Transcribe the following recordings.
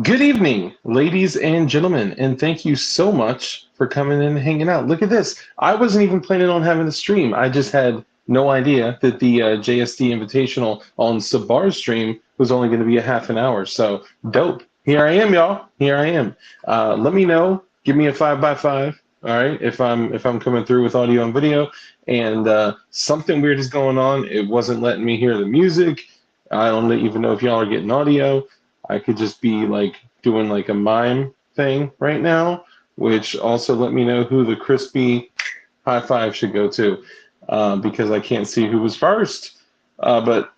Good evening, ladies and gentlemen, and thank you so much for coming in and hanging out. Look at this. I wasn't even planning on having a stream. I just had no idea that the JSD Invitational on Sabar's stream was only going to be a half an hour. So dope. Here I am, y'all. Here I am. Let me know. Give me a 5x5. All right, if I'm coming through with audio and video, and something weird is going on. It wasn't letting me hear the music. I don't even know if y'all are getting audio. I could just be like doing like a mime thing right now, which also let me know who the crispy high five should go to, because I can't see who was first. But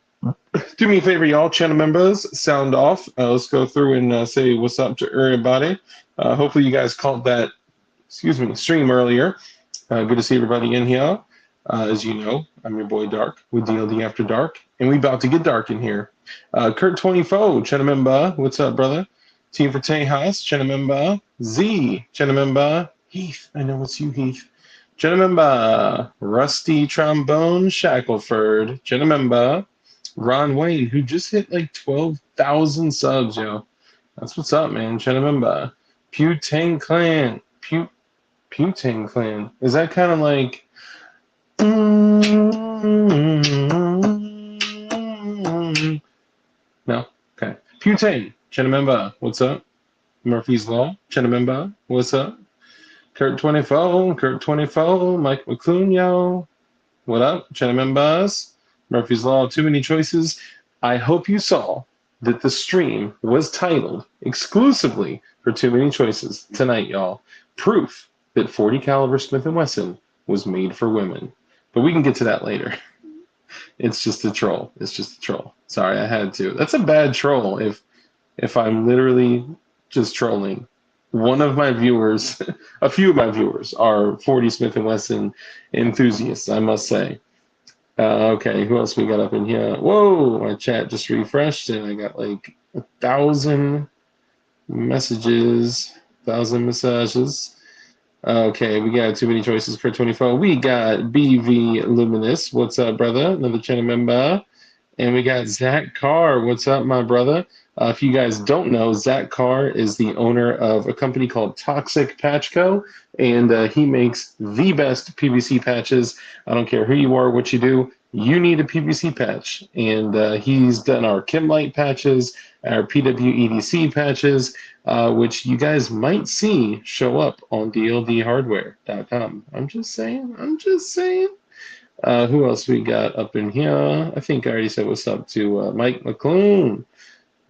do me a favor, y'all, channel members, sound off. Let's go through and say what's up to everybody. Hopefully you guys caught that, excuse me, stream earlier. Good to see everybody in here. As you know, I'm your boy Dark with DLD After Dark, and we about to get dark in here. Kurt 24, channel member, what's up, brother? Team for Tejas, channel member. Z, channel member. Heath, I know it's you, Heath. Channel member. Rusty Trombone Shackleford, channel member. Ron Wayne, who just hit like 12,000 subs, yo. That's what's up, man. Channel member. Putang Clan. Putang Clan. Is that kind of like no? Okay. Putane, Chenamemba, what's up? Murphy's Law, Chenamemba, what's up? Kurt 24, Mike McClune, yo. What up, Chenamembas? Murphy's Law, too many choices. I hope you saw that the stream was titled exclusively for Too Many Choices tonight, y'all. Proof that 40 caliber Smith & Wesson was made for women. But we can get to that later. It's just a troll. It's just a troll. Sorry, I had to. That's a bad troll if I'm literally just trolling. One of my viewers, a few of my viewers are 40 Smith & Wesson enthusiasts, I must say. Okay, who else we got up in here? Whoa, my chat just refreshed and I got like 1,000 messages, 1,000 massages. Okay, we got too many choices for 24. We got BV Luminous. What's up, brother? Another channel member. And we got Zach Carr. What's up, my brother? If you guys don't know, Zach Carr is the owner of a company called Toxic Patch Co. And he makes the best PVC patches. I don't care who you are, what you do, you need a PVC patch. And he's done our Kimlite patches, our PWEDC patches, which you guys might see show up on dldhardware.com. I'm just saying. Who else we got up in here? I think I already said what's up to Mike McClune.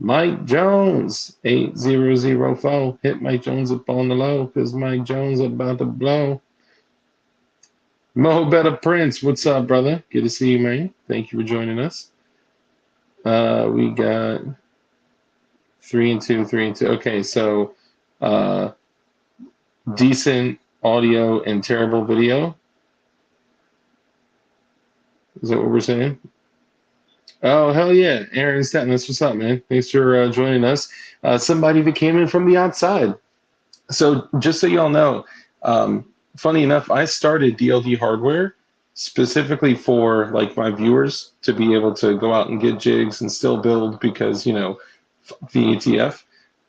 Mike Jones, 8004. Hit Mike Jones up on the low because Mike Jones about to blow. Mo Better Prince, what's up, brother? Good to see you, man. Thank you for joining us. We got 3 and 2, 3 and 2. Okay, so decent audio and terrible video. Is that what we're saying? Oh, hell yeah. Aaron Statton, that's what's up, man. Thanks for joining us. Somebody that came in from the outside. So just so y'all know, funny enough, I started DLD Hardware specifically for like my viewers to be able to go out and get jigs and still build because, you know, the ATF.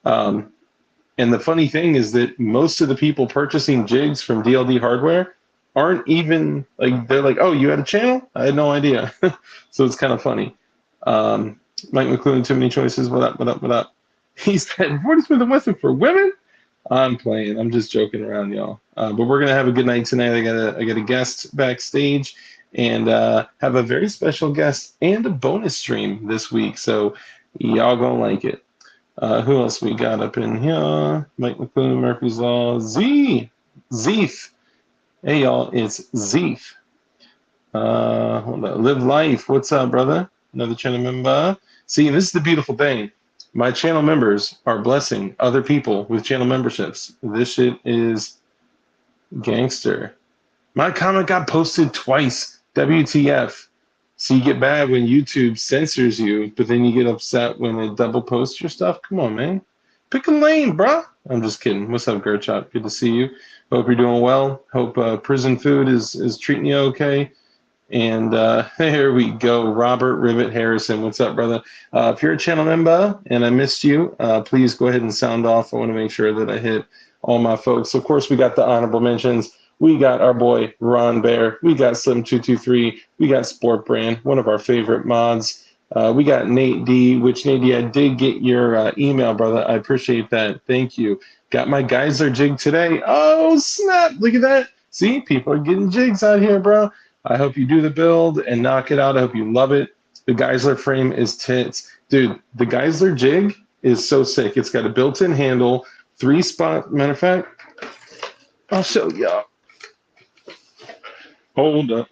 And the funny thing is that most of the people purchasing jigs from DLD Hardware aren't even like, they're like, oh, you had a channel? I had no idea. So it's kind of funny. Mike McClune, too many choices. What up? He said 40 Smith & Wesson for women? I'm playing. I'm just joking around, y'all. But we're gonna have a good night tonight. I got a guest backstage, and have a very special guest and a bonus stream this week. So y'all gonna like it. Who else we got up in here? Mike McClune, Murphy's Law, Zeef. Hey y'all, it's Zeef. Hold on. Live Life. What's up, brother? Another channel member. See, this is the beautiful thing. My channel members are blessing other people with channel memberships. This shit is gangster. My comment got posted twice. WTF. So you get mad when YouTube censors you, but then you get upset when they double post your stuff? Come on, man. Pick a lane, bruh. I'm just kidding. What's up, Gertchop? Good to see you. Hope you're doing well. Hope prison food is treating you okay. And here we go. Robert Rivet Harrison. What's up, brother? If you're a channel member and I missed you, please go ahead and sound off. I want to make sure that I hit all my folks. Of course, we got the honorable mentions. We got our boy Ron Bear. We got Slim223. We got Sport Brand, one of our favorite mods. We got Nate D, which Nate D, I did get your email, brother. I appreciate that. Thank you. Got my Geisler jig today. Oh, snap. Look at that. See, people are getting jigs out here, bro. I hope you do the build and knock it out. I hope you love it. The Geisler frame is tits. Dude, the Geisler jig is so sick. It's got a built-in handle, 3-spot. Matter of fact, I'll show y'all. Hold up.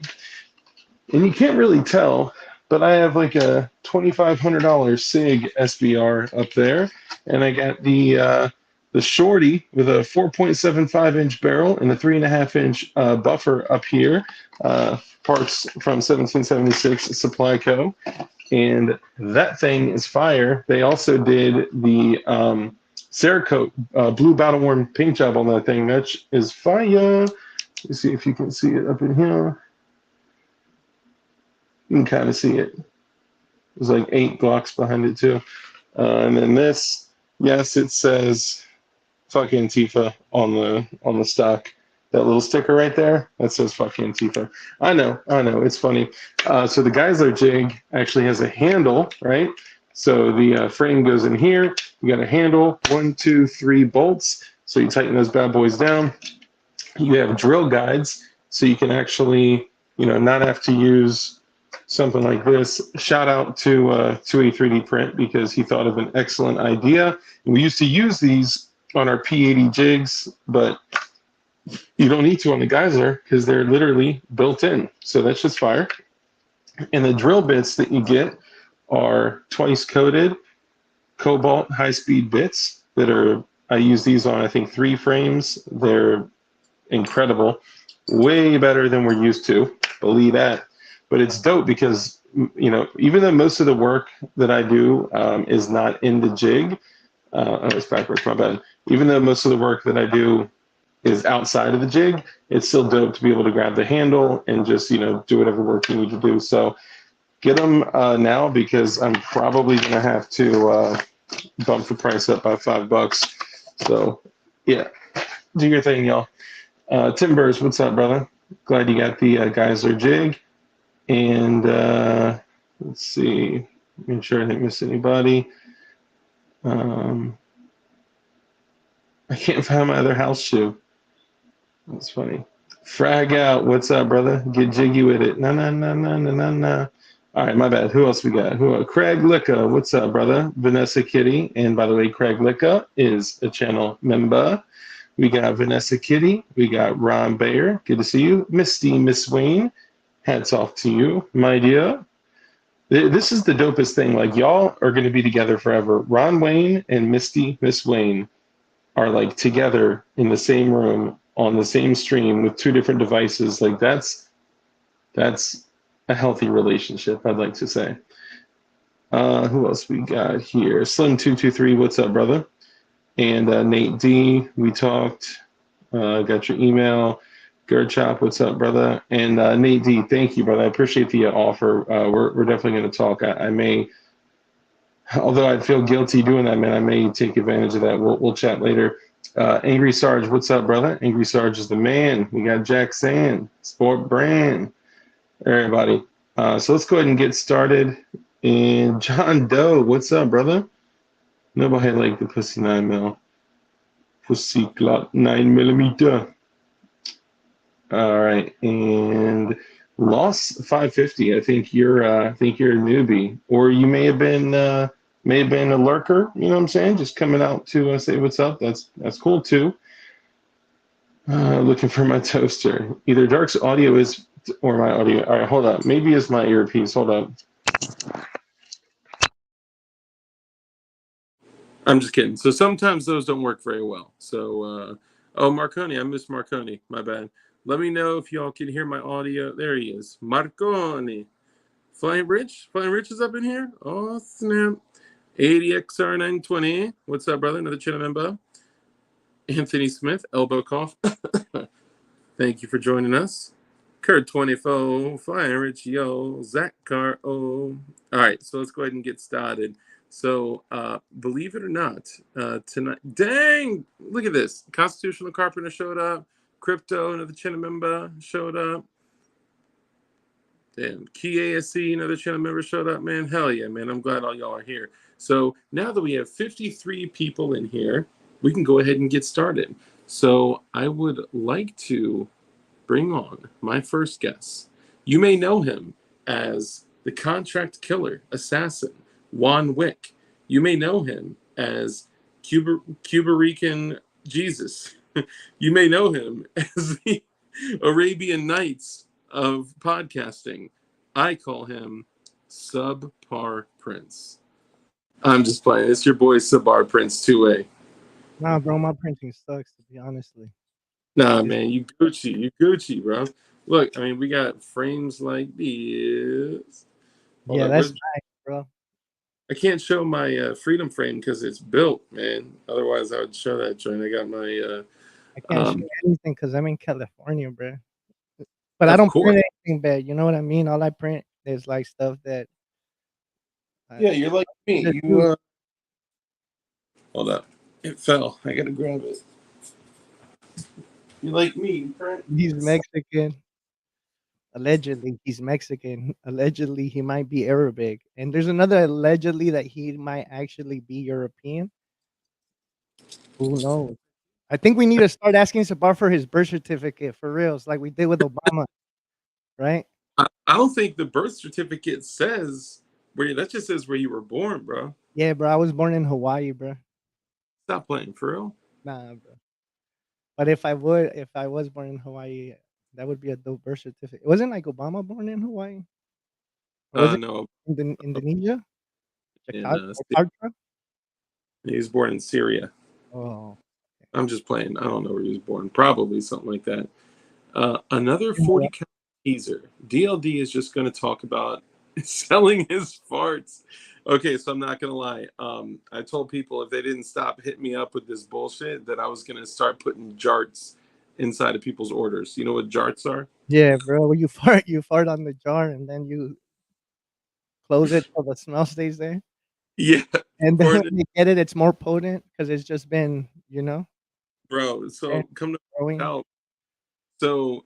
And you can't really tell, but I have like a $2,500 SIG SBR up there. And I got the Shorty with a 4.75-inch barrel and a 3.5-inch buffer up here. Parts from 1776 Supply Co. And that thing is fire. They also did the Cerakote blue battle worn paint job on that thing. That is fire. Let's see if you can see it up in here. You can kind of see it. There's like 8 Glocks behind it too. And then this, yes, it says fuck Antifa on the stock. That little sticker right there, that says fuck Antifa. I know, it's funny. So the Geisler jig actually has a handle, right? So the frame goes in here. You got a handle, 1, 2, 3 bolts. So you tighten those bad boys down. You have drill guides, so you can actually, not have to use something like this. Shout out to a 3D Print because he thought of an excellent idea. We used to use these on our P80 jigs, but you don't need to on the Geisler because they're literally built in. So that's just fire. And the drill bits that you get are twice coated cobalt high-speed bits that are, I use these on, I think, 3 frames. They're incredible. Way better than we're used to. Believe that. But it's dope because, even though most of the work that I do is not in the jig, oh, it's backwards, my bad. Even though most of the work that I do is outside of the jig, it's still dope to be able to grab the handle and just, do whatever work you need to do. So get them now because I'm probably going to have to bump the price up by $5. So, yeah, do your thing, y'all. Tim Burrs, what's up, brother? Glad you got the Geisler jig. And let's see, make sure I didn't miss anybody. I can't find my other house shoe. That's funny. Frag out, what's up, brother? Get jiggy with it. Nah. All right, my bad. Who else we got? Craig Licka, what's up, brother? Vanessa Kitty, and by the way, Craig Licka is a channel member. We got Vanessa Kitty. We got Ron Bayer. Good to see you. Misty Miss Wayne. Hats off to you, my dear. This is the dopest thing. Like, y'all are going to be together forever. Ron Wayne and Misty Miss Wayne are like together in the same room on the same stream with 2 different devices. Like, that's a healthy relationship, I'd like to say. Who else we got here? Slim223, what's up, brother? And Nate D, we talked. Got your email. Gurchop, what's up, brother? And Nate D, thank you, brother. I appreciate the offer. We're definitely going to talk. I may, although I'd feel guilty doing that, man, I may take advantage of that. We'll chat later. Angry Sarge, what's up, brother? Angry Sarge is the man. We got Jack Sand, Sport Brand, everybody. So let's go ahead and get started. And John Doe, what's up, brother? Nobody like the Pussy 9mm. Pussy Glock 9mm. All right, and Lost 550. I think you're a newbie, or you may have been a lurker. You know what I'm saying? Just coming out to say what's up. That's cool too. Looking for my toaster. Either Dark's audio is or my audio. All right, hold up. Maybe it's my earpiece. Hold up. I'm just kidding. So sometimes those don't work very well. So, oh, Marconi. I missed Marconi. My bad. Let me know if y'all can hear my audio. There he is. Marconi. Flying Rich? Flying Rich is up in here? Oh, snap. 80XR920. What's up, brother? Another channel member. Anthony Smith, elbow cough. Thank you for joining us. Kurt 24, Flying Rich, yo, Zach Car, oh. All right, so let's go ahead and get started. So, believe it or not, tonight, dang, look at this. Constitutional Carpenter showed up. Crypto, another channel member, showed up. Damn, Key ASC, another channel member showed up, man. Hell yeah, man. I'm glad all y'all are here. So now that we have 53 people in here, we can go ahead and get started. So I would like to bring on my first guest. You may know him as the contract killer assassin, Juan Wick. You may know him as Cuba Rican Jesus. You may know him as the Arabian Nights of podcasting. I call him Subpar Prince. I'm just playing. It's your boy Subpar Prince 2A. Nah, bro, my printing sucks, to be honestly. Nah, man, you Gucci, bro. Look, I mean, we got frames like these. Hold Yeah, up, that's where's nice, bro. I can't show my Freedom frame because it's built, man. Otherwise, I would show that joint. I got my, I can't show anything because I'm in California, bro. But I of don't course, print anything bad. You know what I mean? All I print is like stuff that I yeah, you're like me. just You do. hold up, it fell. I gotta grab it. You're like me. You print. He's Mexican. Allegedly, he's Mexican. Allegedly, he might be Arabic. And there's another allegedly that he might actually be European. Who knows? I think we need to start asking Sabar for his birth certificate for reals, like we did with Obama, right? I don't think the birth certificate says where. That just says where you were born, bro. Yeah, bro. I was born in Hawaii, bro. Stop playing for real. Nah, bro. But if I was born in Hawaii, that would be a dope birth certificate. It wasn't like Obama born in Hawaii, or was it No, Indonesia, in Jakarta, Jakarta? he was born in Syria. Oh, I'm just playing. I don't know where he was born. Probably something like that. Another you know 40 what? count teaser. DLD is just going to talk about selling his farts. Okay, so I'm not going to lie. I told people if they didn't stop hitting me up with this bullshit, that I was going to start putting jarts inside of people's orders. You know what jarts are? Yeah, bro. You fart on the jar, and then you close it so the smell stays there. Yeah, And then when according to, you get it, it's more potent because it's just been, bro. there So come to growing. out. So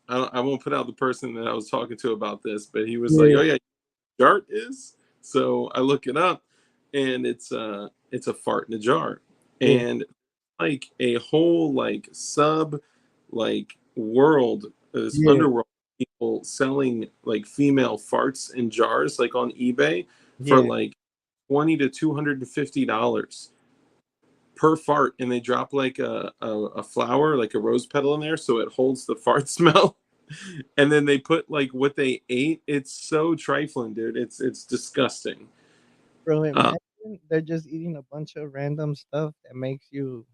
I won't put out the person that I was talking to about this, but he was like, Yeah, "Oh yeah, jart is." So I look it up, and it's a fart in a jar, yeah, and like a whole like sub like world, this yeah, underworld of people selling like female farts in jars like on eBay for yeah, like $20 to $250 per fart, and they drop like a flower, like a rose petal in there so it holds the fart smell. And then they put like what they ate. It's so trifling, dude. It's disgusting. bro. uh, Imagine they're just eating a bunch of random stuff that makes you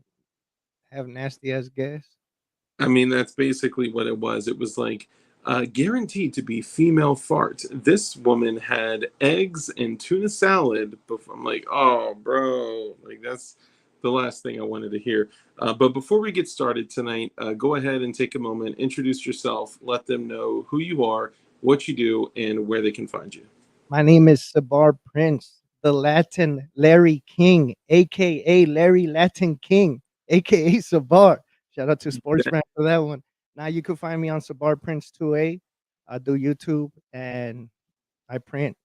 have nasty ass gas. I mean, that's basically what it was. It was like guaranteed to be female fart. This woman had eggs and tuna salad. Before, I'm like, oh, bro, like that's the last thing I wanted to hear. But before we get started tonight, go ahead and take a moment, introduce yourself, let them know who you are, what you do, and where they can find you. My name is Sabar Prince, the Latin Larry King, aka Larry Latin King, aka Sabar. Shout out to Sports Brand for that one. Now you can find me on Sabar Prince 2A. I do YouTube and I print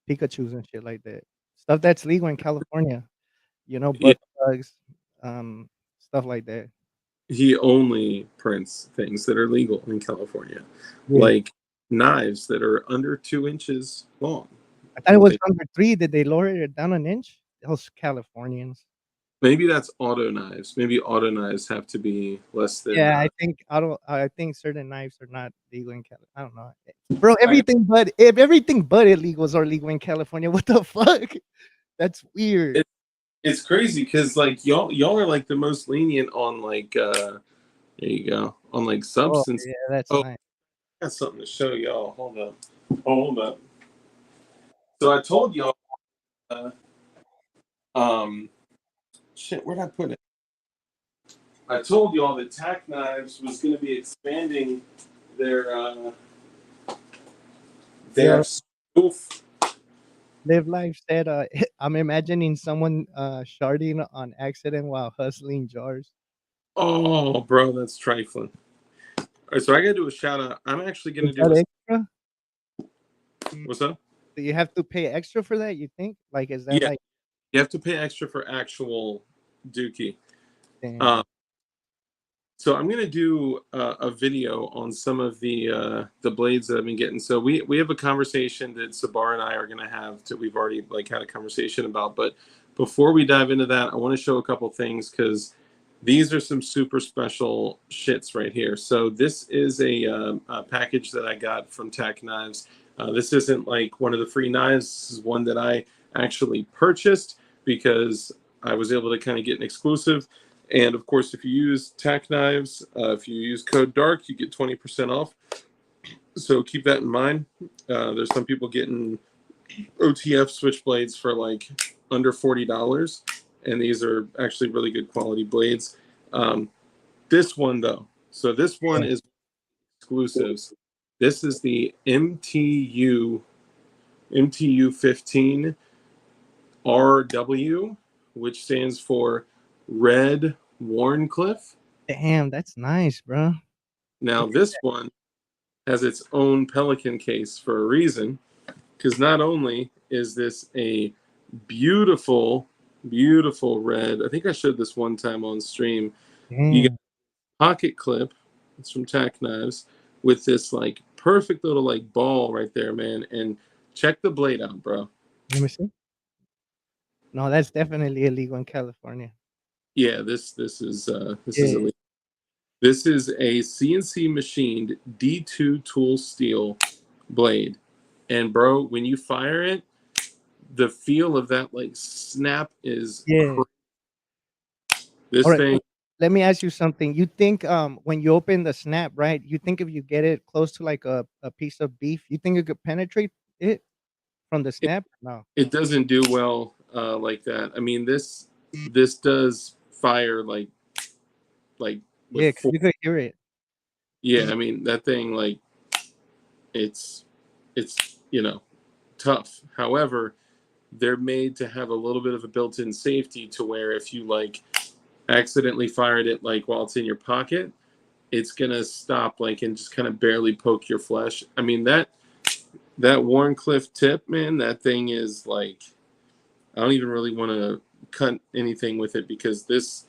Pikachu's and shit like that. Stuff that's legal in California. Yeah, Butt plugs, um, stuff like that. he only prints things that are legal in California, Yeah. like knives that are under 2 inches long. I thought it was under 3. Did they lower it down an inch? Those Californians. Maybe that's auto knives. Maybe auto knives have to be less than. Yeah, I think certain knives are not legal in Cali I don't know. Bro, I, everything but illegals are legal in California. What the fuck? That's weird. it, it's crazy because like y'all are like the most lenient on like there you go, on like Oh, substance. yeah, that's Oh, nice. I got something to show y'all. Hold up. So I told y'all. Uh, um, shit, where'd I put it? I told y'all that tack knives was going to be expanding They're Yo, they're spoof. Live Life said, I'm imagining someone sharding on accident while hustling jars. Oh, bro, that's trifling. All right, so I gotta do a shout out. I'm actually gonna Is do that a extra? what's up? Do you have to pay extra for that? You think? Like, is that Yeah, like, you have to pay extra for actual Dookie. damn? Um, So I'm gonna do a video on some of the blades that I've been getting. So we have a conversation that Sabar and I are gonna have. We've already like had a conversation about. But before we dive into that, I want to show a couple things because these are some super special shits right here. So this is a package that I got from Tac Knives. This isn't like one of the free knives. This is one that I actually purchased because I was able to kind of get an exclusive. And of course, if you use Tac Knives, if you use code DARK, you get 20% off. So keep that in mind. There's some people getting OTF switchblades for like under $40, and these are actually really good quality blades. Um, this one, though, so this one Yeah. is exclusives. This is the MTU 15 RW, which stands for Red Warncliffe. Damn, that's nice, bro. Now, this one has its own Pelican case for a reason, because not only is this a beautiful, beautiful red, I think I showed this one time on stream. You get Damn. a pocket clip, it's from Tac Knives, with this like perfect little like ball right there, man. And check the blade out, bro. Let me see. No, that's definitely illegal in California. Yeah, this is Yeah. elite. This is a CNC machined D2 tool steel blade. And bro, when you fire it, the feel of that like snap is Yeah. All this right. thing. Let me ask you something. You think when you open the snap, right? You think if you get it close to like a piece of beef, you think it could penetrate it from the it, snap? No. it doesn't do well like that. I mean, this does fire like with Yeah, because four. you could hear it. Yeah, I mean that thing like it's it's tough. However, they're made to have a little bit of a built-in safety to where if you like accidentally fired it like while it's in your pocket, it's gonna stop like and just kind of barely poke your flesh. I mean that Warncliffe tip, man, that thing is like I don't even really want to cut anything with it because this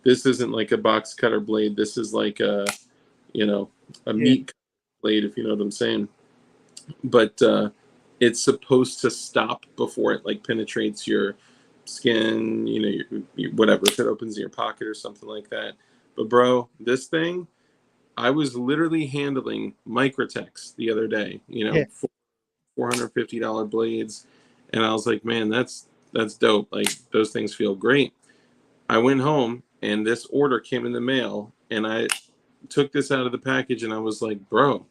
isn't like a box cutter blade. This is like you know a Yeah. meat blade, if you know what I'm saying. But it's supposed to stop before it like penetrates your skin, whatever, if it opens in your pocket or something like that. But bro, this thing, I was literally handling Microtex the other day, Yeah. $450 blades, and I was like, man, that's dope. Like those things feel great. I went home and this order came in the mail, and I took this out of the package, and I was like, bro,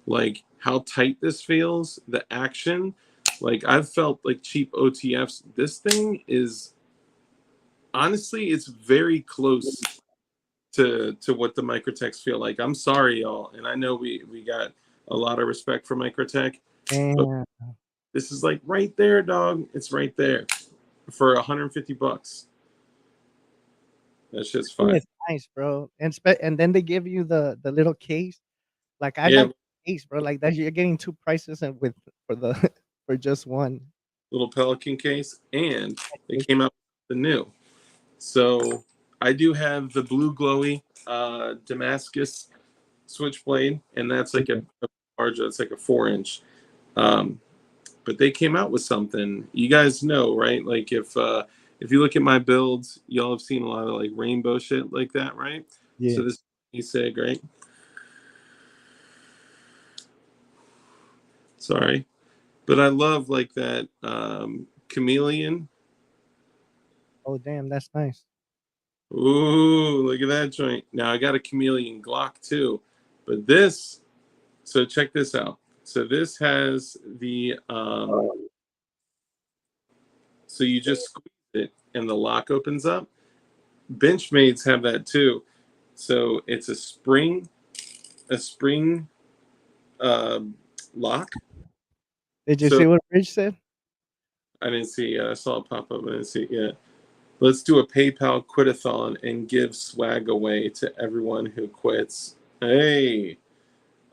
like how tight this feels, the action. Like I've felt like cheap OTFs. This thing is honestly, it's very close to what the Microtechs feel like. I'm sorry, y'all, and I know we got a lot of respect for Microtech, but Damn. this is like right there, dog. It's right there for $150. That shit's Yeah, fire. it's nice, bro. And then they give you the little case. Like I Yeah, like the case, bro. Like that you're getting two prices and with for the for just one. little Pelican case, and they came out with the new. So I do have the blue glowy Damascus switchblade, and that's like a large. It's like a 4 inch. Um, but they came out with something. You guys know, right? Like if you look at my builds, y'all have seen a lot of like rainbow shit like that, right? Yeah. So this e-cig, right? Sorry, but I love like that chameleon. Oh damn, that's nice. Ooh, look at that joint. Now I got a chameleon Glock too, but this. So check this out. So this has the so you just squeeze it and the lock opens up. Benchmades have that too. So it's a spring a spring uh, lock. Did you So see what Rich said? I didn't see. I saw it pop up. I didn't see it yet. Let's do a PayPal quitathon and give swag away to everyone who quits. Hey,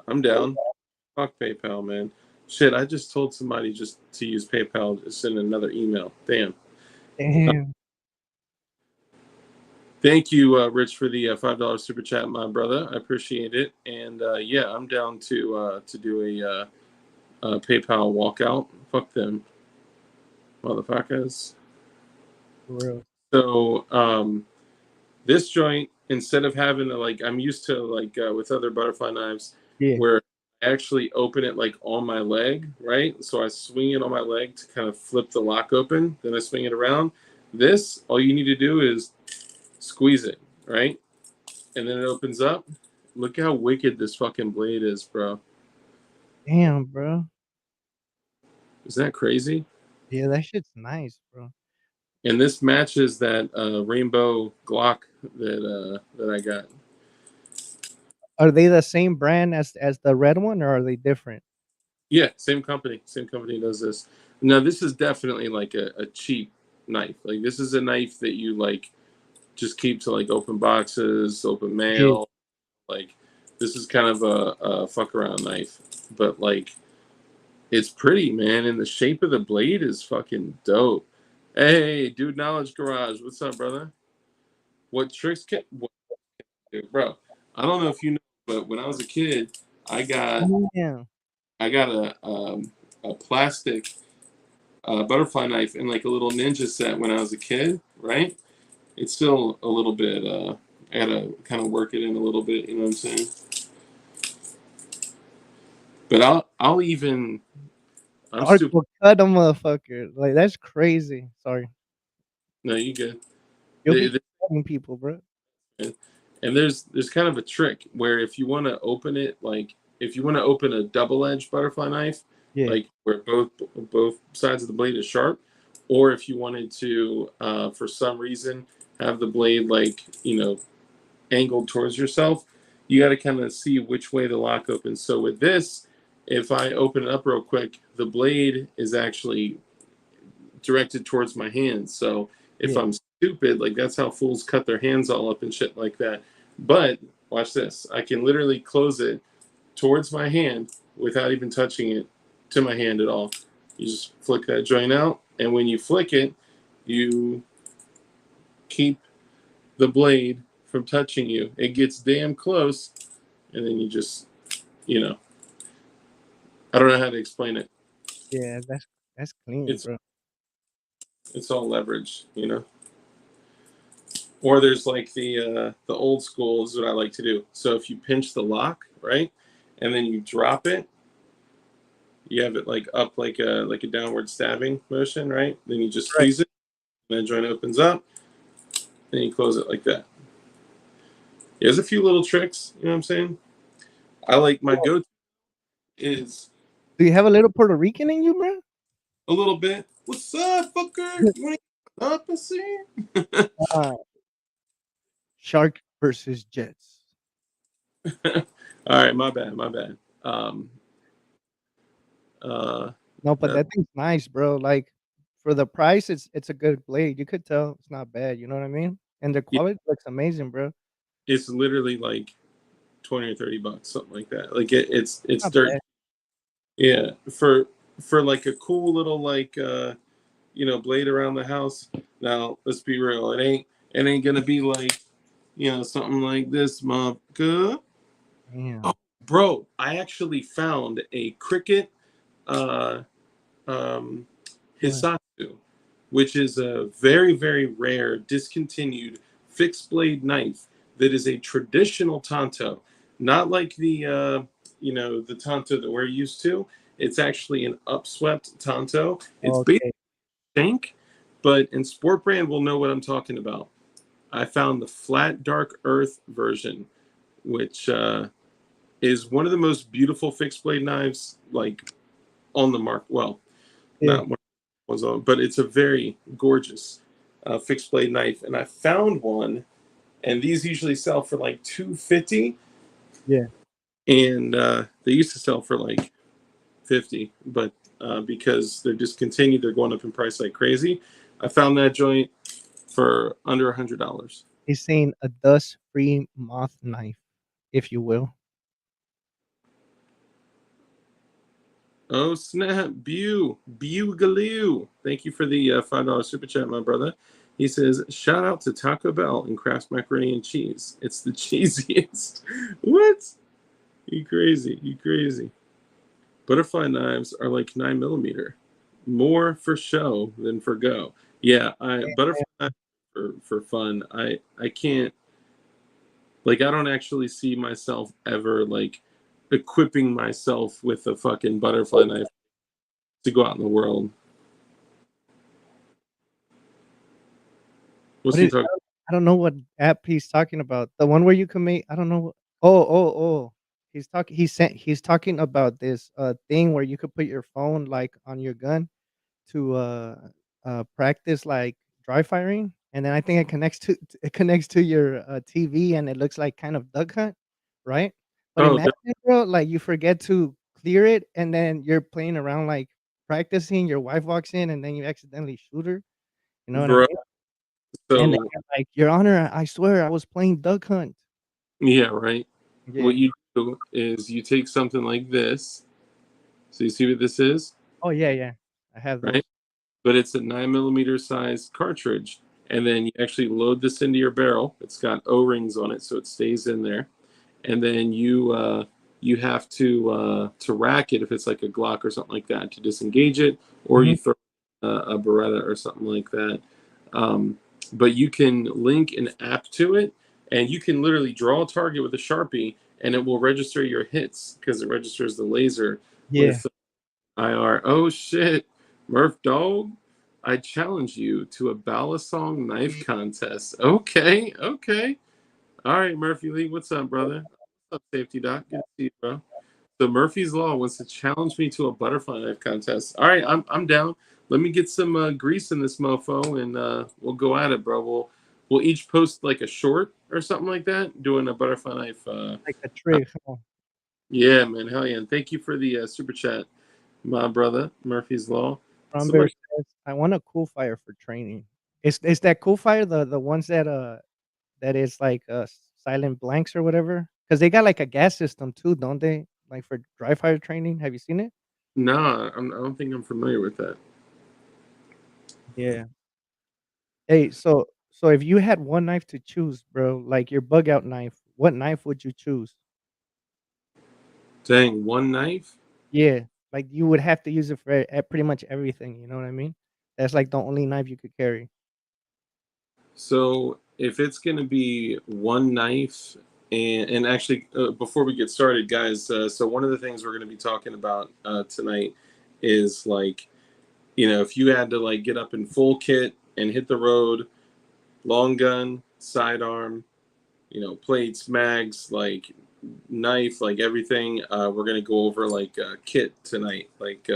I'm down. Fuck PayPal, man. Shit, I just told somebody just to use PayPal to send another email. Damn. Damn. Thank you, Rich, for the $5 super chat, my brother. I appreciate it. And yeah, I'm down to do a PayPal walkout. Fuck them, motherfuckers. For real. So this joint, instead of having to like, I'm used to like with other butterfly knives, Yeah. where I actually open it like on my leg, right? So I swing it on my leg to kind of flip the lock open. Then I swing it around. This, all you need to do is squeeze it, right? And then it opens up. Look how wicked this fucking blade is, bro. Damn, bro. Isn't that crazy? Yeah, that shit's nice, bro. And this matches that rainbow Glock that I got. Are they the same brand as the red one, or are they different? Yeah, same company. Same company does this. Now this is definitely like a cheap knife. Like this is a knife that you like just keep to like open boxes, open Yeah. mail. Like this is kind of a fuck around knife, but like it's pretty, man, and the shape of the blade is fucking dope. Hey, dude, Knowledge Garage, what's up, brother? What tricks can, what, bro? I don't know if you know, but when I was a kid, I got Yeah. I got a plastic butterfly knife in like a little ninja set when I was a kid, right? It's still a little bit. I gotta kind of work it in a little bit. You know what I'm saying? But I'll even. I'm Dark stupid. will cut a motherfucker. Like that's crazy. Sorry. No, you good. You'll be cutting people, bro. And there's kind of a trick where if you want to open it, like if you want to open a double-edged butterfly knife, Yeah. like where both sides of the blade is sharp, or if you wanted to, for some reason, have the blade like angled towards yourself, you got to kind of see which way the lock opens. So with this, if I open it up real quick, the blade is actually directed towards my hands. So if Yeah. I'm stupid, like that's how fools cut their hands all up and shit like that. But watch this. I can literally close it towards my hand without even touching it to my hand at all. You just flick that joint out, and when you flick it, you keep the blade from touching you. It gets damn close, and then you just, you know, I don't know how to explain it. Yeah, that's clean, It's bro. it's all leverage. Or there's like the old school is what I like to do. So if you pinch the lock, right, and then you drop it, you have it like up like a downward stabbing motion, right? Then you just Right. squeeze it, and the joint opens up, then you close it like that. There's a few little tricks, you know what I'm saying? I like my go-to is Do you have a little Puerto Rican in you, bro? a little bit. What's up, fucker? You want to up and see? Uh, Shark versus Jets. All right, my bad, my bad. Um, uh, No, but that that thing's nice, bro. Like for the price, it's a good blade. You could tell it's not bad. You know what I mean? And the yeah, quality looks amazing, bro. it's literally like 20 or 30 bucks, something like that. Like it's Not dirt. bad. Yeah, for like a cool little like blade around the house. Now let's be real, it ain't gonna be like something like this, motherfucker. Damn. Oh, bro, I actually found a cricket uh um What? Hisatsu, which is a very, very rare discontinued fixed blade knife that is a traditional tanto, not like the tanto that we're used to. It's actually an upswept tanto. It's basically Okay. shank, but in sport brand we'll know what I'm talking about. I found the flat dark earth version, which is one of the most beautiful fixed blade knives like on the market. Well, Yeah. not one was on, but it's a very gorgeous fixed blade knife. And I found one, and these usually sell for like 250. Yeah. and they used to sell for like 50, but because they're discontinued, they're going up in price like crazy. I found that joint for under $100. He's saying a dust-free moth knife, if you will. Oh snap, Bugaloo. Thank you for the $5 super chat, my brother. He says, shout out to Taco Bell and Kraft macaroni and cheese. It's the cheesiest. What? You crazy. You crazy. Butterfly knives are like 9 millimeter. More for show than for go. Yeah, I butterfly knives for fun. I can't, like, I don't actually see myself ever like equipping myself with a fucking butterfly knife to go out in the world. What's What he is talking? I don't know what app he's talking about. The one where you can make I don't know. Oh. He's talking about this thing where you could put your phone like on your gun to practice like dry firing, and then I think it connects to your TV, and it looks like kind of duck hunt, right? But Oh, imagine, bro, like you forget to clear it, and then you're playing around like practicing. Your wife walks in, and then you accidentally shoot her. You know what I bro. mean? And then So you're like, "Your Honor, I swear I was playing duck hunt." yeah, right. What Yeah. you do is you take something like this. So you see what this is, Oh, yeah, yeah. I have right? those. But it's a 9 millimeter size cartridge, and then you actually load this into your barrel. It's got O-rings on it, so it stays in there. And then you have to rack it if it's like a Glock or something like that to disengage it, or Mhm. you throw a Beretta or something like that. Um, but you can link an app to it, and you can literally draw a target with a Sharpie, and it will register your hits because it registers the laser Yeah. with IR. Oh shit, Murph Dog! I challenge you to a Balisong knife contest. Okay, okay. All right, Murphy Lee, what's up, brother? What's up, Safety Doc? Good to see you, bro. So Murphy's Law wants to challenge me to a butterfly knife contest. All right, I'm down. Let me get some grease in this mofo, and we'll go at it, bro. We'll each post like a short or something like that, doing a butterfly knife. Like a trick, huh? Yeah, man, hell yeah! And thank you for the super chat, my brother, Murphy's Law. Strawberry Somebody, says, "I want a cool fire for training." Is that cool fire the ones that that is like silent blanks or whatever? Because they got like a gas system too, don't they? Like for dry fire training. Have you seen it? nah, I don't think I'm familiar with that. Yeah. Hey, so if you had one knife to choose, bro, like your bug out knife, what knife would you choose? Dang, one knife. Yeah, like you would have to use it for pretty much everything. You know what I mean? That's like the only knife you could carry. So if it's going to be one knife, and actually before we get started, guys, so one of the things we're going to be talking about tonight is like, if you had to like get up in full kit and hit the road, long gun, sidearm, plates, mags, like knife, like everything. We're going to go over like kit tonight, like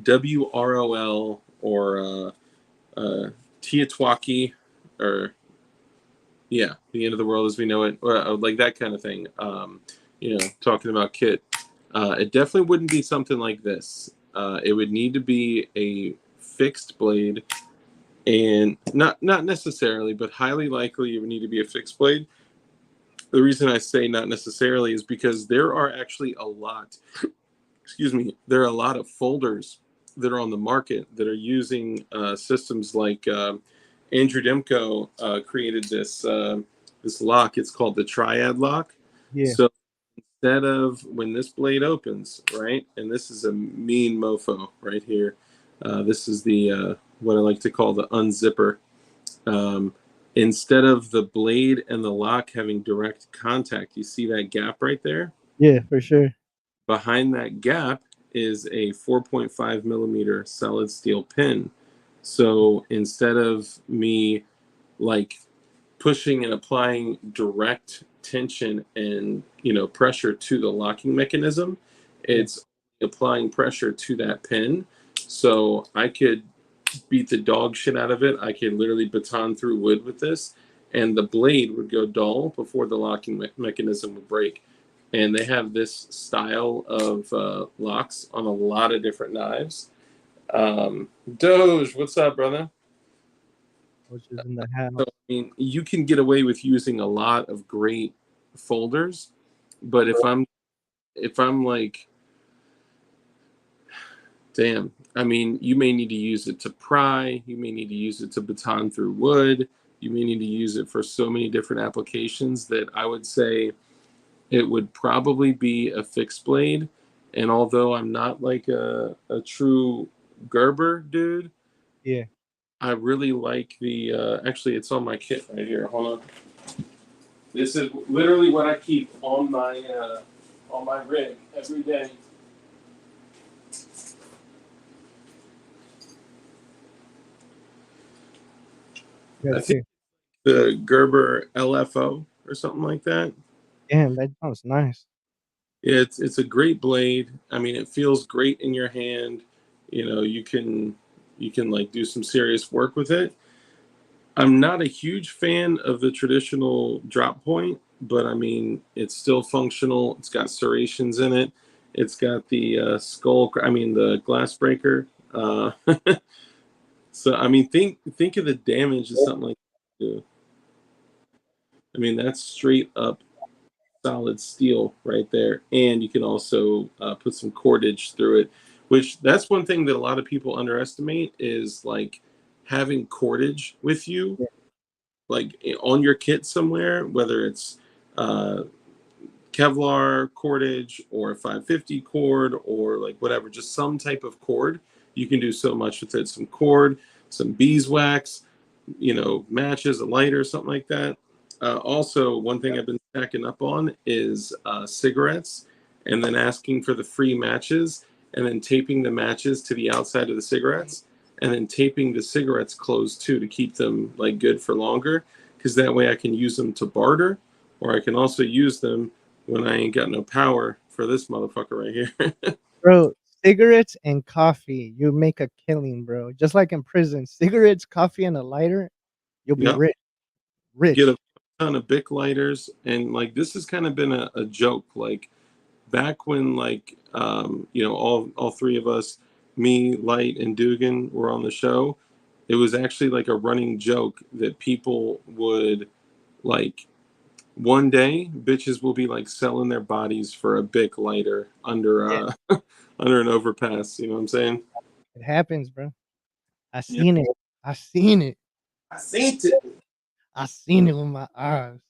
WROL or Tiatwaki, or yeah, the end of the world as we know it, like that kind of thing. Talking about kit, it definitely wouldn't be something like this. It would need to be a fixed blade, and not necessarily, but highly likely it would need to be a fixed blade. The reason I say not necessarily is because there are actually a lot. Excuse me. There are a lot of folders that are on the market that are using systems like Andrew Demko created this lock. It's called the Triad lock. Yeah, So instead of when this blade opens, right, and this is a mean mofo right here. This is the what I like to call the unzipper. Um, Instead of the blade and the lock having direct contact, you see that gap right there? yeah, for sure. Behind that gap is a 4.5 millimeter solid steel pin. So instead of me like pushing and applying direct tension and pressure to the locking mechanism, Yeah, it's applying pressure to that pin. So I could beat the dog shit out of it. I could literally baton through wood with this, and the blade would go dull before the locking mechanism would break. and they have this style of locks on a lot of different knives. Doge, what's up, brother? Which is in the So, house. I mean, you can get away with using a lot of great folders, but if I'm like, damn, I mean, you may need to use it to pry, you may need to use it to baton through wood, you may need to use it for so many different applications that I would say it would probably be a fixed blade. And although I'm not like a true Gerber dude, Yeah. I really like the actually it's on my kit right here. Hold on. This is literally what I keep on my rig every day. I Yes, think sir. the Gerber LFO or something like that. Damn, that sounds nice. Yeah, it's a great blade. I mean, it feels great in your hand. You know, you can like do some serious work with it. I'm not a huge fan of the traditional drop point, but I mean, it's still functional. It's got serrations in it. It's got the skull. I mean, the glass breaker. So I mean, think of the damage that something like that do. I mean, that's straight up solid steel right there, and you can also put some cordage through it. Which that's one thing that a lot of people underestimate is like having cordage with you Yeah. like on your kit somewhere, whether it's uh, Kevlar cordage or a 550 cord or like whatever, just some type of cord. You can do so much with it. Some cord, some beeswax, matches, a lighter, something like that. Also, one thing I've been stacking up on is cigarettes and then asking for the free matches and then taping the matches to the outside of the cigarettes and then taping the cigarettes closed too to keep them like good for longer because that way I can use them to barter or I can also use them when I ain't got no power for this motherfucker right here. Bro, cigarettes and coffee, you make a killing, bro. Just like in prison, cigarettes, coffee, and a lighter, you'll be Yep. rich. Get Rich. a ton of Bic lighters, and like this has kind of been a joke. Like back when like all three of us, me, Light, and Dugan were on the show, it was actually like a running joke that people would like one day bitches will be like selling their bodies for a Bic lighter under Yeah, under an overpass. You know what I'm saying? it happens, bro. I Yeah, seen it. I seen it. I seen it. I seen it with my eyes.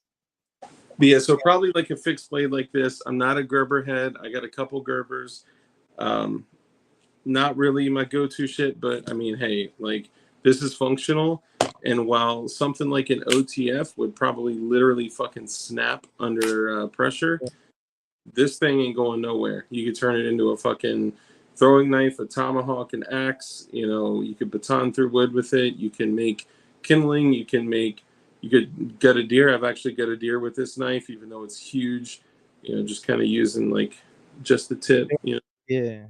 But yeah, so probably like a fixed blade like this. I'm not a Gerber head. I got a couple Gerbers. Um, Not really my go-to shit, but I mean, hey, like this is functional. And while something like an OTF would probably literally fucking snap under pressure, this thing ain't going nowhere. You could turn it into a fucking throwing knife, a tomahawk, an axe. You could baton through wood with it. You can make kindling. You could gut a deer. I've actually gut a deer with this knife, even though it's huge. Just kind of using like just the tip. Yeah.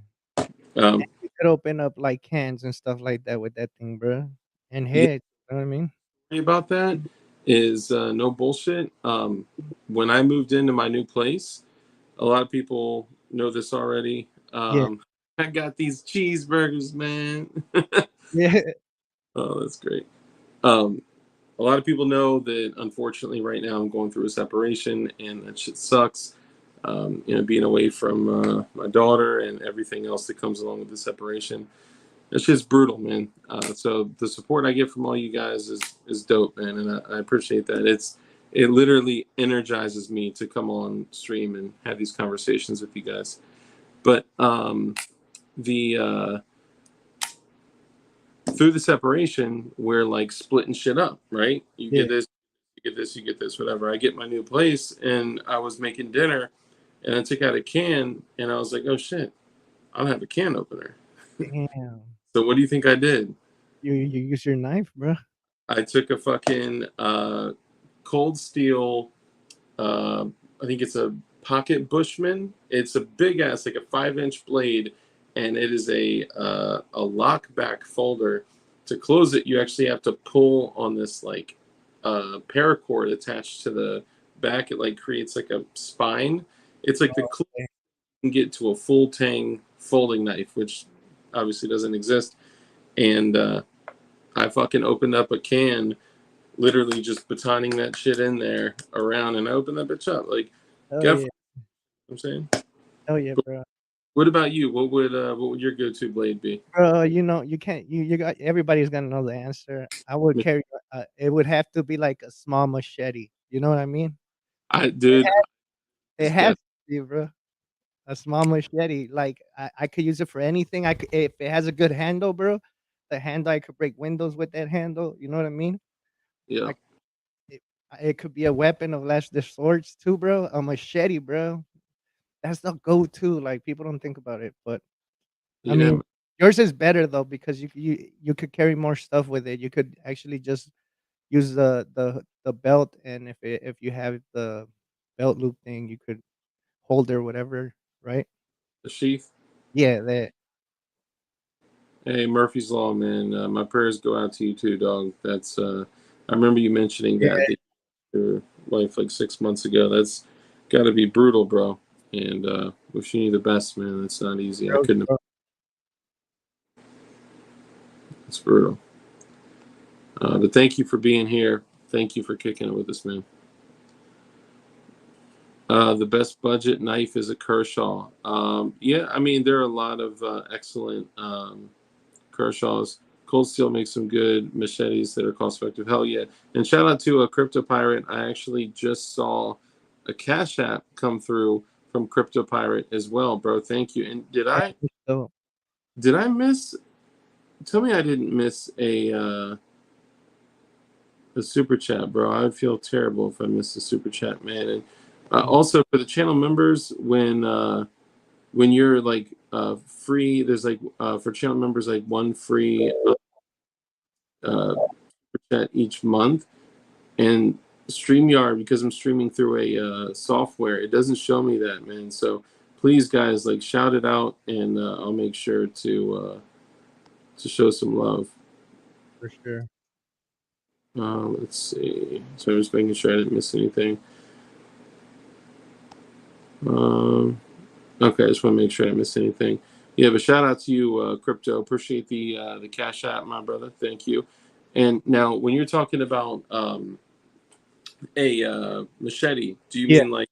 Um, You could open up like cans and stuff like that with that thing, bro. And heads, you know what I mean? about that is no bullshit. When I moved into my new place, a lot of people know this already. Yeah. I got these cheeseburgers, man. Yeah. Oh, that's great. Um, a lot of people know that unfortunately right now I'm going through a separation and that shit sucks. Being away from my daughter and everything else that comes along with the separation. It's just brutal, man. So the support I get from all you guys is dope, man, and I appreciate that. It literally energizes me to come on stream and have these conversations with you guys. But the through the separation, we're like splitting shit up, right? You Yeah. get this, you get this, you get this, whatever. I get my new place, and I was making dinner, and I took out a can, and I was like, oh shit, I don't have a can opener. Damn. So what do you think I did? You use your knife, bro. I took a fucking cold steel. I think it's a pocket Bushman. It's a big ass, like a 5-inch blade, and it is a lock back folder. To close it, you actually have to pull on this like paracord attached to the back. It like creates like a spine, It's like the Oh, closest okay. you can get to a full tang folding knife, which obviously doesn't exist. And I fucking opened up a can, literally just batoning that shit in there around, and I opened that bitch up. Like, Hell go for yeah. it, I'm saying. Hell yeah, But bro. what about you? What would your go to blade be? Bro, you know, you can't you got everybody's gonna know the answer. I would carry it would have to be like a small machete. You know what I mean? I dude, I It just has got to be, bro. A small machete. Like I could use it for anything. I could if it has a good handle, bro. The handle I could break windows with that handle. You know what I mean? yeah. I it, it could be a weapon of last resort too, bro. A machete, bro. That's the go-to. Like people don't think about it, but I Yeah, mean, yours is better though because you could carry more stuff with it. You could actually just use the belt, and if you have the belt loop thing, you could hold or whatever, right? the sheath. Yeah, that. Hey, Murphy's Law, man. My prayers go out to you too, dog. That's I remember you mentioning Yeah, that your wife like 6 months ago. That's got to be brutal, bro. And wishing you the best, man. That's not easy. I bro, couldn't. bro. It's brutal. But thank you for being here. Thank you for kicking it with us, man. The best budget knife is a Kershaw. Yeah, I mean there are a lot of excellent Kershaw's. Cold Steel makes some good machetes that are cost effective. Hell yeah! And shout out to a Crypto Pirate. I actually just saw a Cash App come through from Crypto Pirate as well, bro. Thank you. And So did I miss? Tell me I didn't miss a super chat, bro. I would feel terrible if I missed a super chat, man. And also for the channel members, when you're like free, there's like for channel members like one free super chat each month. And StreamYard, because I'm streaming through a software, it doesn't show me that, man. So please, guys, like shout it out, and I'll make sure to show some love. for sure. Let's see. So I'm just making sure I didn't miss anything. Um, okay, I just want to make sure I didn't miss anything. Yeah, but shout out to you, Crypto. Appreciate the cash app, my brother. Thank you. And now, when you're talking about a machete, do you Yeah, mean like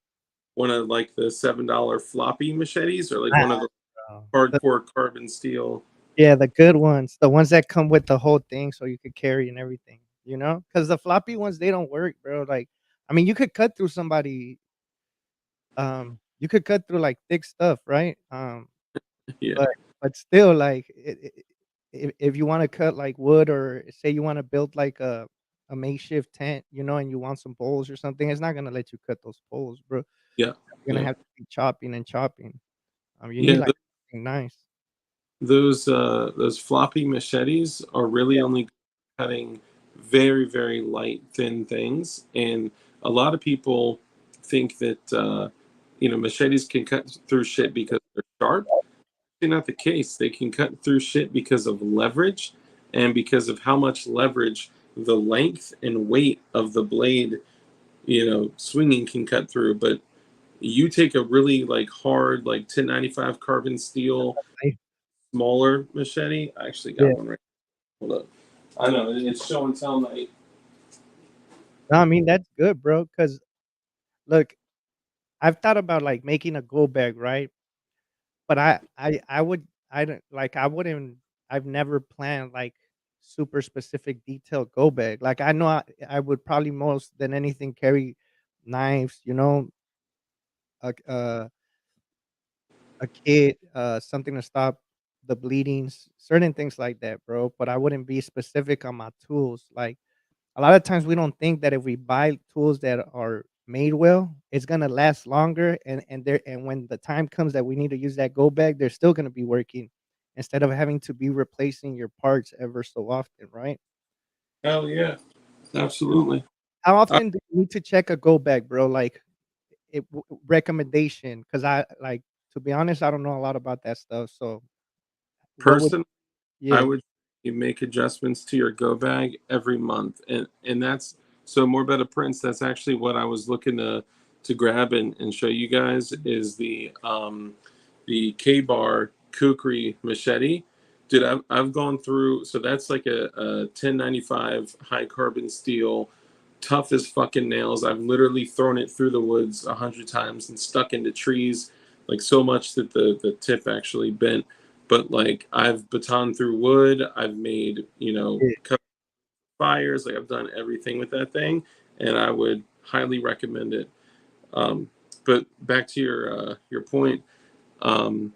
one of like the $7 floppy machetes, or like nah, one of the bro. hardcore carbon steel? Yeah, the good ones, the ones that come with the whole thing, so you could carry and everything. You know, because the floppy ones they don't work, bro. Like, I mean, you could cut through somebody. You could cut through like thick stuff, right? Yeah, But still, like, if you wanna cut, like, wood or say you wanna build, like, a makeshift tent, you know, and you want some poles or something, it's not gonna let you cut those poles, bro. yeah, You're gonna yeah, have to keep chopping and chopping. You need, yeah. like, something nice. Those floppy machetes are really Yeah, only cutting very very light thin things, and a lot of people think that machetes can cut through shit because they're sharp. Actually, not the case. They can cut through shit because of leverage, and because of how much leverage the length and weight of the blade, swinging can cut through. But you take a really like hard like 1095 carbon steel I smaller machete. I actually yeah. got one right. Hold up. I know it's show and tell night. No, I mean, that's good, bro. Cause look, I've thought about, like, making a go bag, right? But I would I don't like, I wouldn't I've never planned, like, super specific detailed go bag. Like, I know I would probably most than anything carry knives, you know, a a kit, something to stop the bleedings, certain things like that, bro, but I wouldn't be specific on my tools. Like, a lot of times we don't think that if we buy tools that are made well, it's gonna last longer, and when the time comes that we need to use that go bag, they're still gonna be working instead of having to be replacing your parts ever so often, right? Hell yeah, absolutely. How Uh, often do you need to check a go bag, bro? Like, recommendation? Because to be honest, I don't know a lot about that stuff. So, what would Person, I yeah, would you make adjustments to your go bag every month, and that's so more better prints. That's actually what I was looking to to grab and show you guys is the K-Bar Kukri machete. Dude, I've gone through, so that's like a 1095 high carbon steel, tough as fucking nails. I've literally thrown it through the woods 100 times and stuck into trees, like so much that the tip actually bent. But like I've batoned through wood, I've made, Yeah. cut fires, like I've done everything with that thing, and I would highly recommend it. Um, but back to your point, um,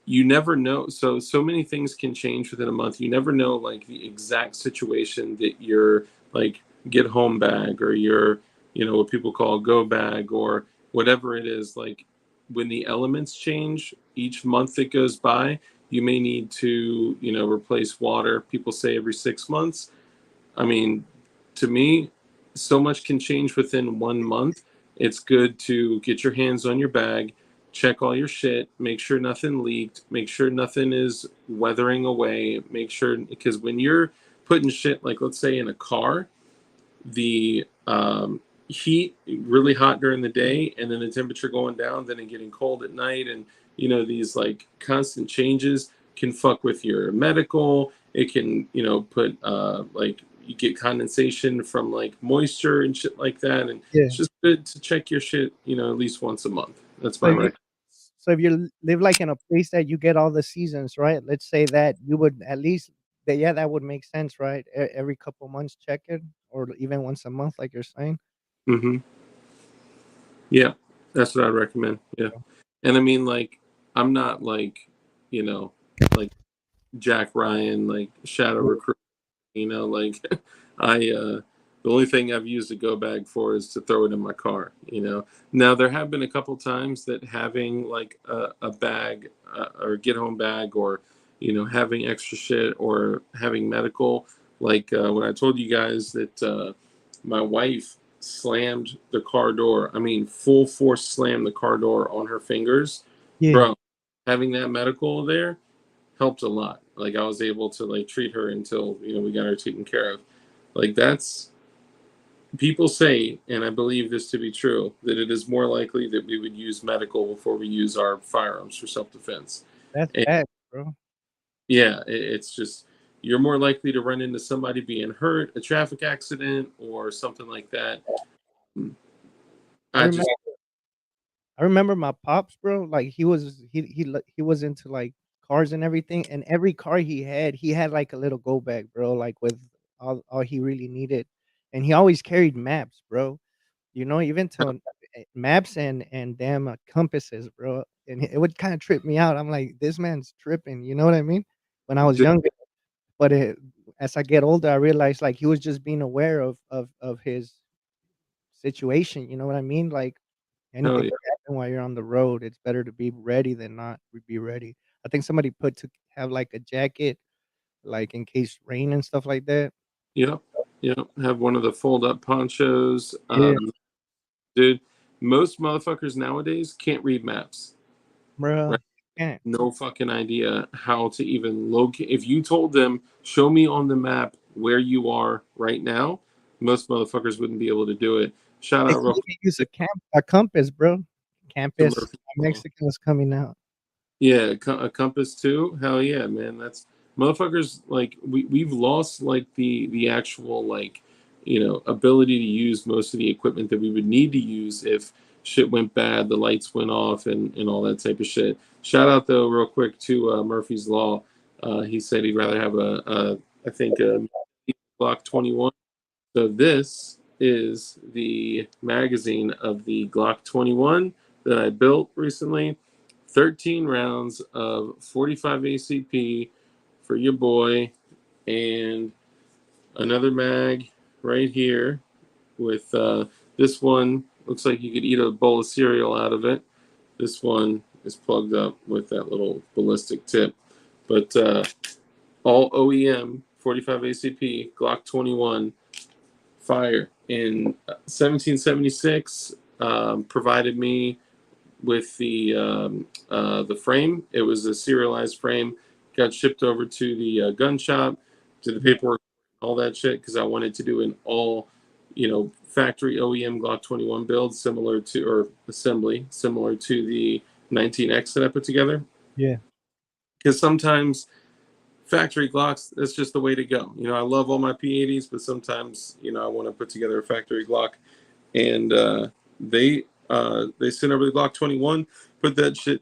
you never know. So many things can change within a month. You never know like the exact situation that your like get home bag or your what people call go bag or whatever it is. Like when the elements change each month that goes by, you may need to replace water. People say every 6 months. I mean, to me, so much can change within 1 month. It's good to get your hands on your bag, check all your shit, make sure nothing leaked, make sure nothing is weathering away, make sure, because when you're putting shit, like let's say in a car, the heat really hot during the day and then the temperature going down, then it getting cold at night, and these like constant changes can fuck with your medical. It can put like you get condensation from like moisture and shit like that, and Yeah. it's just good to check your shit at least once a month. That's So my if you rec. so if you live like in a place that you get all the seasons, right? Let's say that you would at least that yeah, that would make sense, right? Every couple months check it, or even once a month, like you're saying. Hmm. Yeah, that's what I recommend. Yeah, and I mean like I'm not like like Jack Ryan, like shadow recruit. Like I the only thing I've used a go bag for is to throw it in my car. Now there have been a couple times that having like a bag or get home bag, or having extra shit or having medical, like when I told you guys that my wife slammed the car door, I mean full force slammed the car door on her fingers, Yeah, bro. Having that medical there helped a lot. Like I was able to like treat her until we got her taken care of. Like that's people say, and I believe this to be true, that it is more likely that we would use medical before we use our firearms for self defense. that's And bad, bro. yeah, it's just you're more likely to run into somebody being hurt, a traffic accident, or something like that. I I remember just I remember my pops, bro, like, he was into, like, cars and everything, and every car he had, like, a little go bag, bro, like, with all he really needed, and he always carried maps, bro, even to maps and damn, compasses, bro, and it would kinda trip me out. I'm like, "This man's tripping," you know what I mean? When I was younger, but as I get older, I realized, like, he was just being aware of his situation, you know what I mean? Like, hell anything yeah, could happen while you're on the road. It's better to be ready than not be ready. I think somebody put to have, like, a jacket, like, in case rain and stuff like that. yep, yep. Have one of the fold up ponchos, Yeah, dude. Most motherfuckers nowadays can't read maps. bruh. Right? Can't. No fucking idea how to even locate. If you told them, show me on the map where you are right now, most motherfuckers wouldn't be able to do it. Shout They out can't real even use a compass, bro. to Campus. Murphy. Mexican was coming out. Yeah, a compass too. Hell yeah, man. That's motherfuckers. Like we've lost like the actual like ability to use most of the equipment that we would need to use if shit went bad, the lights went off, and all that type of shit. Shout out though, real quick to Murphy's Law. He said he'd rather have a I think a Glock 21. So this is the magazine of the Glock 21 that I built recently. 13 rounds of 45 ACP for your boy, and another mag right here with this one. Looks like you could eat a bowl of cereal out of it. This one is plugged up with that little ballistic tip. But all OEM 45 ACP Glock 21 fire in 1776 provided me with the frame. It was a serialized frame. Got shipped over to the gun shop, did the Yeah. paperwork, all that shit, because I wanted to do an all factory OEM Glock 21 build similar to, or assembly similar to the 19X that I put together. Yeah. Because sometimes factory Glocks, that's just the way to go. I love all my P80s, but sometimes, I want to put together a factory Glock. And they sent over the Glock 21, put that shit,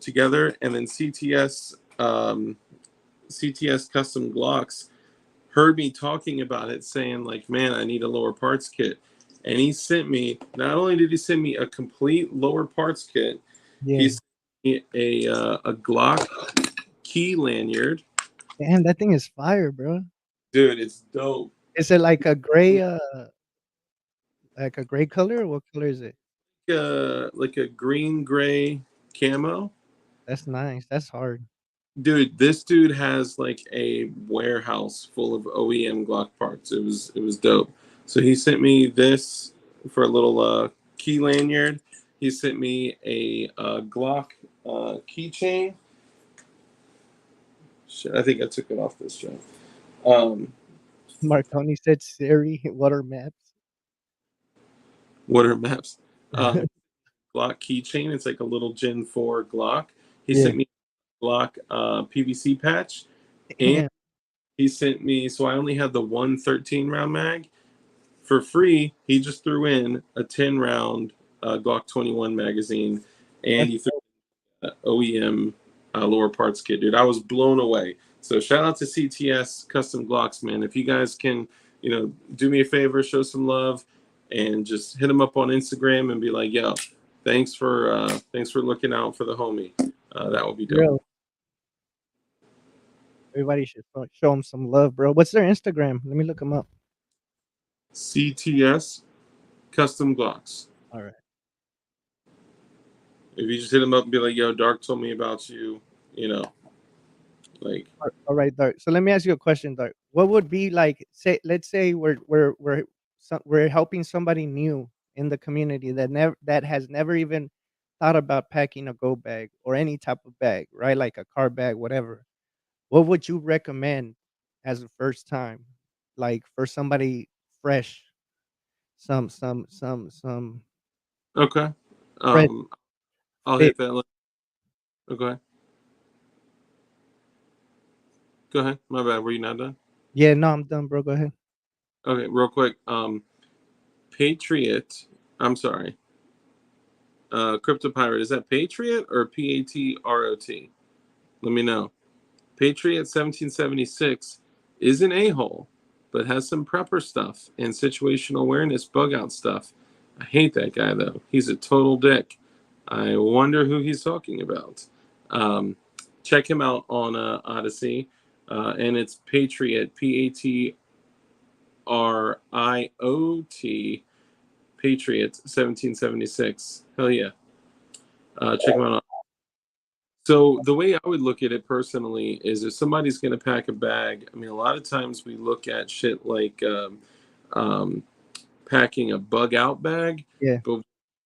together, and then CTS Custom Glocks heard me talking about it, saying like, man, I need a lower parts kit. And he sent me, not only did he send me a complete lower parts kit, Yeah. he sent me a Glock key lanyard. Damn, that thing is fire, bro. Dude, it's dope. Is it like a gray, like a gray color? What color is it? Like a green gray camo. That's nice. That's hard. Dude, this dude has like a warehouse full of OEM Glock parts. It was dope. So he sent me this for a little key lanyard. He sent me a Glock keychain. Shit, I think I took it off this show. Marconi said Siri, what are maps? What are maps? Glock keychain. It's like a little Gen 4 Glock. He Yeah. sent me a Glock PVC patch, and Damn. he sent me. So I only had the 113 round mag. For free, he just threw in a 10 round Glock 21 magazine, and That's he threw in OEM lower parts kit. Dude, I was blown away. So shout out to CTS Custom Glocks, man. If you guys can, do me a favor, show some love, and just hit them up on Instagram and be like, yo, thanks for looking out for the homie. That would be dope. real. Everybody should show them some love, bro. What's their Instagram? Let me look them up. CTS Custom Glocks. All right. If you just hit them up and be like, yo, Dark told me about you, like, All right, Dark. So let me ask you a question, Dark. What would be like, say, let's say we're helping somebody new in the community that has never even thought about packing a go bag or any type of bag, right? Like a car bag, whatever. What would you recommend as a first time, like for somebody fresh, some okay. fresh I'll fit? hit that. Oh, go ahead. Go ahead. My bad. Were you not done? Yeah, no, I'm done, bro. Go ahead. Okay, real quick. Patriot. I'm sorry. Crypto Pirate. Is that Patriot or Patrot? Let me know. Patriot 1776 is an a-hole, but has some prepper stuff and situational awareness bug out stuff. I hate that guy though. He's a total dick. I wonder who he's talking about. Check him out on Odyssey, and it's Patriot, Patriot, Patriot 1776. Hell yeah. Check him out. So the way I would look at it personally is if somebody's going to pack a bag, I mean, a lot of times we look at shit like um, packing a bug out bag, Yeah, but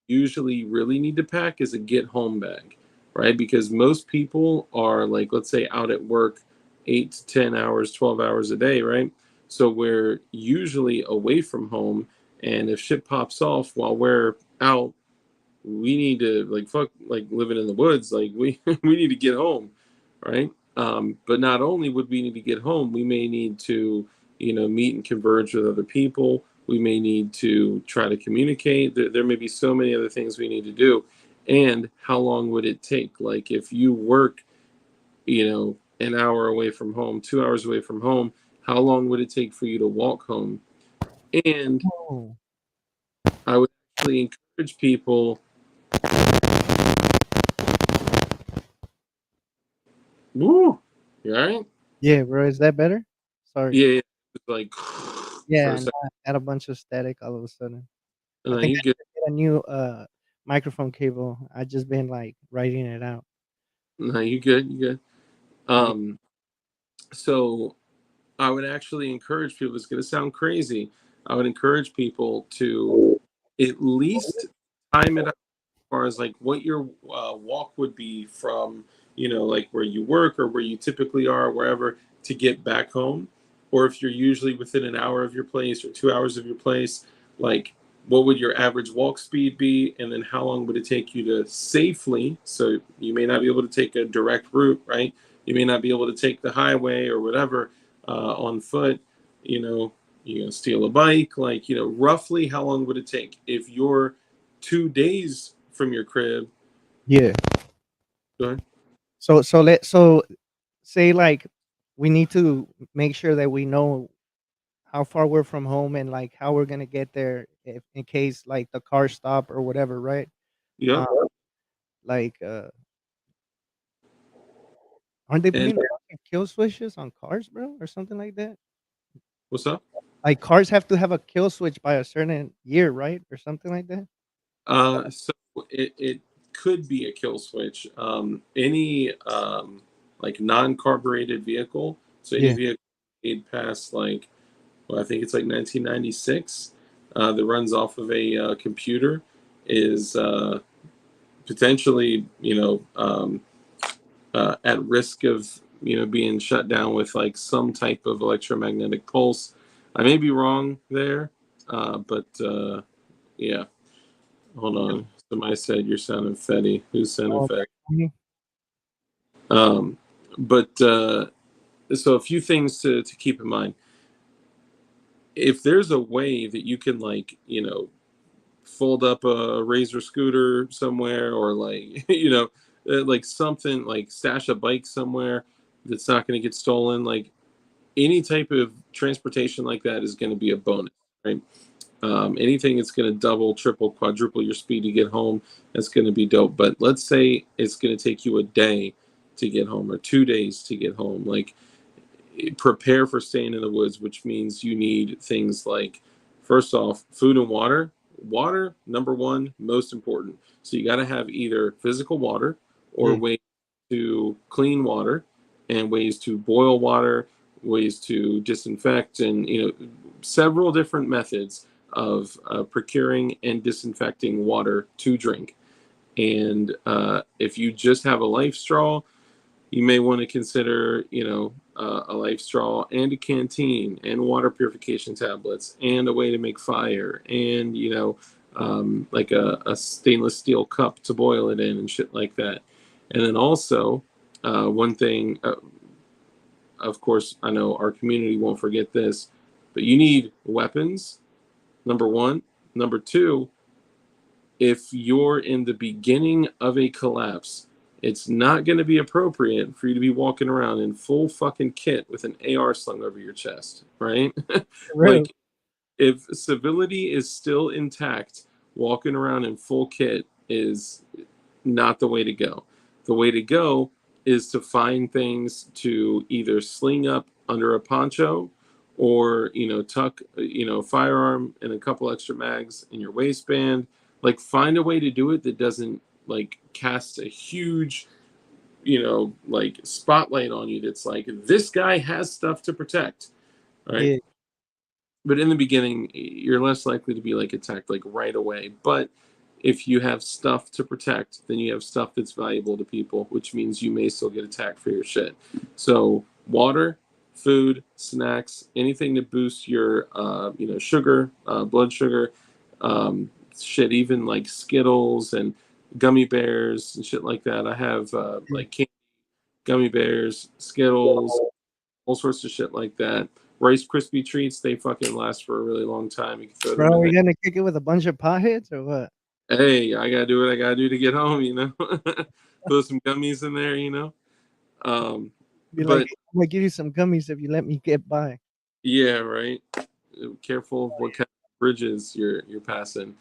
usually really need to pack is a get home bag, right? Because most people are like, let's say out at work 8 to 10 hours, 12 hours a day, right? So we're usually away from home. And if shit pops off while we're out, we need to like fuck like living in the woods, like we we need to get home, right? But not only would we need to get home, we may need to meet and converge with other people. We may need to try to communicate. There may be so many other things we need to do. And how long would it take? Like if you work an hour away from home, 2 hours away from home, how long would it take for you to walk home? And oh, I would actually encourage people. Woo, you all right? yeah, bro. Is that better? Sorry. Yeah, yeah. It's like for Yeah, a and second. I had a bunch of static all of a sudden. I No, think you I good. need to get a new microphone cable. I just been like writing it out. No, you good. You good. Yeah, Um, so I would actually encourage people. It's going to sound crazy. I would encourage people to at least time it out as far as like what your walk would be from like where you work or where you typically are, wherever, to get back home. or if you're usually within an hour of your place or 2 hours of your place, like what would your average walk speed be, and then how long would it take you to safely, so you may not be able to take a direct route, right? You may not be able to take the highway or whatever on foot, you know, you know, steal a bike, like, you know, roughly how long would it take if you're 2 days from your crib? Yeah. Go ahead. So say like we need to make sure that we know how far we're from home and like how we're gonna get there if in case like the car stop or whatever, right? Yep. Um, like aren't they And putting fucking kill switches on cars, bro, or something like that? what's up? Like cars have to have a kill switch by a certain year, right, or something like that. So it could be a kill switch. Any like non-carbureted vehicle, so any Yeah, vehicle made past like, well, I think it's like 1996, that runs off of a computer is potentially, you know, at risk of, you know, being shut down with like some type of electromagnetic pulse. I may be wrong there, but yeah. Hold on. Somebody said you're sounding fetty. Who's sounding oh, fetty? mhm, Um, but so a few things to keep in mind. If there's a way that you can, like, you know, fold up a razor scooter somewhere, or like you know, like something, like stash a bike somewhere that's not going to get stolen, like any type of transportation like that is going to be a bonus, right? Anything that's going to double, triple, quadruple your speed to get home, that's going to be dope. But let's say it's going to take you a day to get home or 2 days to get home. Like, prepare for staying in the woods, which means you need things like, first off, food and water. Water, number one, most important. So you got to have either physical water or yeah, ways to clean water, and ways to boil water, ways to disinfect, and, you know, several different methods of procuring and disinfecting water to drink. And if you just have a life straw, you may want to consider, you know, a life straw and a canteen and water purification tablets and a way to make fire, and, you know, like a stainless steel cup to boil it in and shit like that. And then also, one thing, of course, I know our community won't forget this, but you need weapons, number one. Number two, if you're in the beginning of a collapse, it's not going to be appropriate for you to be walking around in full fucking kit with an AR slung over your chest, right? for real. Like, if civility is still intact, walking around in full kit is not the way to go. The way to go is to find things to either sling up under a poncho, or, you know, tuck, you know, a firearm and a couple extra mags in your waistband. Like, find a way to do it that doesn't like cast a huge, you know, like spotlight on you, that's like, this guy has stuff to protect, right? Yeah, But in the beginning, you're less likely to be like attacked like right away. But if you have stuff to protect, then you have stuff that's valuable to people, which means you may still get attacked for your shit. So water, food, snacks, anything to boost your you know, sugar, blood sugar, shit, even like Skittles and gummy bears and shit like that. I have yeah. like candy, gummy bears, Skittles, all sorts of shit like that. Rice Krispie treats, they fucking last for a really long time. You can throw them Bro, in we there. gonna kick it with a bunch of potheads or what? Hey, I gotta do what I gotta do to get home, you know. Throw some gummies in there, you know. Um, Be like, but I'm gonna give you some gummies if you let me get by. yeah, right. Careful of what kind of bridges you're passing.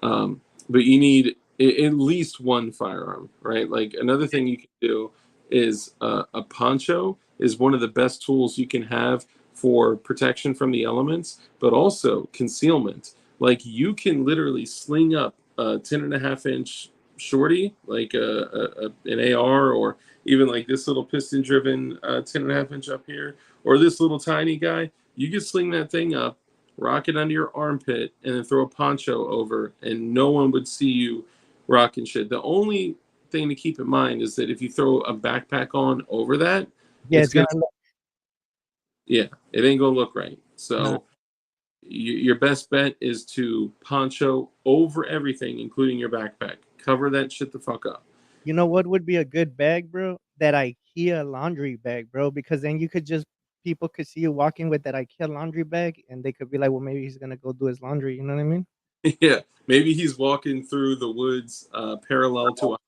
Um, but you need at least one firearm, right? Like, another thing you can do is a poncho is one of the best tools you can have for protection from the elements, but also concealment. Like, you can literally sling up a 10.5 inch shorty, like an AR, or even like this little piston driven 10.5 inch up here, or this little tiny guy. You can sling that thing up, rock it under your armpit, and then throw a poncho over, and no one would see you rocking shit. The only thing to keep in mind is that if you throw a backpack on over that, Yeah, it's it's gonna gonna look Yeah, it ain't gonna look right. Nah. So your best bet is to poncho over everything, including your backpack. Cover that shit the fuck up. You know what would be a good bag, bro? That IKEA laundry bag, bro, because then you could just people could see you walking with that IKEA laundry bag and they could be like, "Well, maybe he's gonna go do his laundry." You know what I mean? Yeah, maybe he's walking through the woods parallel to us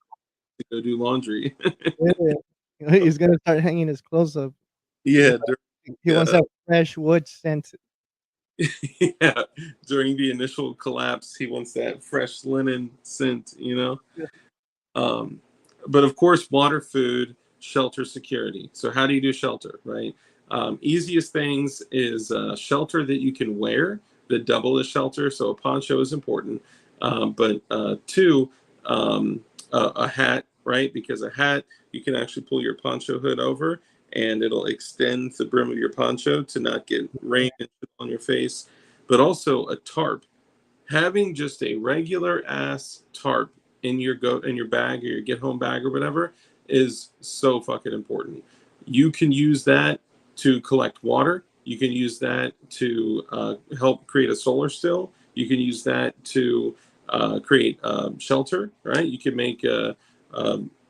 to go do laundry. Yeah. He's gonna start hanging his clothes up. He Yeah, he wants during, that fresh wood scent. yeah, during the initial collapse, he wants that fresh linen scent, you know. Yeah. Um, but of course, water, food, shelter, security. So how do you do shelter, right? Easiest things is shelter that you can wear that double as shelter. So a poncho is important, but two, a hat, right? Because a hat you can actually pull your poncho hood over, and it'll extend the brim of your poncho to not get rain on your face. But also a tarp, having just a regular ass tarp in your bag or your get home bag or whatever is so fucking important. You can use that to collect water. You can use that to help create a solar still. You can use that to create shelter. Right? You can make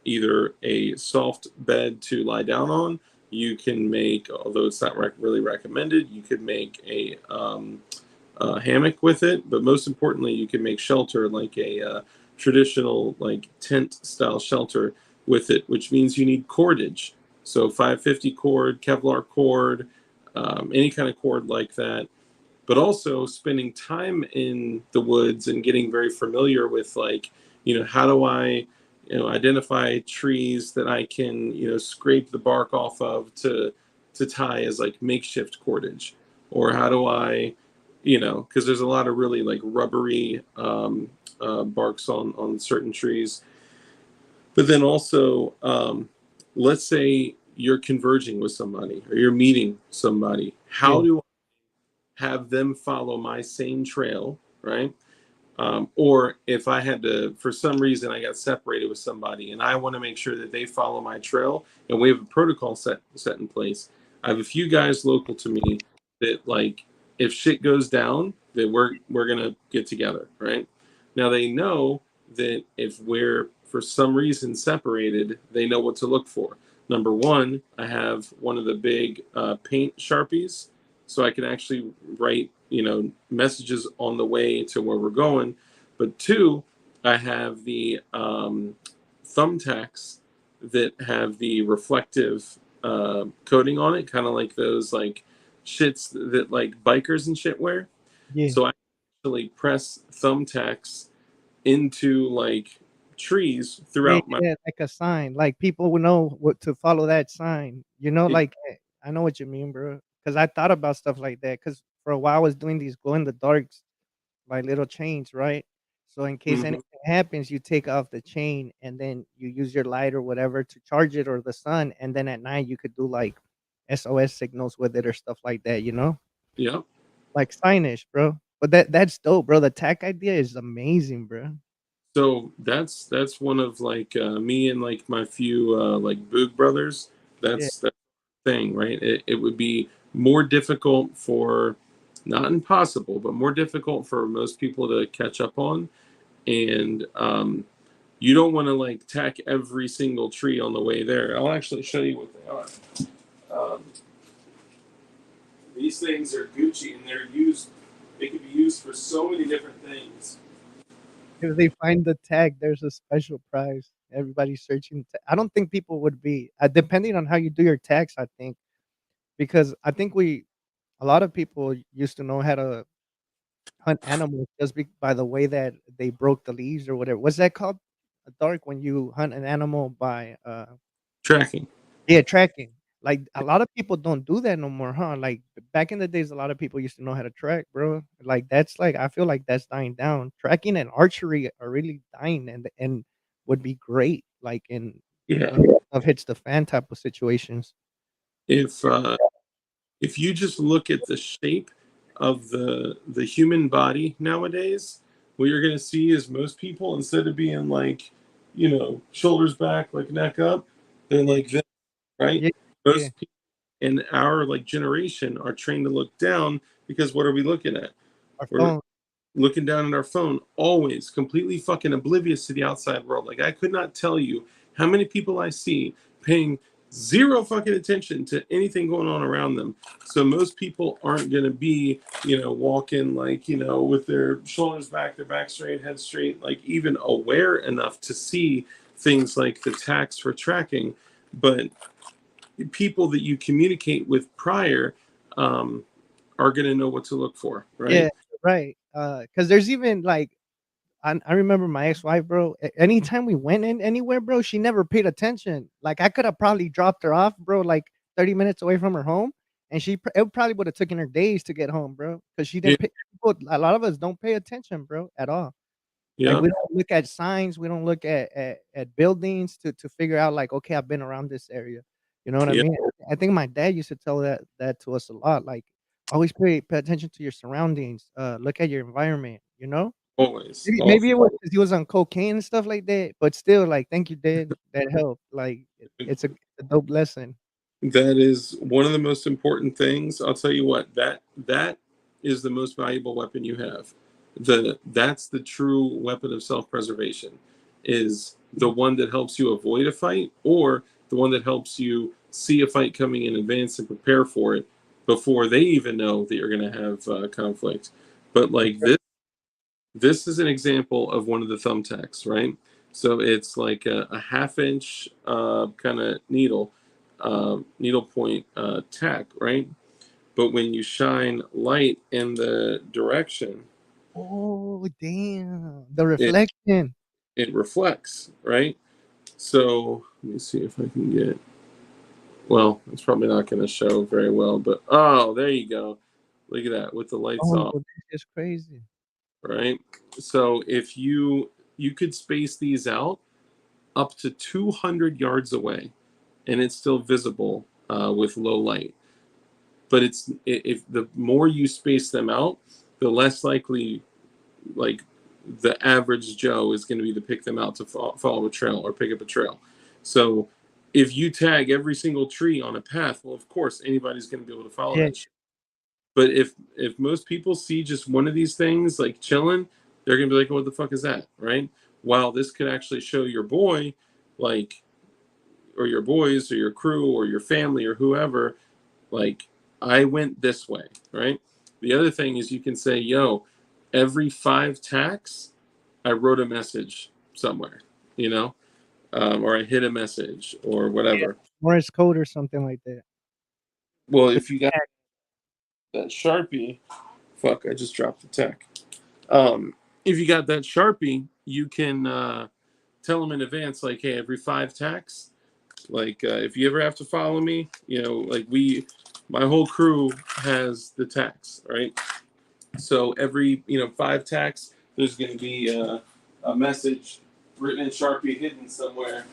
either a soft bed to lie down on. You can make, although it's not really recommended, you could make a hammock with it, but most importantly, you can make shelter like a traditional like tent style shelter with it, which means you need cordage. So 550 cord, Kevlar cord, any kind of cord like that. But also spending time in the woods and getting very familiar with like, how do I, identify trees that I can, scrape the bark off of to tie as like makeshift cordage, or how do I, because there's a lot of really like rubbery barks on certain trees. But then also, let's say you're converging with somebody or you're meeting somebody. How Yeah. do I have them follow my same trail, right? Or if I had to, for some reason, I got separated with somebody, and I want to make sure that they follow my trail, and we have a protocol set in place. I have a few guys local to me that, like, if shit goes down, that we're gonna get together, right? Now they know that if we're for some reason separated, they know what to look for. Number one, I have one of the big paint sharpies, so I can actually write messages on the way to where we're going. But two, I have the thumbtacks that have the reflective coating on it, kind of like those like shits that like bikers and shit wear. Yeah. So I actually press thumbtacks into like trees Yeah, throughout my. yeah, like a sign, like people would know what to follow that sign, It, like, I know what you mean, bro. Because I thought about stuff like that. Because for a while I was doing these glow in the darks, like little chains, right? So in case mhm. anything happens, you take off the chain and then you use your light or whatever to charge it or the sun, and then at night you could do like SOS signals with it or stuff like that, you know? Yep. Like signage, bro. But that's dope, bro. The tech idea is amazing, bro. So that's one of like me and like my few like Boog brothers. Yeah. That's the thing, right? It would be more difficult for, not impossible, but more difficult for most people to catch up on. And you don't want to like tack every single tree on the way there. I'll actually show you what they are. These things are Gucci, and they're used. They can be used for so many different things. If they find the tag, there's a special prize. Everybody's searching. I don't think people would be, depending on how you do your tags. I think because I think a lot of people used to know how to hunt animals just by the way that they broke the leaves or whatever. What's that called? A dark when you hunt an animal by Tracking. yeah, tracking. Like a lot of people don't do that no more, huh? Like back in the days, a lot of people used to know how to track, bro. Like that's like I feel like that's dying down. Tracking and archery are really dying, and would be great, like in Yeah. when stuff hits the fan type of situations. If if you just look at the shape of the human body nowadays, what you're going to see is most people, instead of being like, shoulders back, like neck up, they're Yeah, like this, right? yeah, yeah. Most people and our like generation are trained to look down because what are we looking at? Our We're phone. looking down at our phone, always completely fucking oblivious to the outside world. Like I could not tell you how many people I see paying zero fucking attention to anything going on around them. So most people aren't going to be, walking like, with their shoulders back, their back straight, head straight, like even aware enough to see things like the tax for tracking. But people that you communicate with prior are going to know what to look for, right? Yeah, right. Because there's even like I remember my ex-wife, bro. Anytime we went in anywhere, bro, she never paid attention. Like I could have probably dropped her off, bro, like 30 minutes away from her home, and it probably would have taken her days to get home, bro, because she Yeah, didn't pay. People, a lot of us don't pay attention, bro, at all. Like yeah, we don't look at signs, we don't look at buildings to figure out like, okay, I've been around this area. You know what I yeah, mean? I think my dad used to tell that to us a lot. Like always pay attention to your surroundings. Look at your environment. You know. always. Maybe it was 'cause he was on cocaine and stuff like that, but still, like, thank you, dad. That helped. Like, it's a dope lesson. That is one of the most important things. I'll tell you what, that is the most valuable weapon you have. That's the true weapon of self-preservation, is the one that helps you avoid a fight, or the one that helps you see a fight coming in advance and prepare for it before they even know that you're going to have conflict. But like this is an example of one of the thumbtacks, right? So it's like a half inch kind of needle point tack, right? But when you shine light in the direction, Oh, damn. The it reflection. it reflects, right? So let me see if I can get. Well, it's probably not going to show very well, but oh, there you go. Look at that with the lights Oh, off, that's just crazy. right? So if you could space these out up to 200 yards away, and it's still visible with low light. But if the more you space them out, the less likely, like the average Joe is going to be to pick them out to follow a trail or pick up a trail. So if you tag every single tree on a path, well, of course anybody's going to be able to follow Yeah, that shit. But if most people see just one of these things like chilling, they're going to be like, "What the fuck is that?" Right? While this could actually show your boy, like, or your boys or your crew or your family or whoever, like, I went this way, right? The other thing is you can say, yo, every 5 tacks, I wrote a message somewhere, or I hit a message or yeah. whatever. Morse code or something like that. Well, With if you got tag. that Sharpie, fuck, I just dropped the tech. If you got that Sharpie, you can tell them in advance, like, hey, every 5 tacks, like if you ever have to follow me, like my whole crew has the tacks, right? So every 5 tacks, there's going to be a message written in Sharpie, hidden somewhere,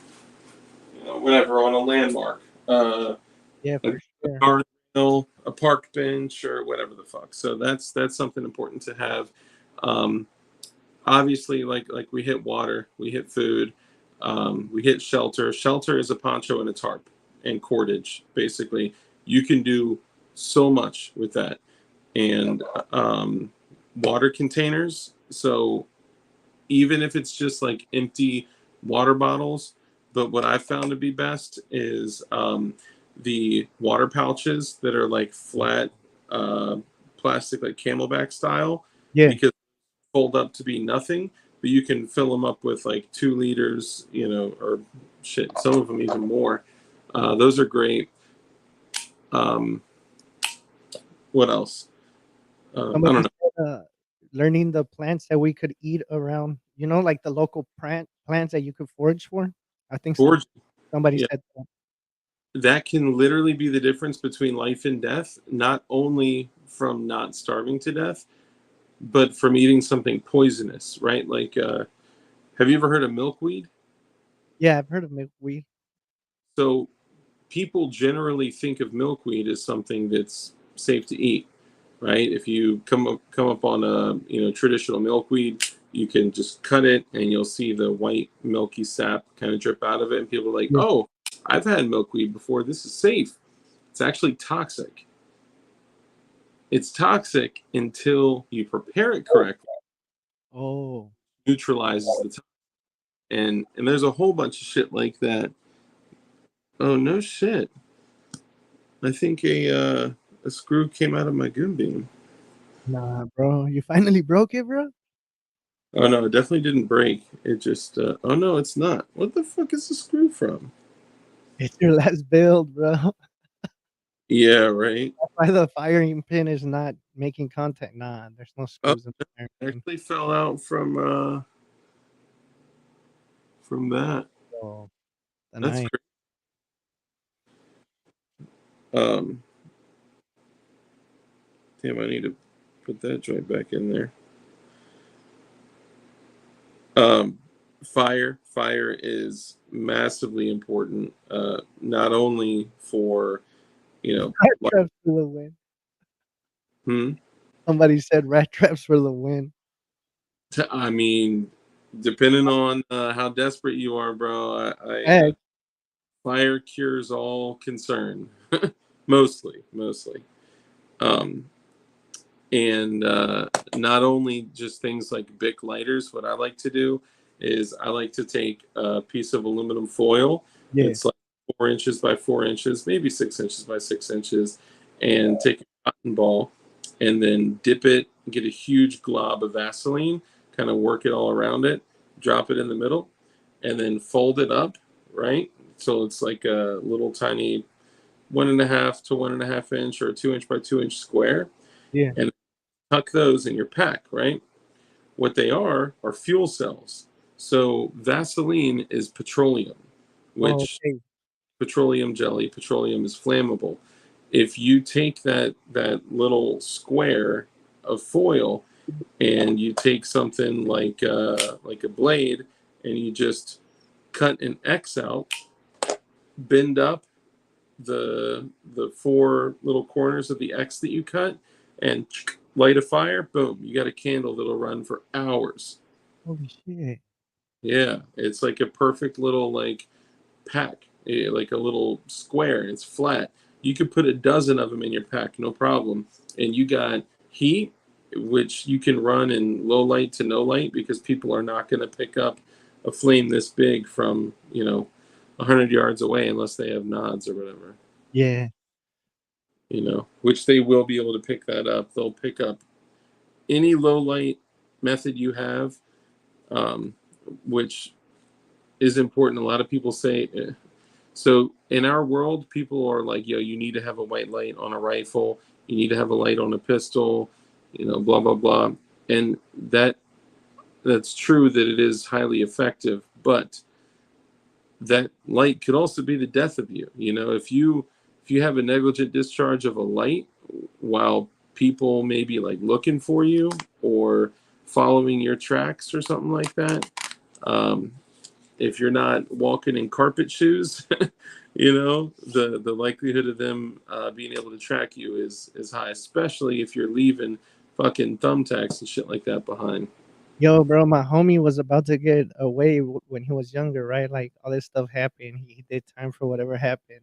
whatever, on a landmark, Yeah, a for sure. guardrail, a park bench, or whatever the fuck. So that's something important to have. Um, Obviously, like we hit water, we hit food, we hit shelter. Shelter is a poncho and a tarp and cordage. Basically, you can do so much with that. And water containers. So even if it's just like empty water bottles, but what I found to be best is the water pouches that are like flat uh, plastic, like Camelback style, Yeah. because fold up to be nothing, but you can fill them up with like 2 liters, or shit, some of them even more. Those are great. Um, what else? I Somebody don't know. said, learning the plants that we could eat around, like the local plants that you could forage for. I think Forge, somebody yeah, said that. that can literally be the difference between life and death, not only from not starving to death, but from eating something poisonous, right? Like, have you ever heard of milkweed? Yeah, I've heard of milkweed. So people generally think of milkweed as something that's safe to eat, right? If you come up on a traditional milkweed, you can just cut it and you'll see the white milky sap kind of drip out of it, and people are like, Yeah. "Oh, I've had milkweed before. This is safe." It's actually toxic. It's toxic until you prepare it correctly, Oh, neutralizes the toxin. And there's a whole bunch of shit like that. Oh no shit! I think a screw came out of my goon beam. nah, bro. You finally broke it, bro? Oh no, it definitely didn't break. It just oh no, it's not. What the fuck is the screw from? It's your last build, bro. Yeah, right. That's why the firing pin is not making contact. Nah, there's no Oh, screws in the firing it pin. actually fell out from that. So the That's knife. great. Um, damn, I need to put that joint back in there. Um, fire is massively important. Not only for Rat like, traps for the win. hmm, Somebody said rat traps for the win. I mean, depending on how desperate you are, bro. Heck, Fire cures all concern, mostly. Um, and not only just things like Bic lighters. What I like to do is I like to take a piece of aluminum foil. yeah. It's like 4 inches by 4 inches, maybe 6 inches by 6 inches, and take a cotton ball and then dip it, get a huge glob of Vaseline, kind of work it all around it, drop it in the middle, and then fold it up, right? So it's like a little tiny 1.5 to 1.5 inch or a 2 inch by 2 inch square, Yeah. and tuck those in your pack, right? What they are fuel cells. So Vaseline is petroleum, Oh, which okay. petroleum jelly, petroleum is flammable. If you take that little square of foil and you take something like a blade and you just cut an X out, bend up the four little corners of the X that you cut, and light a fire. Boom! You got a candle that'll run for hours. Holy shit. Yeah, it's like a perfect little like pack, like a little square. And it's flat. You could put a dozen of them in your pack, no problem. And you got heat, which you can run in low light to no light because people are not going to pick up a flame this big from 100 yards away unless they have nods or whatever. Yeah. Which they will be able to pick that up. They'll pick up any low light method you have, um, which is important. A lot of people say, so in our world, people are like, yo, you need to have a white light on a rifle, you need to have a light on a pistol, blah, blah, blah. And that's true that it is highly effective, but that light could also be the death of you. If you have a negligent discharge of a light while people may be like looking for you or following your tracks or something like that, um, if you're not walking in carpet shoes, the likelihood of them being able to track you is high, especially if you're leaving fucking thumbtacks and shit like that behind. Yo, bro, my homie was about to get away when he was younger, right? Like all this stuff happened. He did time for whatever happened.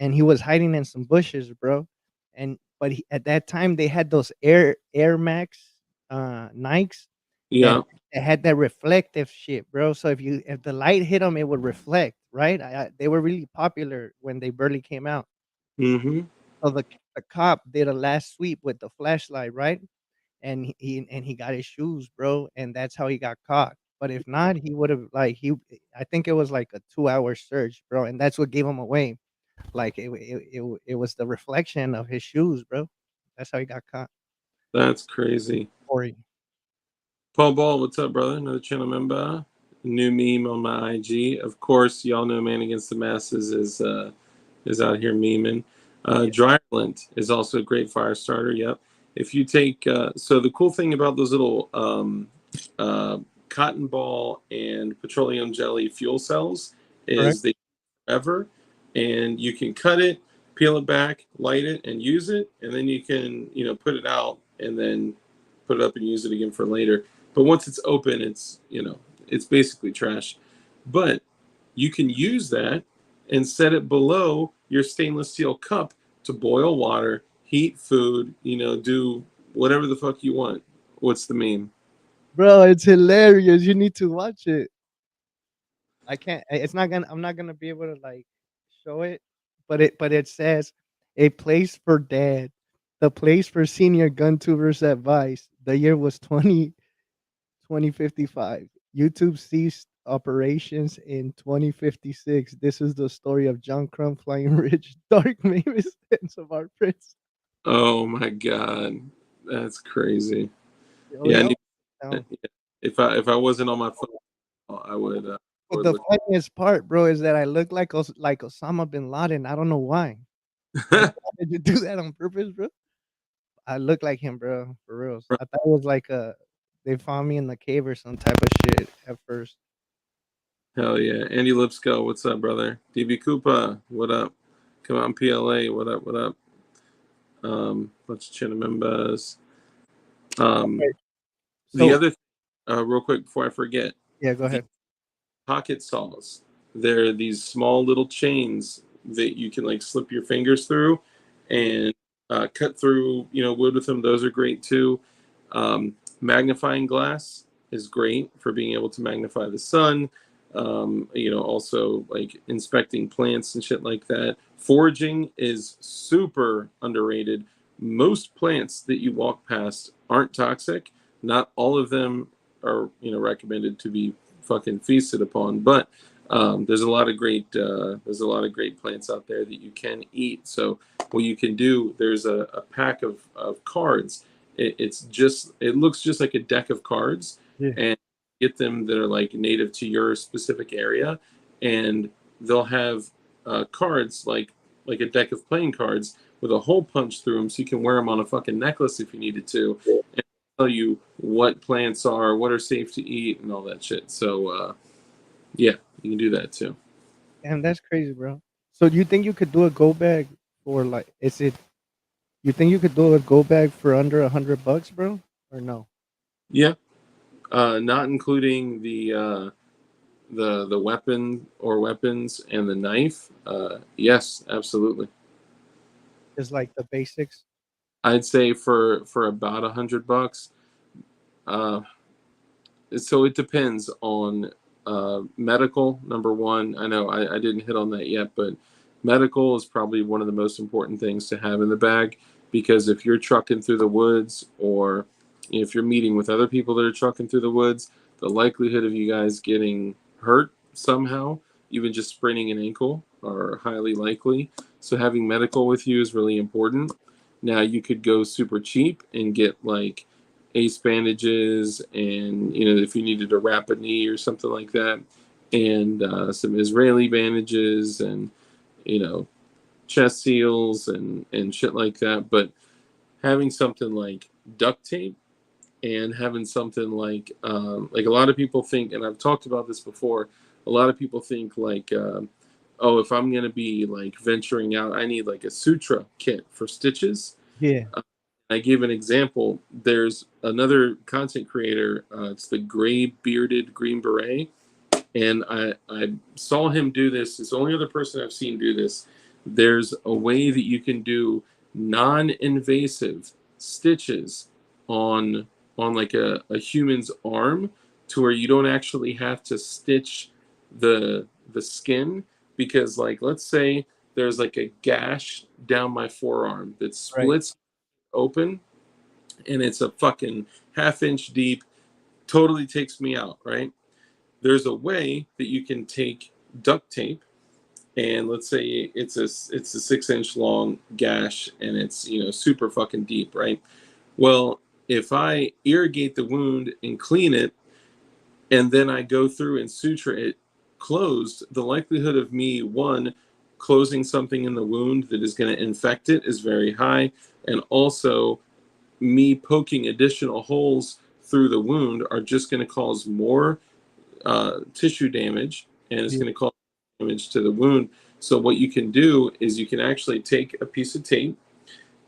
And he was hiding in some bushes, bro. At that time they had those Air Max Nikes that Yeah. had that reflective shit, bro. So if the light hit them, it would reflect, right? They were really popular when they barely came out. Mm-hmm. So the cop did a last sweep with the flashlight, right? And he got his shoes, bro, and that's how he got caught. But if not, he would have I think it was like a 2-hour search, bro, and that's what gave him away. Like it was the reflection of his shoes, bro. That's how he got caught. That's crazy. Corey. Paul Ball, what's up, brother? Another channel member. New meme on my IG. Of course, y'all know Man Against the Masses is out here memeing. Dryland is also a great fire starter. Yep. If you take so the cool thing about those little uh, cotton ball and petroleum jelly fuel cells Correct. is they forever, and you can cut it, peel it back, light it, and use it, and then you can put it out and then put it up and use it again for later. But once it's open, it's basically trash. But you can use that and set it below your stainless steel cup to boil water, heat food, do whatever the fuck you want. What's the meme? Bro, it's hilarious. You need to watch it. I can't. It's not gonna. I'm not gonna be able to like show it, but it says a place for dad, the place for senior gun tubers advice. The year was 2055. YouTube ceased operations in 2056. This is the story of John Crumb, Flying Ridge, Dark Mavis, and Savar Prince. Oh my god, that's crazy. Oh Yeah, I yeah. need, Now, if I wasn't on my phone, I would. I but would the look. funniest part, bro, is that I look like like Osama bin Laden. I don't know why. Like, why did you do that on purpose, bro? I look like him, bro, for real. I thought it was like they found me in the cave or some type of shit at first. Hell yeah, Andy Lipscomb, what's up, brother? DB Koopa, what up? Come out in PLA, what up? What up? Bunch of channel members. Right. The So other, real quick before I forget, yeah, go the ahead. pocket saws. They're these small little chains that you can like slip your fingers through and cut through, wood with them. Those are great too. Magnifying glass is great for being able to magnify the sun. Also like inspecting plants and shit like that. Foraging is super underrated. Most plants that you walk past aren't toxic. Not all of them are, recommended to be fucking feasted upon. But there's a lot of great plants out there that you can eat. So what you can do, there's a pack of cards. It looks just like a deck of cards, Yeah. and get them that are like native to your specific area, and they'll have cards like a deck of playing cards with a hole punched through them, so you can wear them on a fucking necklace if you needed to, and tell you what plants are, what are safe to eat, and all that shit. So yeah, you can do that too. Damn, that's crazy, bro. So do you think you could do a go bag for like is it you think you could do a go bag for under $100, bro? Or no? Yeah, not including the weapon or weapons and the knife. Yes, absolutely. Just like the basics? I'd say for about $100. Uh, so it depends on medical. Number one, I know I didn't hit on that yet, but medical is probably one of the most important things to have in the bag, because if you're trucking through the woods, or if you're meeting with other people that are trucking through the woods, the likelihood of you guys getting hurt somehow, even just spraining an ankle, are highly likely. So having medical with you is really important. Now you could go super cheap and get like ace bandages, and if you needed to wrap a knee or something like that, and some Israeli bandages, and you know chest seals and shit like that. But having something like duct tape, and having something like a lot of people think, and I've talked about this before, a lot of people think like oh, if I'm going to be like venturing out, I need like a sutra kit for stitches. Yeah. I gave an example. There's another content creator. It's the gray bearded green beret, and I saw him do this. It's the only other person I've seen do this. There's a way that you can do non-invasive stitches on like a human's arm, to where you don't actually have to stitch the skin, because like let's say there's like a gash down my forearm that Right. splits open, and it's a fucking half-inch deep, totally takes me out, right? There's a way that you can take duct tape, and let's say it's a 6-inch long gash, and it's super fucking deep, right? Well, if I irrigate the wound and clean it, and then I go through and suture it closed, the likelihood of me, one, closing something in the wound that is going to infect it is very high, and also me poking additional holes through the wound are just going to cause more tissue damage, and it's Yeah. going to cause damage to the wound. So what you can do is you can actually take a piece of tape,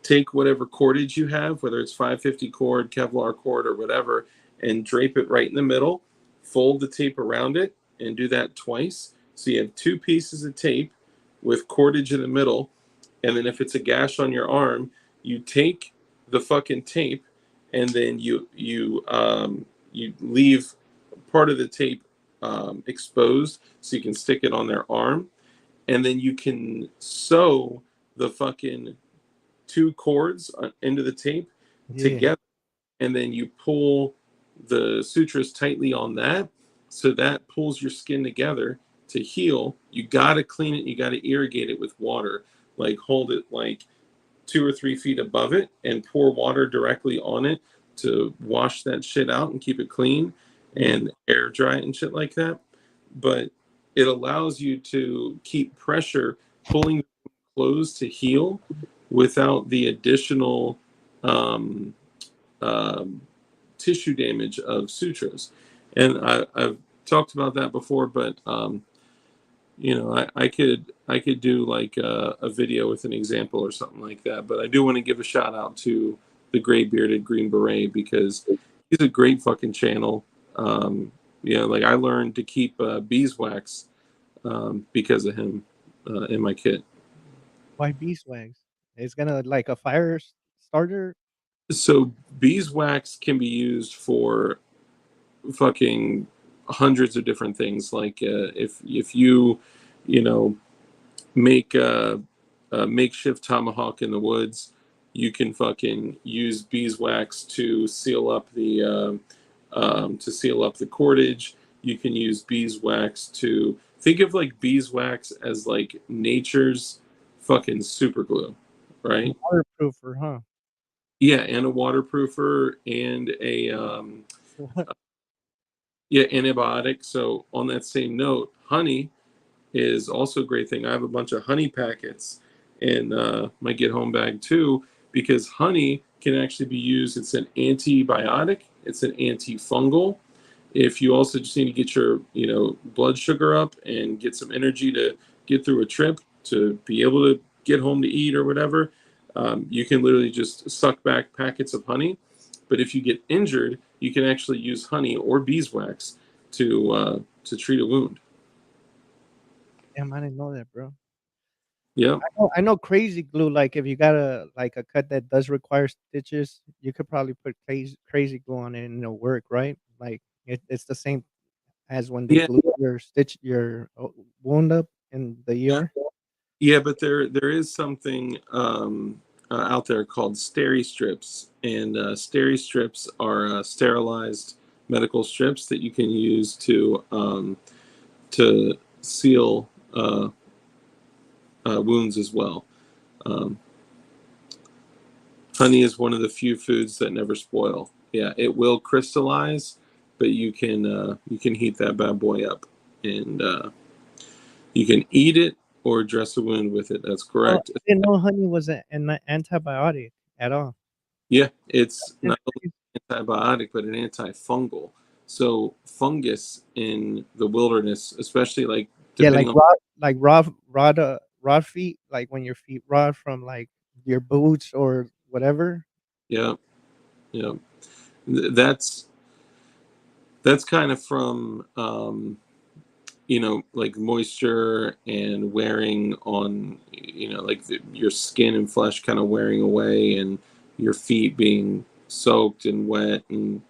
take whatever cordage you have, whether it's 550 cord, Kevlar cord, or whatever, and drape it right in the middle, fold the tape around it, and do that twice. So you have two pieces of tape with cordage in the middle, and then if it's a gash on your arm, you take the fucking tape, and then you leave part of the tape exposed so you can stick it on their arm, and then you can sew the fucking two cords into the tape Yeah. together, and then you pull the sutures tightly on that, so that pulls your skin together to heal. You got to clean it, you got to irrigate it with water, like hold it like 2 or 3 feet above it and pour water directly on it to wash that shit out and keep it clean Yeah. and air dry it and shit like that. But it allows you to keep pressure pulling closed to heal without the additional um, um, tissue damage of sutras. And I've talked about that before, but I could do like a video with an example or something like that. But I do want to give a shout out to the gray bearded green beret, because he's a great fucking channel. Like I learned to keep beeswax because of him in my kit. Why beeswax? It's gonna like a fire starter. So beeswax can be used for fucking hundreds of different things. Like if you know make a makeshift tomahawk in the woods, you can fucking use beeswax to seal up the cordage. You can use beeswax to think of like beeswax as like nature's fucking super glue, right? Waterproofer, huh? Yeah, and a waterproofer and a What? yeah, antibiotic. So on that same note, honey is also a great thing. I have a bunch of honey packets in my get home bag too, because honey can actually be used. It's an antibiotic. It's an antifungal. If you also just need to get your blood sugar up and get some energy to get through a trip, to be able to get home to eat or whatever, you can literally just suck back packets of honey. But if you get injured, you can actually use honey or beeswax to treat a wound. Damn, I didn't know that, bro. Yeah. I know crazy glue. Like if you got a cut that does require stitches, you could probably put crazy glue on it and it'll work, right? Like it's the same as when they Yeah, glue your wound up in the ER. yeah, but there is something out there called steri strips, and steri strips are sterilized medical strips that you can use to seal wounds as well. Um, Honey is one of the few foods that never spoil. Yeah, it will crystallize, but you can heat that bad boy up, and you can eat it or dress a wound with it. That's Oh, correct. I didn't know honey was an antibiotic at all. Yeah, it's That's not only crazy. an antibiotic, but an antifungal. So fungus in the wilderness, especially like Yeah, depending on, like raw feet, like when your feet rot from like your boots or whatever. yeah, yeah, that's kind of from like moisture and wearing on, like your skin and flesh kind of wearing away, and your feet being soaked and wet, and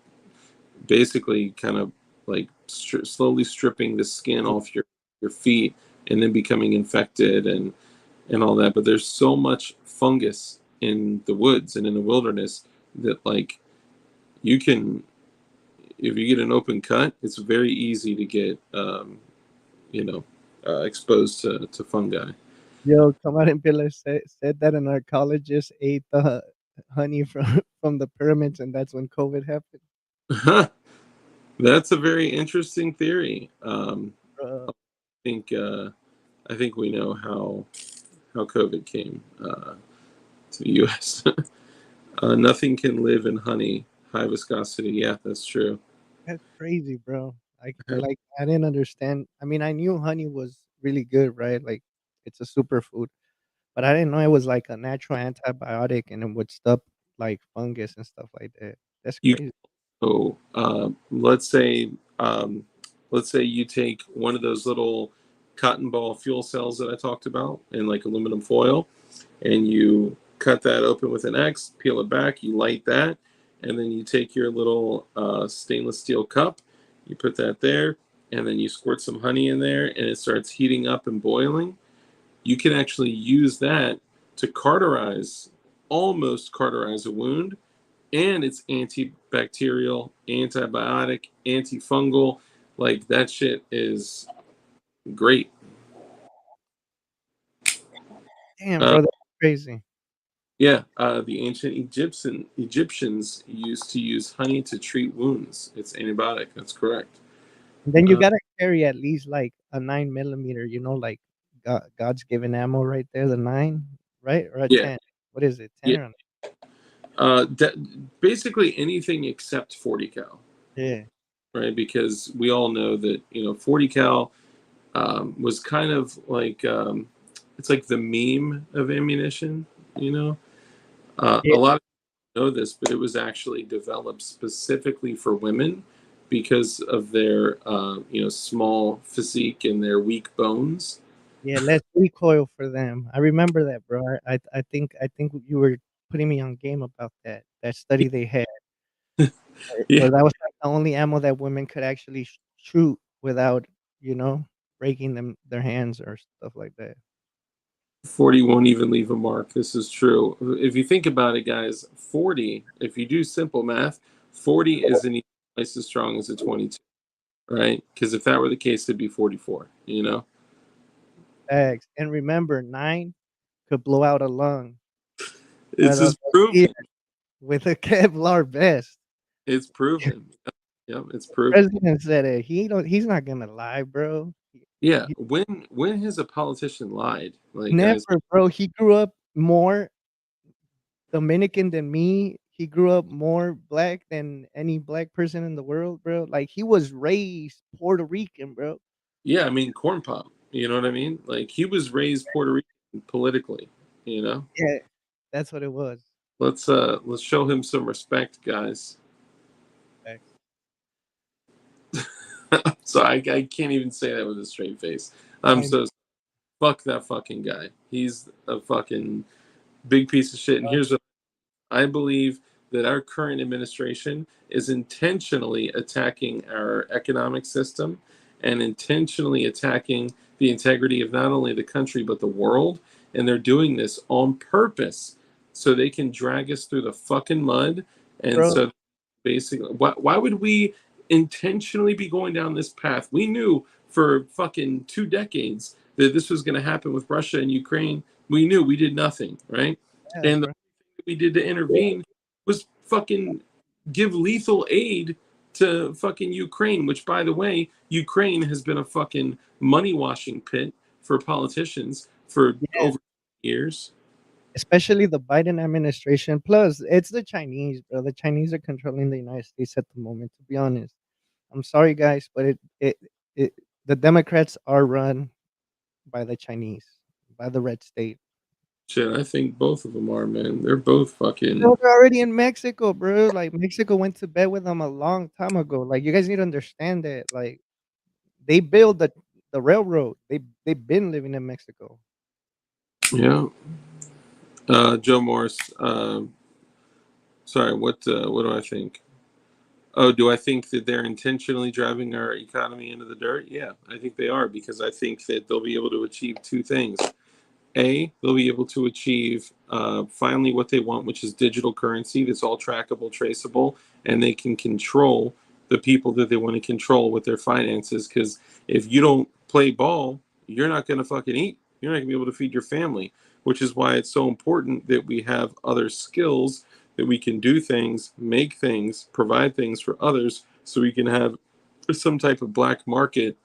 basically kind of like slowly stripping the skin off your feet, and then becoming infected and all that. But there's so much fungus in the woods and in the wilderness that like you can, if you get an open cut, it's very easy to get you know exposed to fungi. Yo, Kamar and Pilla said that an archaeologist ate the honey from from the pyramids, and that's when COVID happened. That's a very interesting theory. Uh, Think I think we know how COVID came to the U.S. Nothing can live in honey, high viscosity. Yeah, that's true. that's crazy, bro. Like I didn't understand. I mean, I knew honey was really good, right? Like it's a superfood, but I didn't know it was like a natural antibiotic and it would stop like fungus and stuff like that. That's You crazy. So let's say you take one of those little cotton ball fuel cells that I talked about in like aluminum foil, and you cut that open with an X, peel it back, you light that, and then you take your little stainless steel cup, you put that there, and then you squirt some honey in there, and it starts heating up and boiling. You can actually use that to cauterize, almost cauterize a wound, and it's antibacterial, antibiotic, antifungal. Like that shit is great. Damn, Uh, bro, that's crazy. yeah, the ancient Egyptians used to use honey to treat wounds. It's antibiotic. That's correct. And then you Uh, gotta carry at least like a 9 millimeter, like God's given ammo right there, the 9, right? Or a yeah, 10. What is it? 10 yeah. or Basically anything except 40 cal, yeah. right? Because we all know that 40 cal was kind of like it's like the meme of ammunition. You know, Yeah, a lot of people know this, but it was actually developed specifically for women because of their small physique and their weak bones. yeah, less recoil for them. I remember that, bro. I think you were putting me on game about that study they had, Yeah, where that was like the only ammo that women could actually shoot without, you know, breaking their hands or stuff like that. 40 won't even leave a mark. This is true. If you think about it, guys, 40, if you do simple math, 40 isn't even twice as strong as a 22, right? Because if that were the case, it'd be 44, you know? Facts. And remember, 9 could blow out a lung It's out of just the ear proven. with a Kevlar vest. It's proven. Yep, it's The proven. president said it. He's not gonna lie, bro. Yeah. He When has a politician lied? Like, guys, never, bro. He grew up more Dominican than me. He grew up more black than any black person in the world, bro. Like he was raised Puerto Rican, bro. yeah, I mean, corn pop. You know what I mean? Like, he was raised Puerto Rican politically, you know? Yeah, that's what it was. Let's show him some respect, guys. Facts. So I can't even say that with a straight face. I'm I so fuck that fucking guy. He's a fucking big piece of shit. And here's what I believe, that our current administration is intentionally attacking our economic system and intentionally attacking the integrity of not only the country but the world. And they're doing this on purpose so they can drag us through the fucking mud. And bro, so basically, why would we intentionally be going down this path? We knew for fucking 2 decades that this was going to happen with Russia and Ukraine. We knew. We did nothing, right? yeah, And the bro. we did to intervene was fucking give lethal aid to fucking Ukraine, which, by the way, Ukraine has been a fucking money washing pit for politicians for Yeah, over years. especially the Biden administration. Plus, it's the Chinese, bro. The Chinese are controlling the United States at the moment. To be honest, I'm sorry, guys, but it the Democrats are run by the Chinese, by the red state. Shit, I think both of them are, man. They're both Bro, fucking. they're already in Mexico, bro. Like Mexico went to bed with them a long time ago. Like you guys need to understand that. Like they built the railroad. They've been living in Mexico. Yeah. Joe Morris. Sorry, what do I think? Oh, do I think that they're intentionally driving our economy into the dirt? Yeah, I think they are, because I think that they'll be able to achieve two things. They'll be able to achieve finally what they want, which is digital currency that's all trackable, traceable, and they can control the people that they want to control with their finances. Because if you don't play ball, you're not going to fucking eat. You're not going to be able to feed your family, which is why it's so important that we have other skills, that we can do things, make things, provide things for others, so we can have some type of black market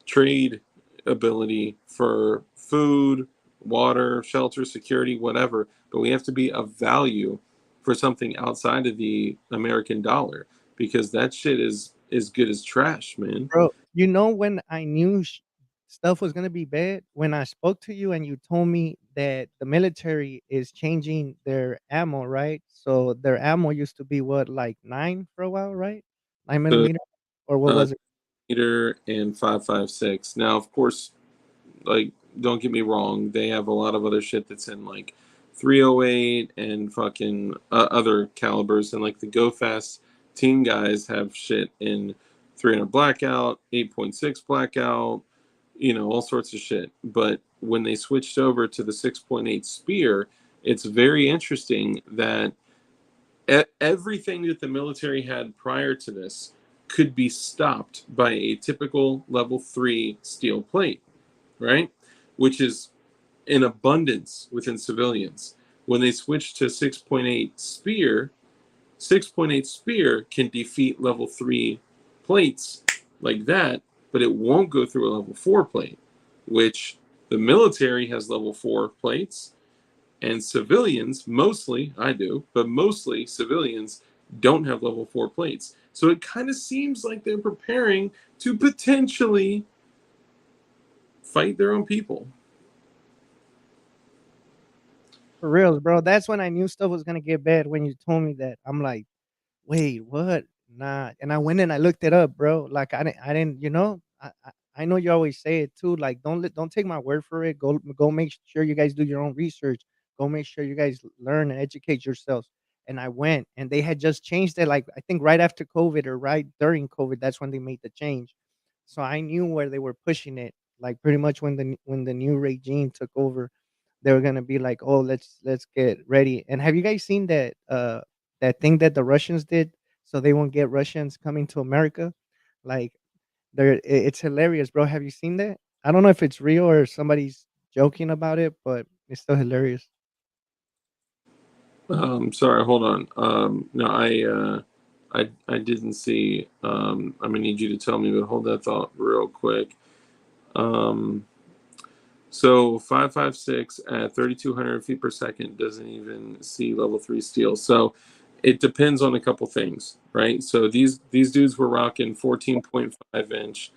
trade ability for food, water, shelter, security, whatever. But we have to be of value for something outside of the American dollar, because that shit is as good as trash, man. Bro, you know when I knew stuff was gonna be bad? When I spoke to you and you told me that the military is changing their ammo, right? So their ammo used to be what, like 9 for a while, right? 9 So, millimeter, or what uh, was it? meter and 5.56. Now, of course, like, don't get me wrong, they have a lot of other shit that's in like 308 and fucking other calibers, and like the Go Fast team guys have shit in 300 blackout, 8.6 blackout, all sorts of shit. But when they switched over to the 6.8 spear, it's very interesting that everything that the military had prior to this could be stopped by a typical level 3 steel plate, right? Which is in abundance within civilians. When they switched to 6.8 spear, 6.8 spear can defeat level 3 plates like that, but it won't go through a level 4 plate, which the military has level 4 plates, and civilians, mostly, I do, but mostly civilians don't have level 4 plates. So it kind of seems like they're preparing to potentially fight their own people. For reals, bro. That's when I knew stuff was gonna get bad. When you told me that, I'm like, wait, what? Nah. And I went and I looked it up, bro. Like I didn't, I know you always say it too. Like, don't take my word for it. Go make sure you guys do your own research. Go make sure you guys learn and educate yourselves. And I went, and they had just changed it. Like, I think right after COVID or right during COVID, that's when they made the change. So I knew where they were pushing it. Like, pretty much when the new regime took over, they were gonna be like, "Oh, let's get ready." And have you guys seen that thing that the Russians did so they won't get Russians coming to America? Like, it's hilarious, bro. Have you seen that? I don't know if it's real or somebody's joking about it, but it's still hilarious. Sorry, hold on. No, I didn't see. I'm gonna need you to tell me, but hold that thought real quick. Um, So 556 at 3,200 feet per second doesn't even see level 3 steel. So it depends on a couple things, right? So these dudes were rocking 14.5 inch,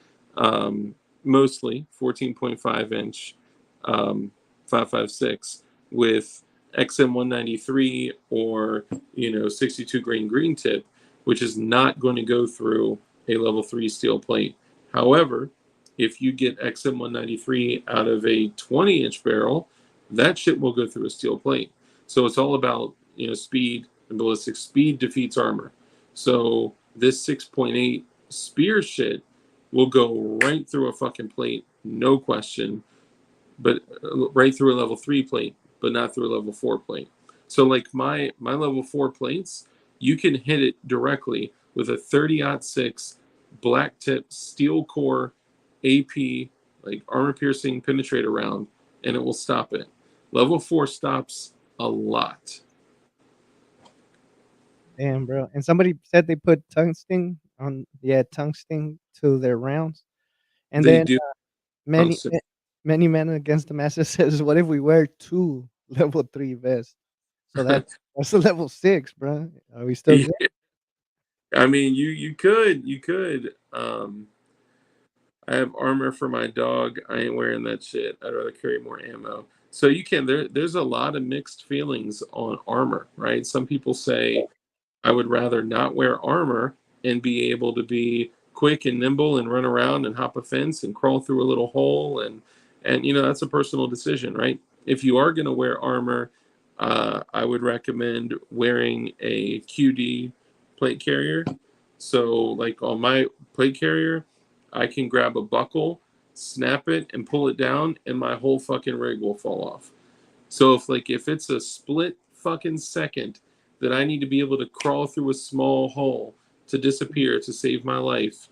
mostly 14.5 inch, 556 with XM 193 or 62 grain green tip, which is not going to go through a level 3 steel plate. However, if you get XM 193 out of a 20-inch barrel, that shit will go through a steel plate. So it's all about speed and ballistic. Speed defeats armor. So this 6.8 spear shit will go right through a fucking plate, no question, but right through a level 3 plate, but not through a level 4 plate. So like my level 4 plates, you can hit it directly with a 30-06 black tip steel core AP, like armor piercing penetrator round, and it will stop it. Level 4 stops a lot. Damn, bro. And somebody said they put tungsten on, yeah, tungsten to their rounds. And They then do many tungsten. many men against the masses says, "What if we wear two level 3 vests?" So that's a level 6, bro. Are we still good? Yeah, I mean, you could. I have armor for my dog. I ain't wearing that shit. I'd rather carry more ammo. So you can. There's a lot of mixed feelings on armor, right? Some people say I would rather not wear armor and be able to be quick and nimble and run around and hop a fence and crawl through a little hole, and that's a personal decision, right? If you are going to wear armor, I would recommend wearing a QD plate carrier. So like on my plate carrier, I can grab a buckle, snap it, and pull it down, and my whole fucking rig will fall off. So if it's a split fucking second that I need to be able to crawl through a small hole to disappear to save my life,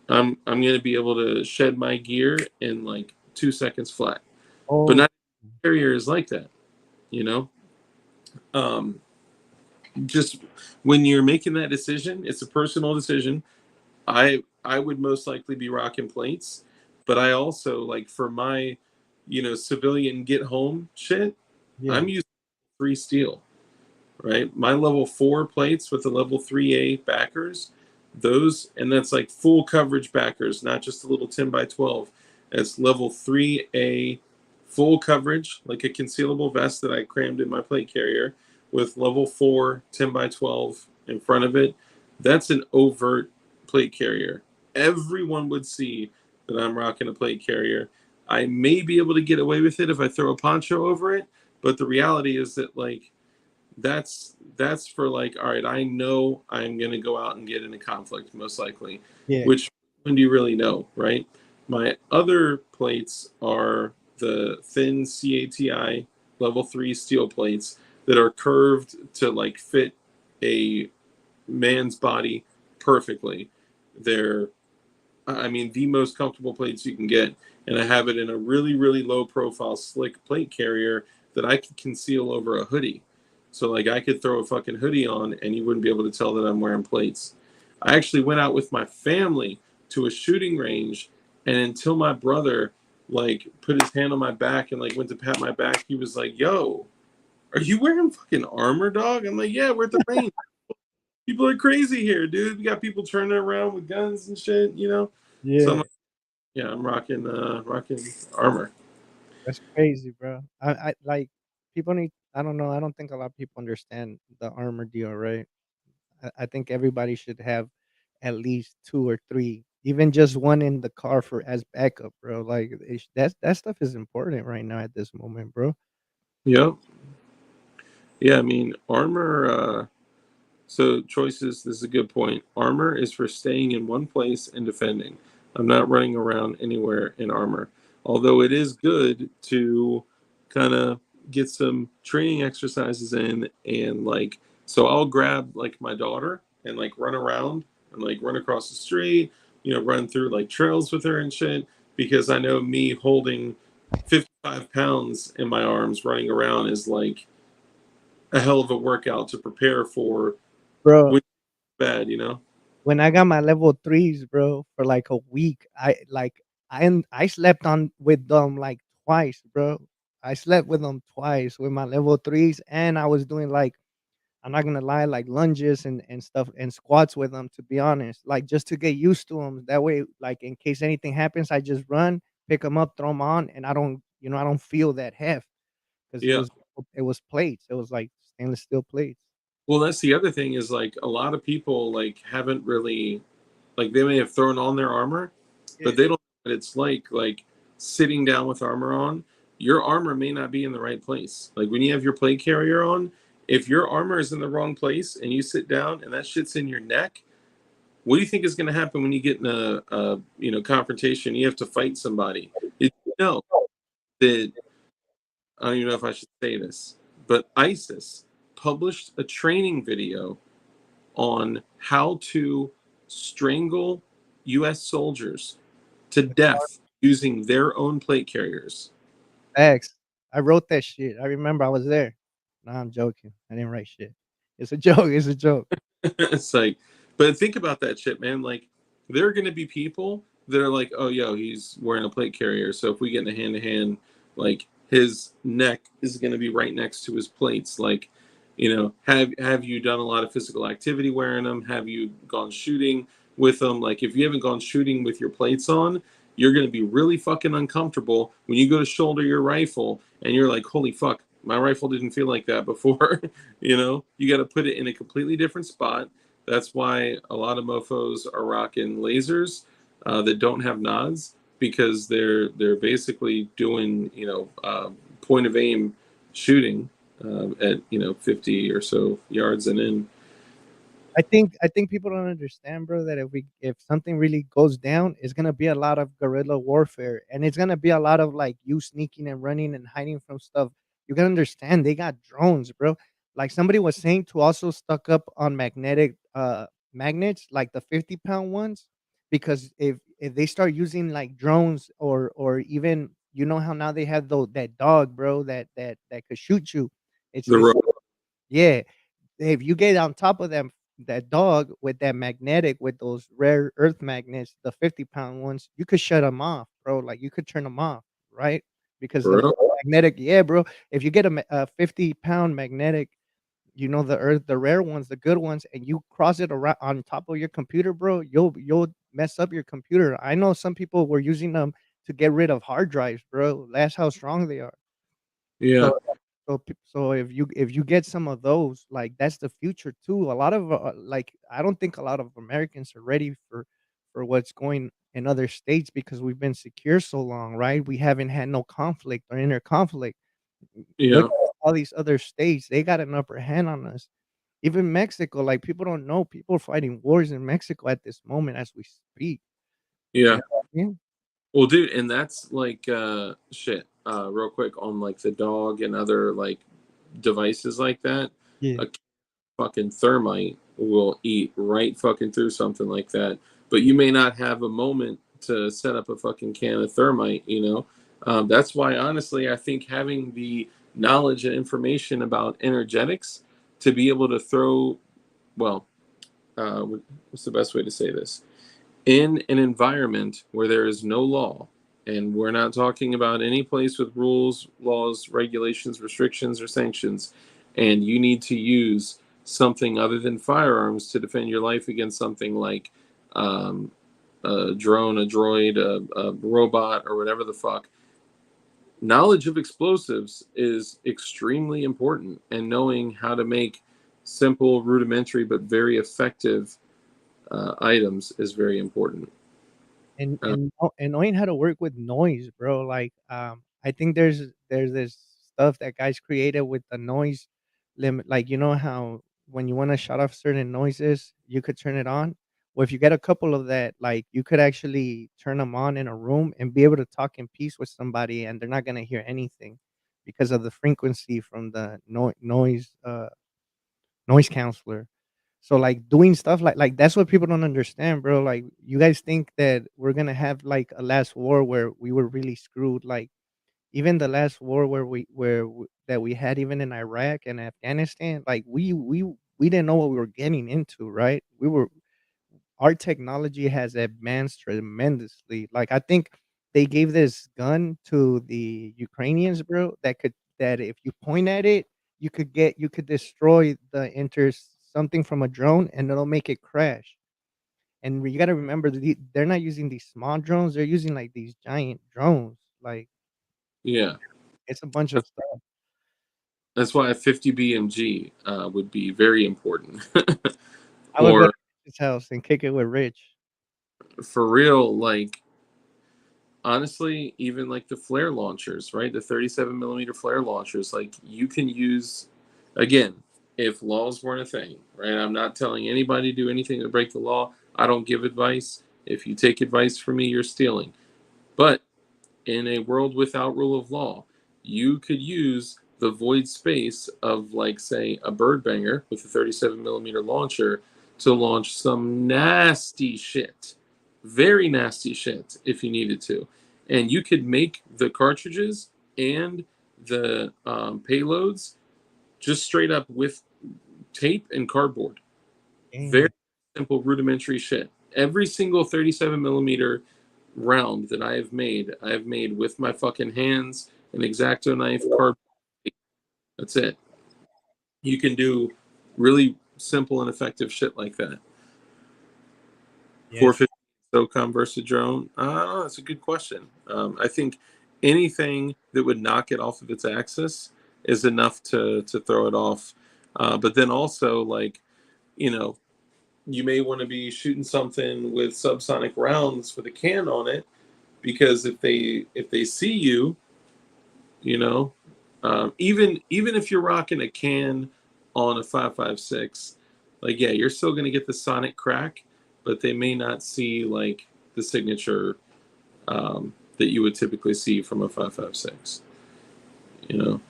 I'm gonna be able to shed my gear in like 2 seconds flat. But Oh, not every carrier is like that, you know. Um, just when you're making that decision, it's a personal decision. I would most likely be rocking plates, but I also like for my civilian get home shit, yeah. I'm using free steel. Right? My level 4 plates with the level 3A backers, those, and that's like full coverage backers, not just a little 10 by 12. It's level 3A full coverage, like a concealable vest that I crammed in my plate carrier with level 4 10 by 12 in front of it. That's an overt plate carrier. Everyone would see that I'm rocking a plate carrier. I may be able to get away with it if I throw a poncho over it, but the reality is that like that's for like, all right, I know I'm going to go out and get in a conflict most likely, Yeah. which when do you really know, right? My other plates are the thin CATI level 3 steel plates that are curved to like fit a man's body perfectly. They're, I mean, the most comfortable plates you can get. And I have it in a really, really low profile, slick plate carrier that I could conceal over a hoodie. So, like, I could throw a fucking hoodie on and you wouldn't be able to tell that I'm wearing plates. I actually went out with my family to a shooting range, and until my brother, like, put his hand on my back and, like, went to pat my back, he was like, yo, are you wearing fucking armor, dog? I'm like, yeah, we're at the range. People are crazy here, dude. We got people turning around with guns and shit, you know? So I'm Yeah. like, yeah, I'm rocking armor. That's crazy, bro. I like people need. I don't know. I don't think a lot of people understand the armor deal, right? I think everybody should have at least two or three, even just one in the car for as backup, bro. Like that stuff is important right now at this moment, bro. Yep. Yeah, I mean armor. So choices. This is a good point. Armor is for staying in one place and defending. I'm not running around anywhere in armor. Although it is good to kind of get some training exercises in and like. So I'll grab like my daughter and like run around and like run across the street. You know, run through like trails with her and shit because I know me holding 55 pounds in my arms running around is like a hell of a workout to prepare for Bro, when bad, you know? when I got my level threes, bro, for like a week, I slept on with them like twice, bro. I slept with them twice with my level threes, and I was doing like I'm not gonna lie, like lunges and stuff and squats with them. To be honest, like just to get used to them. That way, like in case anything happens, I just run, pick them up, throw them on, and I don't feel that heft because Yeah. it was plates. It was like stainless steel plates. Well, that's the other thing is like a lot of people like haven't really like they may have thrown on their armor, but Yeah. they don't know what it's like sitting down with armor on. Your armor may not be in the right place. Like when you have your plate carrier on, if your armor is in the wrong place and you sit down and that shit's in your neck, what do you think is going to happen when you get in a you know confrontation? You have to fight somebody. Did you know that I don't even know if I should say this, but ISIS published a training video on how to strangle U.S. soldiers to death using their own plate carriers. X. I wrote that shit. I remember I was there. Nah, I'm joking. I didn't write shit. It's a joke. It's a joke. It's like, but think about that shit, man. Like, there are going to be people that are like, oh, yo, he's wearing a plate carrier. So if we get in a hand to hand, like, his neck is going to be right next to his plates. Like, you know, have you done a lot of physical activity wearing them? Have you gone shooting with them? Like, if you haven't gone shooting with your plates on, you're going to be really fucking uncomfortable when you go to shoulder your rifle and you're like, holy fuck, my rifle didn't feel like that before. You know, you got to put it in a completely different spot. That's why a lot of mofo's are rocking lasers that don't have nods because they're basically doing point of aim shooting at 50 or so yards and in. I think people don't understand, bro, that if something really goes down, it's gonna be a lot of guerrilla warfare, and it's gonna be a lot of like you sneaking and running and hiding from stuff. You gotta understand they got drones, bro. Like somebody was saying to also stock up on magnetic magnets, like the 50-pound ones, because if they start using like drones or even how now they have that dog, bro, that could shoot you. The It's road. yeah, if you get on top of them, that dog with that magnetic, with those rare earth magnets, the 50-pound ones, you could shut them off, bro. Like you could turn them off, right? Because For the real? magnetic, yeah, bro. If you get a 50-pound magnetic, the earth, the rare ones, the good ones, and you cross it around on top of your computer, bro, you'll mess up your computer. I know some people were using them to get rid of hard drives, bro. That's how strong they are. Yeah. So so if you get some of those, like that's the future too. A lot of like I don't think a lot of Americans are ready for what's going in other states because we've been secure so long, right? We haven't had no conflict or inner conflict. Look Yeah, at all these other states; they got an upper hand on us. Even Mexico, like people don't know, people are fighting wars in Mexico at this moment as we speak. You yeah. know what I mean? Well, dude, and that's like shit. Real quick on like the dog and other like devices like that. Yeah. A fucking thermite will eat right fucking through something like that. But you may not have a moment to set up a fucking can of thermite, you know? That's why, honestly, I think having the knowledge and information about energetics to be able to throw, well, what's the best way to say this? In an environment where there is no law, and we're not talking about any place with rules, laws, regulations, restrictions, or sanctions, and you need to use something other than firearms to defend your life against something like um, a drone, a droid, a robot, or whatever the fuck. Knowledge of explosives is extremely important, and knowing how to make simple, rudimentary, but very effective items is very important. Uh, And knowing how to work with noise, bro. Like, I think there's this stuff that guys created with the noise limit. Like, you know how when you want to shut off certain noises, you could turn it on. Well, if you get a couple of that, like you could actually turn them on in a room and be able to talk in peace with somebody, and they're not gonna hear anything because of the frequency from the noise counselor. So, like, doing stuff like that's what people don't understand, bro. Like, you guys think that we're gonna have, like, a last war where we were really screwed, like, even the last war that we had even in Iraq and Afghanistan, like, we didn't know what we were getting into, right? Our technology has advanced tremendously. Like, I think they gave this gun to the Ukrainians, bro, that if you point at it, you could destroy the inter something from a drone and it'll make it crash. And you got to remember they're not using these small drones, they're using like these giant drones. Like, yeah, it's a bunch of stuff. that's why a 50 BMG would be very important. I would go to Or his house and kick it with Rich. for real, like honestly, even like the flare launchers, right? The 37 millimeter flare launchers, like you can use, again, if laws weren't a thing, right? I'm not telling anybody to do anything to break the law. I don't give advice. If you take advice from me, you're stealing. But in a world without rule of law, you could use the void space of, like, say, a bird banger with a 37 millimeter launcher to launch some nasty shit, very nasty shit if you needed to. And you could make the cartridges and the payloads just straight up with tape and cardboard. Very Damn. simple, rudimentary shit. Every single 37 millimeter round that I have made with my fucking hands, an X-Acto knife, card. That's it. You can do really simple and effective shit like that. Yes. 450 SOCOM versus drone. That's a good question. I think anything that would knock it off of its axis is enough to throw it off. But then also, like, you know, you may want to be shooting something with subsonic rounds with a can on it, because if they see you, you know, even if you're rocking a can on a 5.56, like, yeah, you're still gonna get the sonic crack, but they may not see like the signature that you would typically see from a 5.56. You know.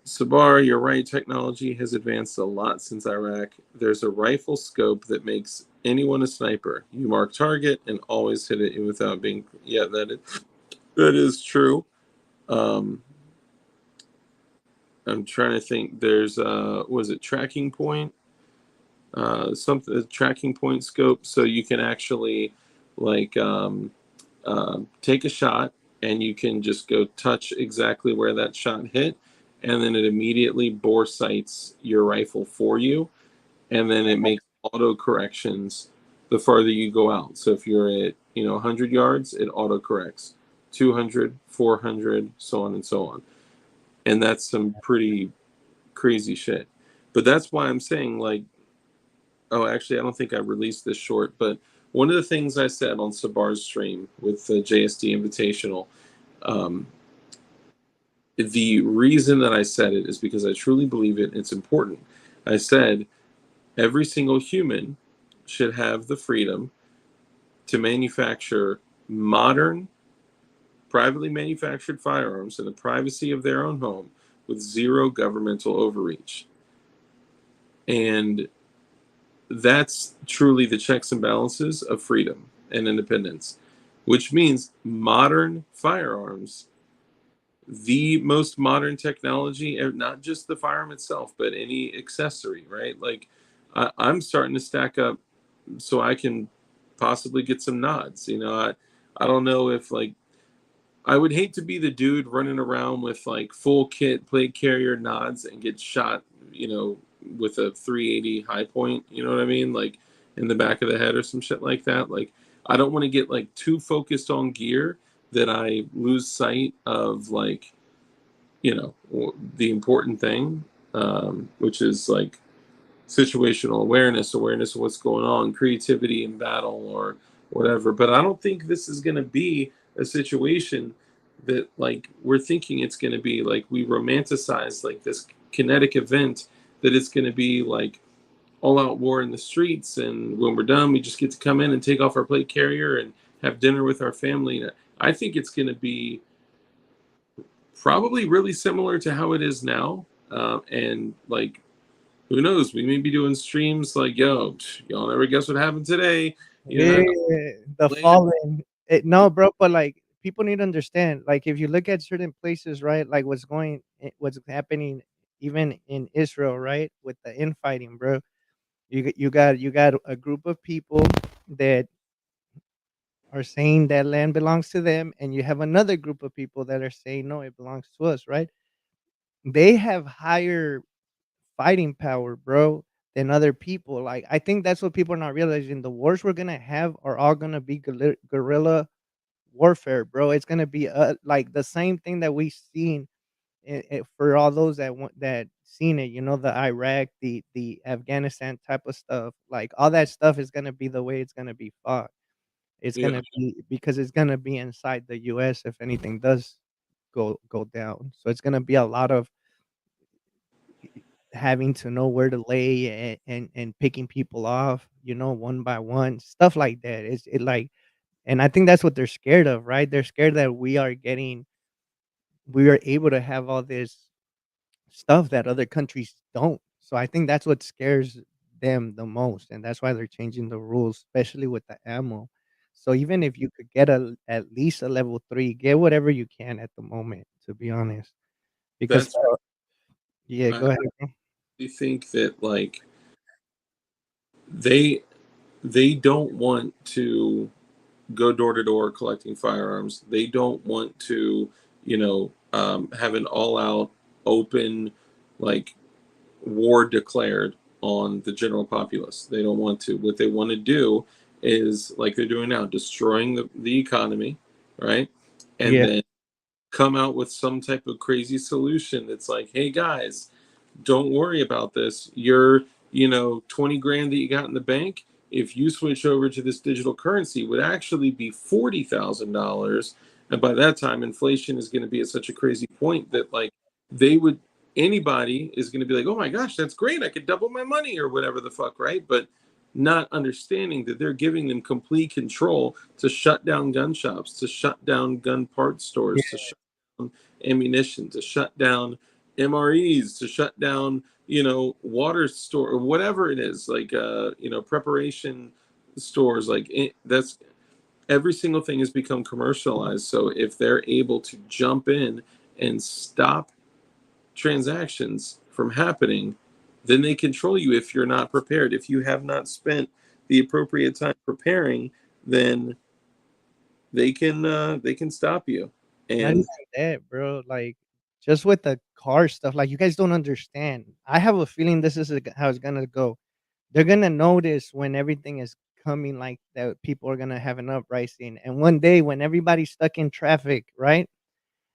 Sabar, you're right. Technology has advanced a lot since Iraq. There's a rifle scope that makes anyone a sniper. You mark target and always hit it without being. Yeah, that is true. Um, I'm trying to think. There's was it tracking point? Something a tracking point scope, so you can actually like take a shot and you can just go touch exactly where that shot hit, and then it immediately bore sights your rifle for you, and then it makes auto corrections the farther you go out. So if you're at 100 yards, it auto corrects 200, 400, so on and so on. And that's some pretty crazy shit. But that's why I'm saying, like, Oh, actually, I don't think I released this short, but one of the things I said on Sabar's stream with the JSD Invitational, um, the reason that I said it is because I truly believe it. It's important. I said every single human should have the freedom to manufacture modern, privately manufactured firearms in the privacy of their own home with zero governmental overreach. And that's truly the checks and balances of freedom and independence, which means modern firearms, the most modern technology, and not just the firearm itself, but any accessory, right? Like I'm starting to stack up so I can possibly get some nods. I don't know if like I would hate to be the dude running around with like full kit plate carrier nods and get shot, with a 380 high point, you know what I mean? Like in the back of the head or some shit like that. Like I don't want to get like too focused on gear that I lose sight of like, the important thing, which is like situational awareness of what's going on, creativity in battle or whatever. But I don't think this is going to be a situation that like we're thinking it's going to be. Like we romanticize like this kinetic event that it's going to be like all out war in the streets, and when we're done we just get to come in and take off our plate carrier and have dinner with our family. I think it's going to be probably really similar to how it is now, and like who knows? We may be doing streams like, yo, y'all never guess what happened today. You Yeah, know, the later. fallen. No, bro, but like people need to understand. Like if you look at certain places, right? Like what's happening, even in Israel, right, with the infighting, bro. You got a group of people that are saying that land belongs to them, and you have another group of people that are saying no, it belongs to us, right? They have higher fighting power, bro, than other people. Like I think that's what people are not realizing. The wars we're gonna have are all gonna be guerrilla warfare, bro. It's gonna be like the same thing that we seen for all those that seen it. You know, the Iraq, the Afghanistan type of stuff. Like all that stuff is gonna be the way it's gonna be fought. It's Yeah, gonna be because it's gonna be inside the U.S. if anything does go down. So it's gonna be a lot of having to know where to lay and picking people off, one by one, stuff like that. And I think that's what they're scared of, right? They're scared that we are able to have all this stuff that other countries don't. So I think that's what scares them the most, and that's why they're changing the rules, especially with the ammo. So even if you could get at least a level 3, get whatever you can at the moment, to be honest. Because that's. yeah, I go ahead, bro. really think that like they they don't want to go door to door collecting firearms. They don't want to, have an all out open like war declared on the general populace. They don't want to. What they want to do is like they're doing now, destroying the economy, right? And Yeah. then come out with some type of crazy solution that's like, hey guys, don't worry about this. Your, 20 grand that you got in the bank, if you switch over to this digital currency, would actually be $40,000. And by that time, inflation is going to be at such a crazy point that like they would, anybody is going to be like, oh my gosh, that's great. I could double my money or whatever the fuck, right? But not understanding that they're giving them complete control to shut down gun shops, to shut down gun parts stores, to shut down ammunition, to shut down MREs, to shut down, water store or whatever it is, like, preparation stores. Like that's every single thing has become commercialized. So if they're able to jump in and stop transactions from happening, then they control you if you're not prepared. If you have not spent the appropriate time preparing, then they can stop you. Not even And that, bro. Like, just with the car stuff, like, you guys don't understand. I have a feeling this is how it's gonna go. They're gonna notice when everything is coming like that, people are gonna have an uprising. And one day when everybody's stuck in traffic, right?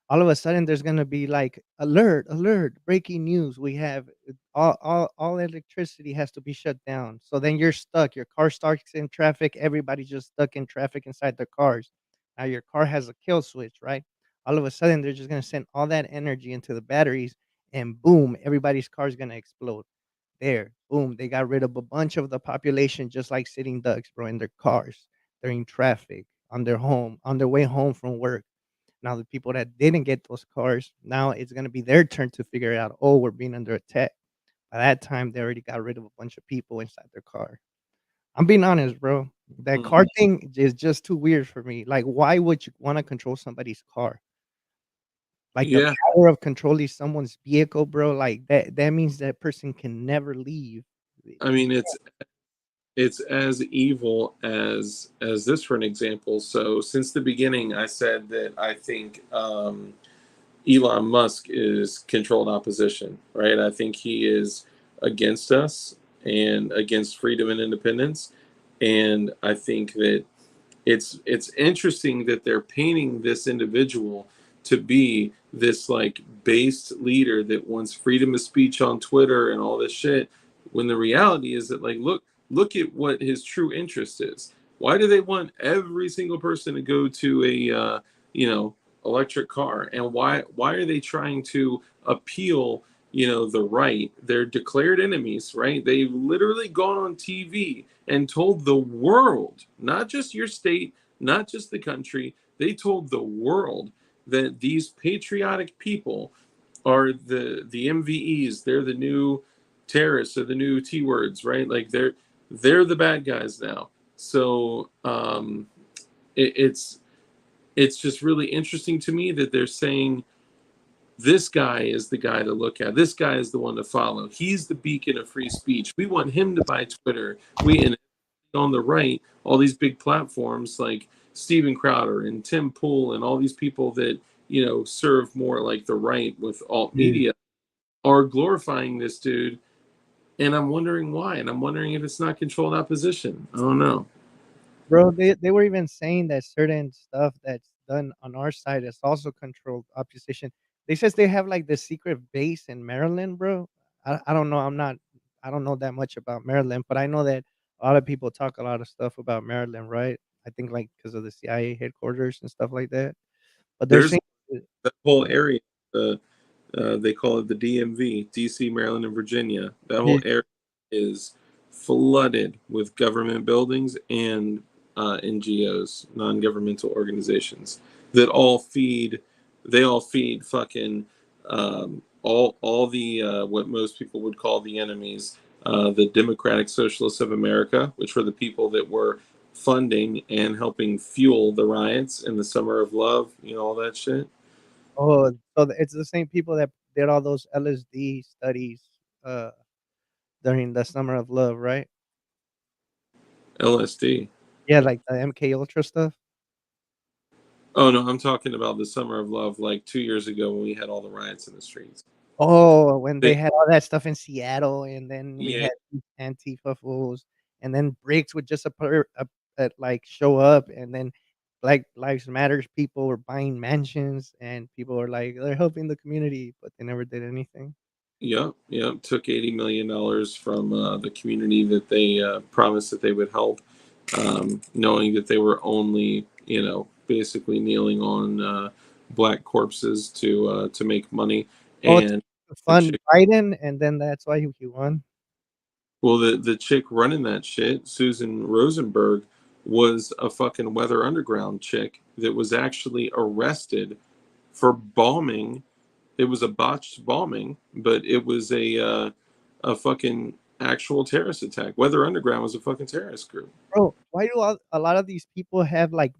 all of a sudden there's gonna be like alert, alert, breaking news. We have all electricity has to be shut down. So then you're stuck. Your car starts in traffic. Everybody's just stuck in traffic inside their cars. Now your car has a kill switch, right? All of a sudden they're just gonna send all that energy into the batteries, and boom, everybody's car is gonna explode. There, boom, they got rid of a bunch of the population just like sitting ducks, bro, in their cars during traffic, on their home, on their way home from work. Now the people that didn't get those cars, now it's gonna be their turn to figure out, "Oh, we're being under attack." By that time, they already got rid of a bunch of people inside their car. I'm being honest, bro. That car Mhm. thing is just too weird for me. Like, why would you wanna control somebody's car? Like, the Yeah, power of controlling someone's vehicle, bro, like, that means that person can never leave. I mean it's as evil as this for an example. So since the beginning, I said that I think Elon Musk is controlled opposition, right? I think he is against us and against freedom and independence, and I think that it's interesting that they're painting this individual to be this like based leader that wants freedom of speech on Twitter and all this shit, when the reality is that like look at what his true interest is. Why do they want every single person to go to a you know electric car, and why are they trying to appeal the right? They're declared enemies, right? They've literally gone on TV and told the world, not just your state, not just the country, they told the world that these patriotic people are the MVEs. They're the new terrorists or the new T words, right? Like they're the bad guys now. So it's just really interesting to me that they're saying this guy is the guy to look at. This guy is the one to follow. He's the beacon of free speech. We want him to buy Twitter. And on the right, all these big platforms like Steven Crowder and Tim Pool and all these people that serve more like the right with alt Yeah. media are glorifying this dude. And I'm wondering why. And I'm wondering if it's not controlled opposition. I don't know. Bro, they were even saying that certain stuff that's done on our side is also controlled opposition. They says they have, like, the secret base in Maryland, bro. I don't know, I don't know that much about Maryland, but I know that a lot of people talk a lot of stuff about Maryland, right? I think, like, because of the CIA headquarters and stuff like that. But they're There's saying that whole area. They call it the DMV, DC, Maryland, and Virginia. That yeah. whole area is flooded with government buildings and NGOs, non-governmental organizations that all feed. They all feed fucking all the what most people would call the enemies, the Democratic Socialists of America, which were the people that were funding and helping fuel the riots in the Summer of Love. All that shit. Oh, so it's the same people that did all those LSD studies, uh, during the Summer of Love, right? LSD. Yeah, like the MK Ultra stuff? Oh no, I'm talking about the Summer of Love, like 2 years ago when we had all the riots in the streets. Oh, when they They, had all that stuff in Seattle, and then we yeah, had these Antifa fools, and then Briggs would just like, show up, and then Black Lives Matters people were buying mansions, and people were like, "They're helping the community," but they never did anything. yep, yep. Took $80 million from the community that they promised that they would help, knowing that they were only, basically kneeling on black corpses to make money. Oh, to And the fund chick, Biden, and then that's why he won? well, the chick running that shit, Susan Rosenberg, was a fucking Weather Underground chick that was actually arrested for bombing. It was a botched bombing, but it was a fucking actual terrorist attack. Weather Underground was a fucking terrorist group. Bro, why do a lot of these people have, like,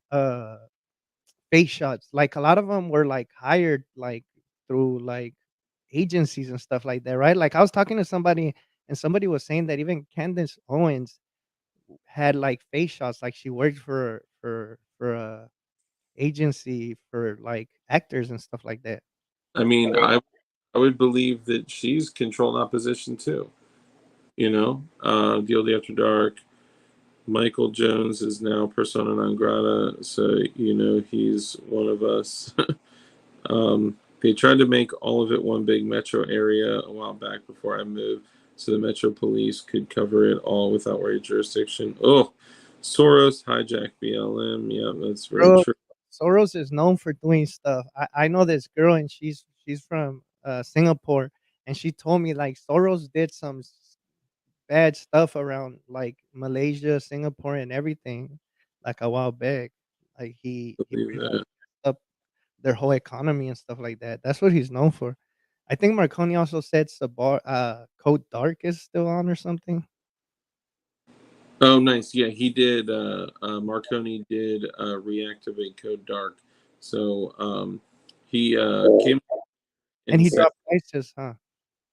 face shots? Like, a lot of them were, like, hired, like, through, like, agencies and stuff like that, right? Like, I was talking to somebody, and somebody was saying that even Candace Owens had, like, face shots, like, she worked for a agency for, like, actors and stuff like that. I mean, I would believe that she's controlling opposition too. DLD After Dark. Michael Jones is now persona non grata, so he's one of us. They tried to make all of it one big metro area a while back before I moved, so the metro police could cover it all without worry jurisdiction. Oh, Soros hijacked BLM. Yeah, that's very Bro, true. Soros is known for doing stuff. I know this girl and she's from Singapore, and she told me like Soros did some bad stuff around like Malaysia, Singapore, and everything like a while back. Like he Believe pretty much that. messed up their whole economy and stuff like that. That's what he's known for. I think Marconi also said Sabar Code Dark is still on or something. Oh, nice. Yeah, he did. Marconi did reactivate Code Dark. So he came And and he said, dropped prices, huh?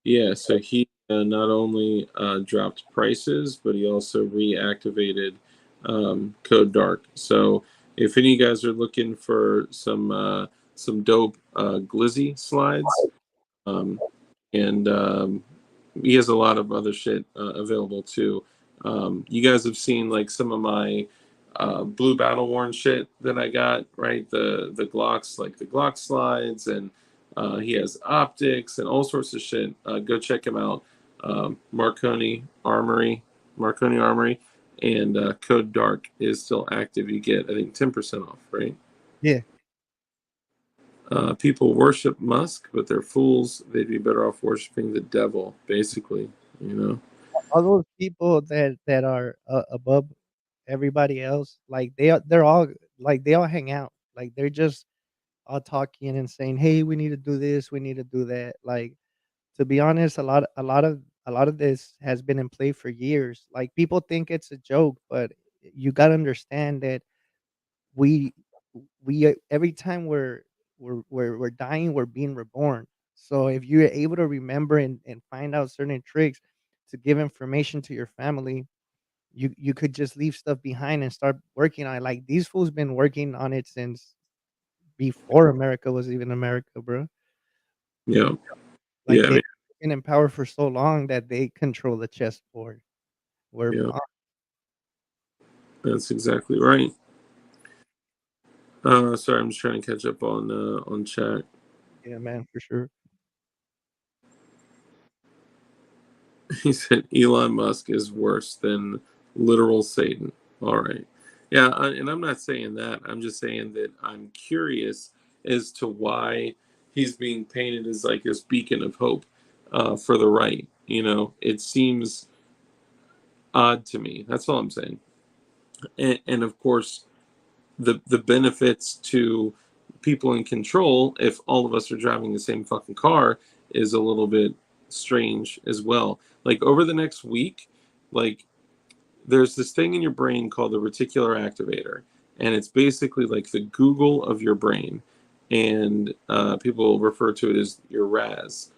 yeah, so he not only dropped prices, but he also reactivated Code Dark. So if any of you guys are looking for some dope Glizzy slides, um, and he has a lot of other shit available too. You guys have seen like some of my blue battle worn shit that I got, right? The Glocks, like the Glock slides, and he has optics and all sorts of shit. Go check him out. Marconi Armory, Marconi Armory, and Code Dark is still active. You get, I think, 10% off, right? Yeah. People worship Musk, but they're fools. They'd be better off worshiping the devil, basically. You know? All those people that are above everybody else, like they're all like they all hang out. Like they're just all talking and saying, "Hey, we need to do this, we need to do that." Like to be honest, a lot of this has been in play for years. Like people think it's a joke, but you got to understand that we every time we're dying, we're being reborn. So if you're able to remember and find out certain tricks to give information to your family, you could just leave stuff behind and start working on it. Like these fools been working on it since before America was even America, bro. Yeah. Like Yeah. I they've mean, been in power for so long that they control the chessboard. We're yeah. pawn. That's exactly right. Sorry, I'm just trying to catch up on chat. Yeah, man, for sure. He said Elon Musk is worse than literal Satan. All right. Yeah, and I'm not saying that. I'm just saying that I'm curious as to why he's being painted as like this beacon of hope for the right. You know, it seems odd to me. That's all I'm saying. And of course, the benefits to people in control, if all of us are driving the same fucking car, is a little bit strange as well. Like over the next week, like there's this thing in your brain called the reticular activator, and it's basically like the Google of your brain, and people refer to it as your RAS.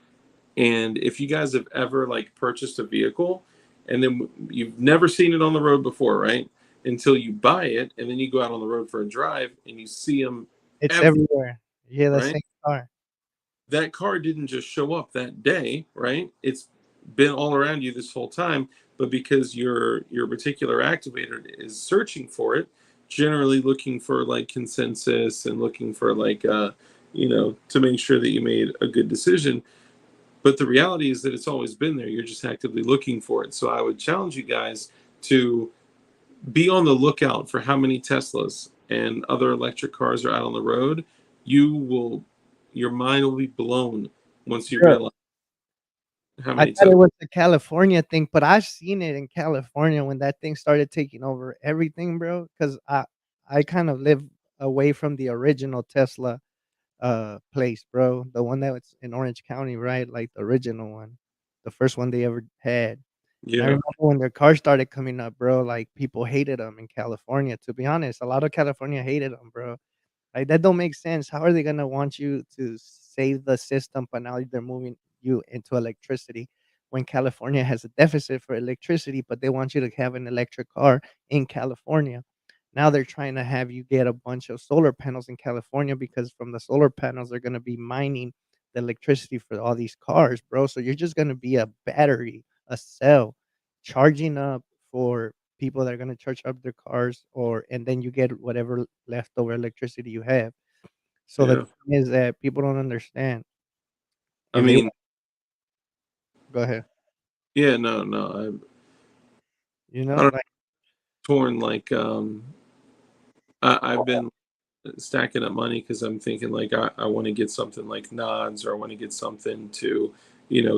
And if you guys have ever like purchased a vehicle and then you've never seen it on the road before, right? Until you buy it and then you go out on the road for a drive and you see them It's everywhere, everywhere. Yeah, the right? same car. That car didn't just show up that day, right? It's been all around you this whole time, but because your particular activator is searching for it, generally looking for like consensus and looking for like to make sure that you made a good decision. But the reality is that it's always been there. You're just actively looking for it. So I would challenge you guys to be on the lookout for how many Teslas and other electric cars are out on the road. You will, your mind will be blown once you Sure. realize how I many thought Teslas. it was a California thing, but I've seen it in California when that thing started taking over everything, bro. Because I kind of live away from the original Tesla place, bro. The one that was in Orange County, right? Like the original one, the first one they ever had. And I Yeah, remember when their cars started coming up, bro, like people hated them in California. To be honest, a lot of California hated them, bro. Like that don't make sense. How are they gonna want you to save the system, but now they're moving you into electricity when California has a deficit for electricity, but they want you to have an electric car in California. Now they're trying to have you get a bunch of solar panels in California because from the solar panels they're gonna be mining the electricity for all these cars, bro. So you're just gonna be a battery, a cell, charging up for people that are gonna charge up their cars, or and then you get whatever leftover electricity you have. So the Yeah. thing is that people don't understand. I If they mean, go ahead, yeah, no. I don't like torn like I've been stacking up money because I'm thinking like I want to get something like nods, or I want to get something to,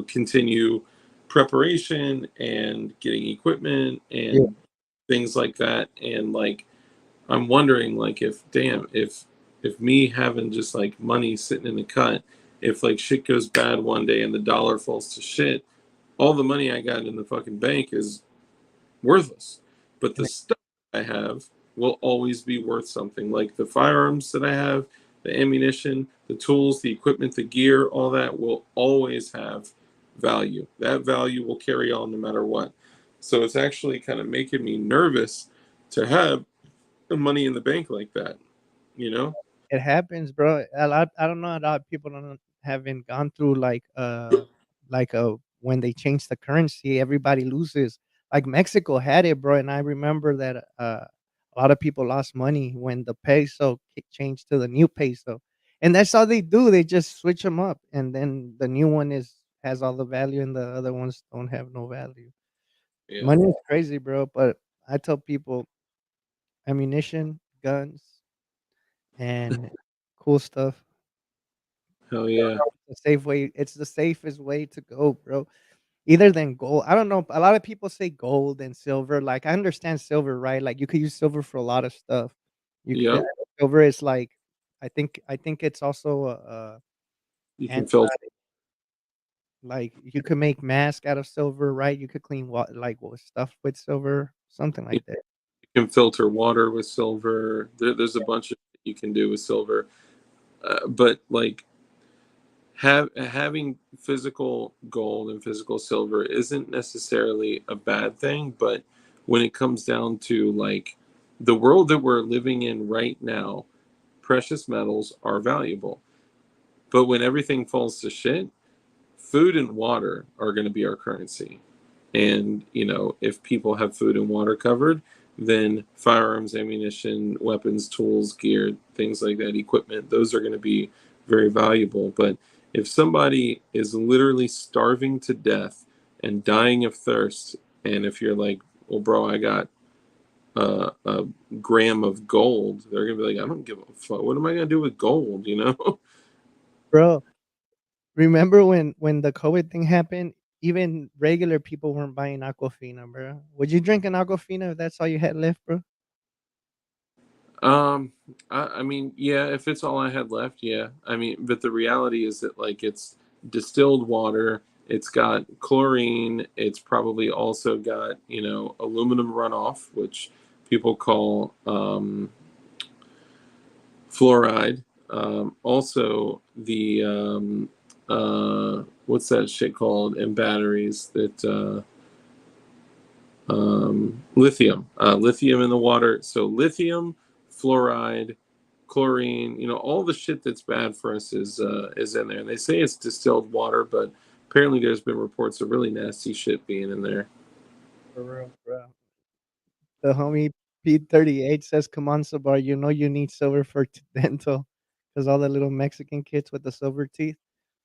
continue preparation and getting equipment yeah, and things like that. And like I'm wondering like if me having just like money sitting in the cut, if like shit goes bad one day and the dollar falls to shit, all the money I got in the fucking bank is worthless. But the and stuff I have will always be worth something. Like the firearms that I have, the ammunition, the tools, the equipment, the gear, all that will always have value. That value will carry on no matter what. So it's actually kind of making me nervous to have the money in the bank like that, you know? it happens, bro. I don't know, a lot of people don't haven't gone through when they change the currency, everybody loses. Like Mexico had it, bro, and I remember that a lot of people lost money when the peso changed to the new peso, and that's all they do. They just switch them up, and then the new one is has all the value, and the other ones don't have no value. Yeah. Money is crazy, bro. But I tell people, ammunition, guns, and cool stuff. Hell yeah. The safe way. It's the safest way to go, bro. Either than gold. I don't know. A lot of people say gold and silver. Like I understand silver, right? Like you could use silver for a lot of stuff. You could, Yep. silver is like, I think it's also a You can anti. filter Like you could make mask out of silver, right? You could clean what stuff with silver, something you like that. can filter water with silver. There's a bunch of you can do with silver. But like having physical gold and physical silver isn't necessarily a bad thing, but when it comes down to like the world that we're living in right now, precious metals are valuable. But when everything falls to shit, food and water are going to be our currency. And, if people have food and water covered, then firearms, ammunition, weapons, tools, gear, things like that, equipment, those are going to be very valuable. But if somebody is literally starving to death and dying of thirst, and if you're like, well, bro, I got a gram of gold, they're going to be like, I don't give a fuck. What am I going to do with gold, Bro, remember when the COVID thing happened? Even regular people weren't buying Aquafina, bro. Would you drink an Aquafina if that's all you had left, bro? Um, I mean, yeah, if it's all I had left, yeah. I mean, but the reality is that like it's distilled water, it's got chlorine, it's probably also got, aluminum runoff, which people call fluoride. Also the what's that shit called in batteries that lithium, lithium in the water. So lithium, fluoride, chlorine, all the shit that's bad for us is in there. And they say it's distilled water, but apparently there's been reports of really nasty shit being in there. For real, bro. The homie P38 says, "Come on, Sabar, you know you need silver for dental, because all the little Mexican kids with the silver teeth.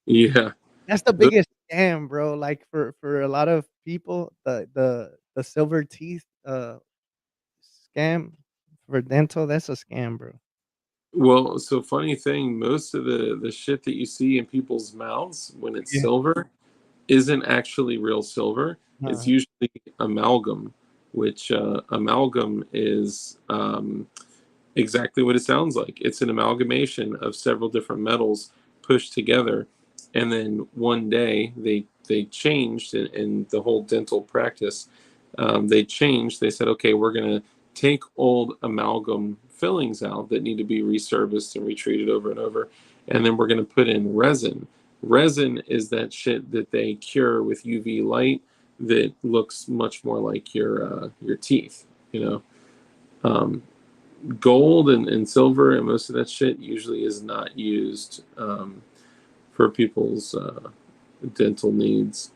Yeah, That's the the, biggest scam, bro. Like for a lot of people, the silver teeth scam for dental. That's a scam, bro. well, so funny thing, most of the shit that you see in people's mouths when it's Yeah. silver isn't actually real silver. It's Uh, usually amalgam, which amalgam is exactly what it sounds like. It's an amalgamation of several different metals pushed together, and then one day they changed in the whole dental practice. They changed. They said, okay, we're gonna take old amalgam fillings out that need to be resurfaced and retreated over and over, and then we're gonna put in resin. Resin is that shit that they cure with UV light that looks much more like your teeth. You know, um, gold and silver and most of that shit usually is not used for people's dental needs.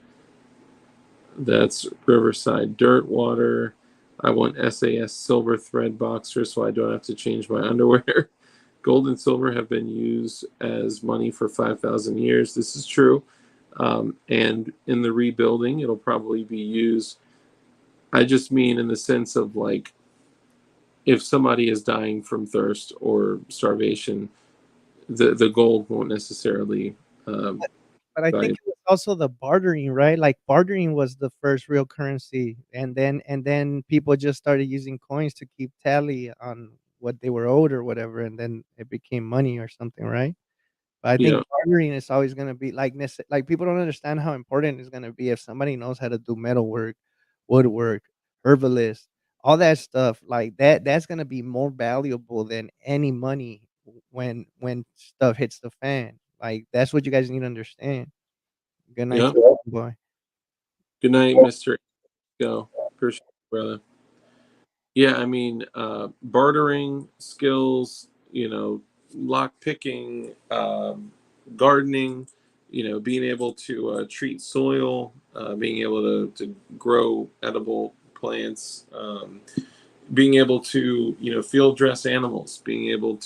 That's Riverside Dirt Water. I want SAS silver thread boxers so I don't have to change my underwear. Gold and silver have been used as money for 5,000 years. This is true. And in the rebuilding, it'll probably be used. I just mean in the sense of like, if somebody is dying from thirst or starvation, the gold won't necessarily But I think value. it was also the bartering, right? Like bartering was the first real currency, and then people just started using coins to keep tally on what they were owed or whatever, and then it became money or something, right? But I Yeah, think bartering is always gonna be like like people don't understand how important it's gonna be if somebody knows how to do metalwork, woodwork, herbalist, all that stuff. Like that's gonna be more valuable than any money when stuff hits the fan. Like that's what you guys need to understand. Good night yeah. to you, boy. Good night, Mr. Go. Appreciate it, brother. Yeah, I mean, bartering skills, lock picking, gardening, being able to treat soil, being able to grow edible plants, being able to, field dress animals, being able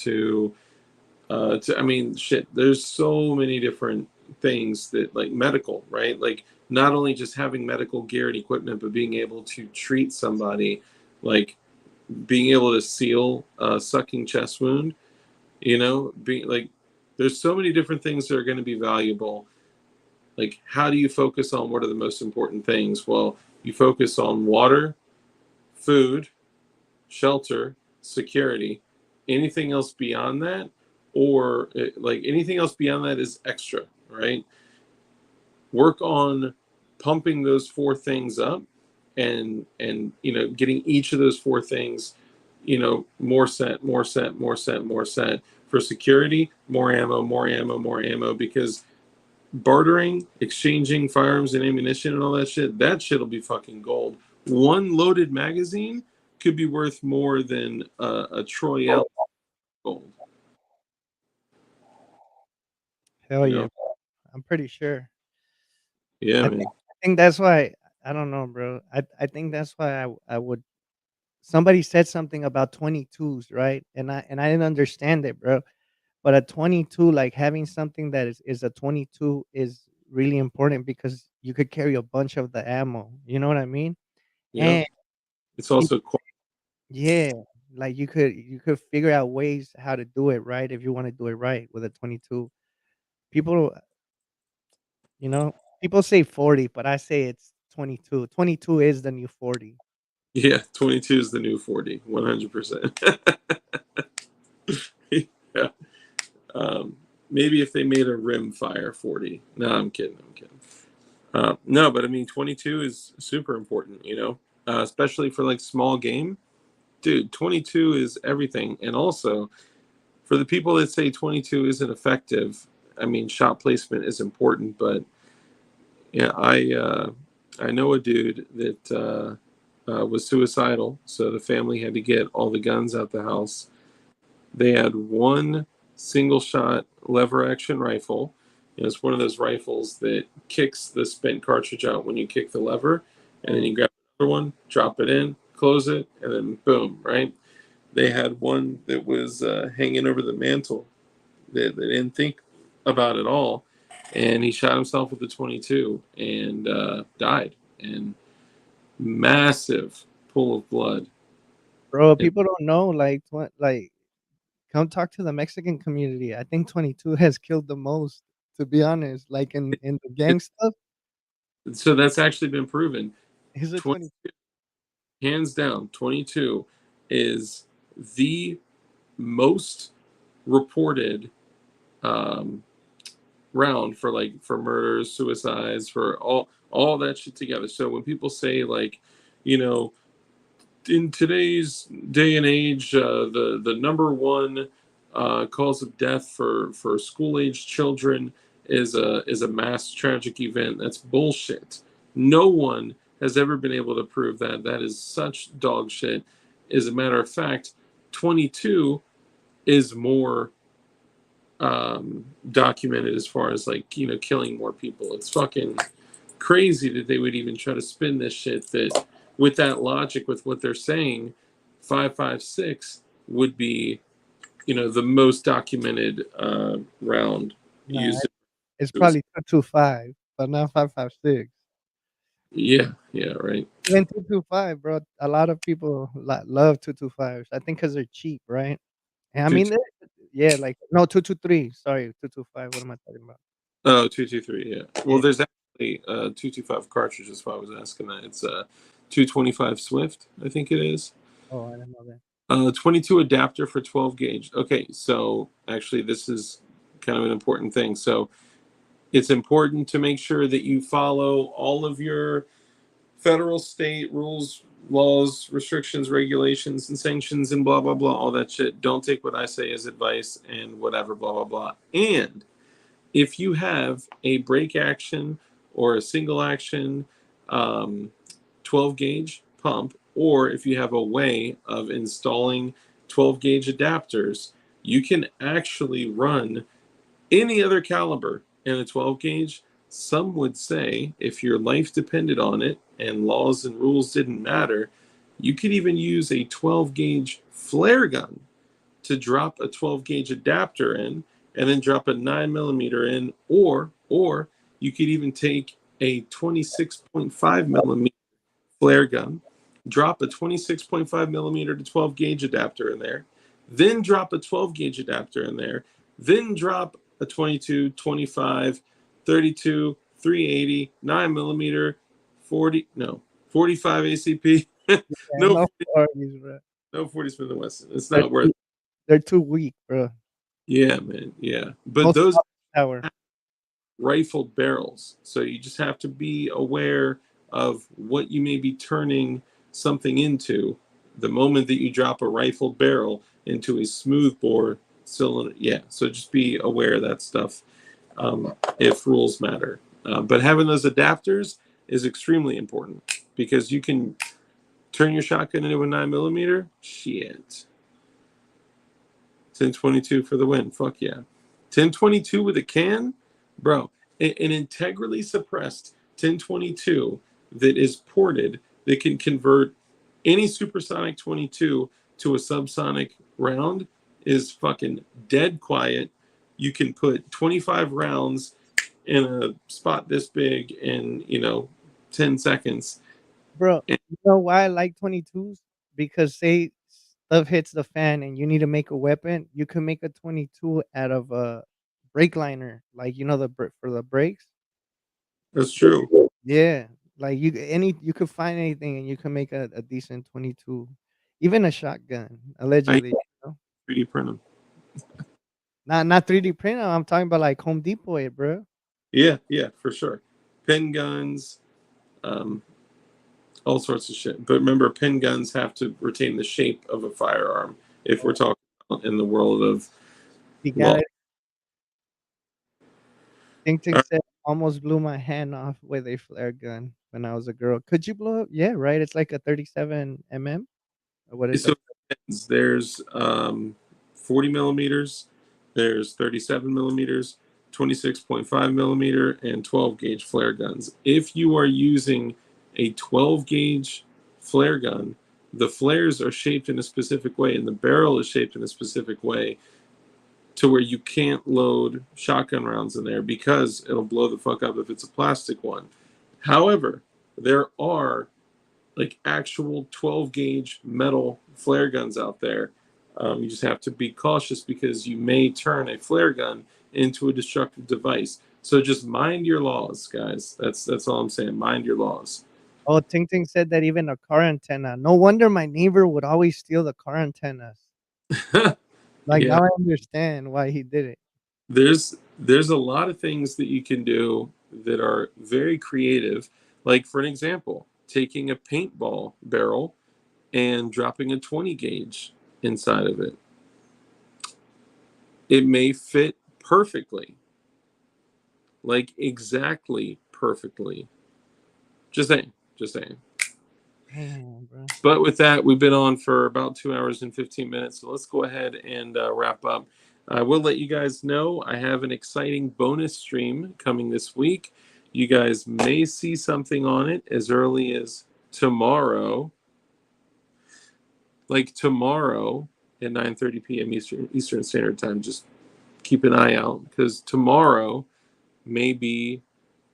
I mean, shit, there's so many different things that, like medical, right? Like, not only just having medical gear and equipment, but being able to treat somebody, like being able to seal a sucking chest wound, being like, there's so many different things that are going to be valuable. Like, how do you focus on what are the most important things? Well, you focus on water, food, shelter, security. Anything else beyond that, or like anything else beyond that is extra, right? Work on pumping those four things up, and getting each of those four things, more set, more set, more set, more set. For security, more ammo, more ammo, more ammo, because bartering, exchanging firearms and ammunition and all that shit'll be fucking gold. One loaded magazine could be worth more than a Troy L gold. Hell You yeah, know? I'm pretty sure. Yeah, I think man. I think that's why I don't know, bro. I think that's why I would somebody said something about 22s, right? And I didn't understand it, bro. But a 22, like having something that is a 22 is really important because you could carry a bunch of the ammo. You know what I mean? Yeah. And It's people, also yeah, like you could figure out ways how to do it right if you want to do it right with a 22. People, people say 40, but I say it's 22. 22 is the new 40. yeah, 22 is the new 40, 100%. Yeah. Um, Maybe if they made a rim fire 40. No, I'm kidding. I'm kidding. No, but I mean, 22 is super important, especially for like small game. Dude, 22 is everything. And also, for the people that say 22 isn't effective, I mean, shot placement is important, but yeah, I know a dude that was suicidal, so the family had to get all the guns out the house. They had one single shot lever action rifle. It's one of those rifles that kicks the spent cartridge out when you kick the lever, and then you grab another one, drop it in, close it, and then boom, right? They had one that was hanging over the mantle that they didn't think about at all, and he shot himself with the 22 and died. And massive pool of blood. Bro, And people don't know like come talk to the Mexican community. I think 22 has killed the most, to be honest. Like in the it, gang stuff, so that's actually been proven. is it 20, 20? hands down, 22 is the most reported um, round for murders, suicides, for all that shit together. So when people say like, you know, in today's day and age, the number one cause of death for school age children is a mass tragic event. That's bullshit. No one has ever been able to prove that. That is such dog shit. As a matter of fact, 22 is more documented as far as like killing more people. It's fucking crazy that they would even try to spin this shit, that with that logic, with what they're saying, 556 would be the most documented round Nah, used. it's It was, probably 225, but not 556. yeah, right. Even 225, bro. A lot of people love 225s. I think because they're cheap, right? And I Two, mean, yeah, like no 223. Sorry, 225. What am I talking about? oh, 223, yeah. Well, Yeah. there's actually 225 cartridge. That's why I was asking that. It's 225 Swift, I think it is. Oh, I didn't know that. 22 adapter for 12 gauge. Okay, so actually, this is kind of an important thing. So it's important to make sure that you follow all of your federal, state rules, laws, restrictions, regulations, and sanctions, and blah, blah, blah, all that shit. Don't take what I say as advice and whatever, blah, blah, blah. And if you have a break action or a single action um, 12 gauge pump, or if you have a way of installing 12 gauge adapters, you can actually run any other caliber in a 12 gauge. Some would say if your life depended on it and laws and rules didn't matter, you could even use a 12 gauge flare gun to drop a 12 gauge adapter in and then drop a 9 millimeter in, or you could even take a 26.5 millimeter flare gun, drop a 26.5 millimeter to 12 gauge adapter in there, then drop a 12 gauge adapter in there, then drop a 22, 25, 32, 380, 9 millimeter, 40, no, 45 ACP. Yeah, no, no 40s, bro. no 40 Smith and Wesson. It's They're not worth too, it. they're too weak, bro. Yeah, man. Yeah. No But those stop power. rifled barrels. So you just have to be aware of what you may be turning something into the moment that you drop a rifled barrel into a smooth bore cylinder. Yeah, so just be aware of that stuff if rules matter. But having those adapters is extremely important because you can turn your shotgun into a 9 millimeter. Shit. 1022 for the win. Fuck yeah. 1022 with a can? Bro, an integrally suppressed 1022 that is ported that can convert any supersonic 22 to a subsonic round is fucking dead quiet. You can put 25 rounds in a spot this big in, 10 seconds. Bro, And you know why I like 22s? Because say stuff hits the fan and you need to make a weapon, you can make a 22 out of a brake liner, like for the brakes. that's true. Yeah, like you could find anything and you can make a decent 22, even a shotgun, I allegedly. 3D print them. Not 3D printer. I'm talking about like Home Depot, it, bro. Yeah, for sure. Pin guns, um, all sorts of shit. But remember, pin guns have to retain the shape of a firearm if we're talking about in the world of You got law. it. Ting Ting All said, almost blew my hand off with a flare gun when I was a girl. Could you blow up? Yeah, right. It's like a 37 mm. Or what right, is so that? there's 40 millimeters, there's 37 millimeters, 26.5 millimeter, and 12 gauge flare guns. If you are using a 12 gauge flare gun, the flares are shaped in a specific way and the barrel is shaped in a specific way to where you can't load shotgun rounds in there because it'll blow the fuck up if it's a plastic one. However, there are like actual 12 gauge metal flare guns out there. You just have to be cautious because you may turn a flare gun into a destructive device. So just mind your laws, guys. That's all I'm saying. Mind your laws. Oh, Ting Ting said that even a car antenna. No wonder my neighbor would always steal the car antennas. Like Yeah, now I understand why he did it. there's a lot of things that you can do that are very creative. Like for an example, taking a paintball barrel and dropping a 20 gauge inside of it. It may fit perfectly, like exactly perfectly. Just saying, just saying. Damn, bro. But with that, we've been on for about 2 hours and 15 minutes. So let's go ahead and wrap up. I will let you guys know I have an exciting bonus stream coming this week. You guys may see something on it as early as tomorrow. Like tomorrow, at 9:30 p.m. Eastern Standard Time. Just keep an eye out because tomorrow may be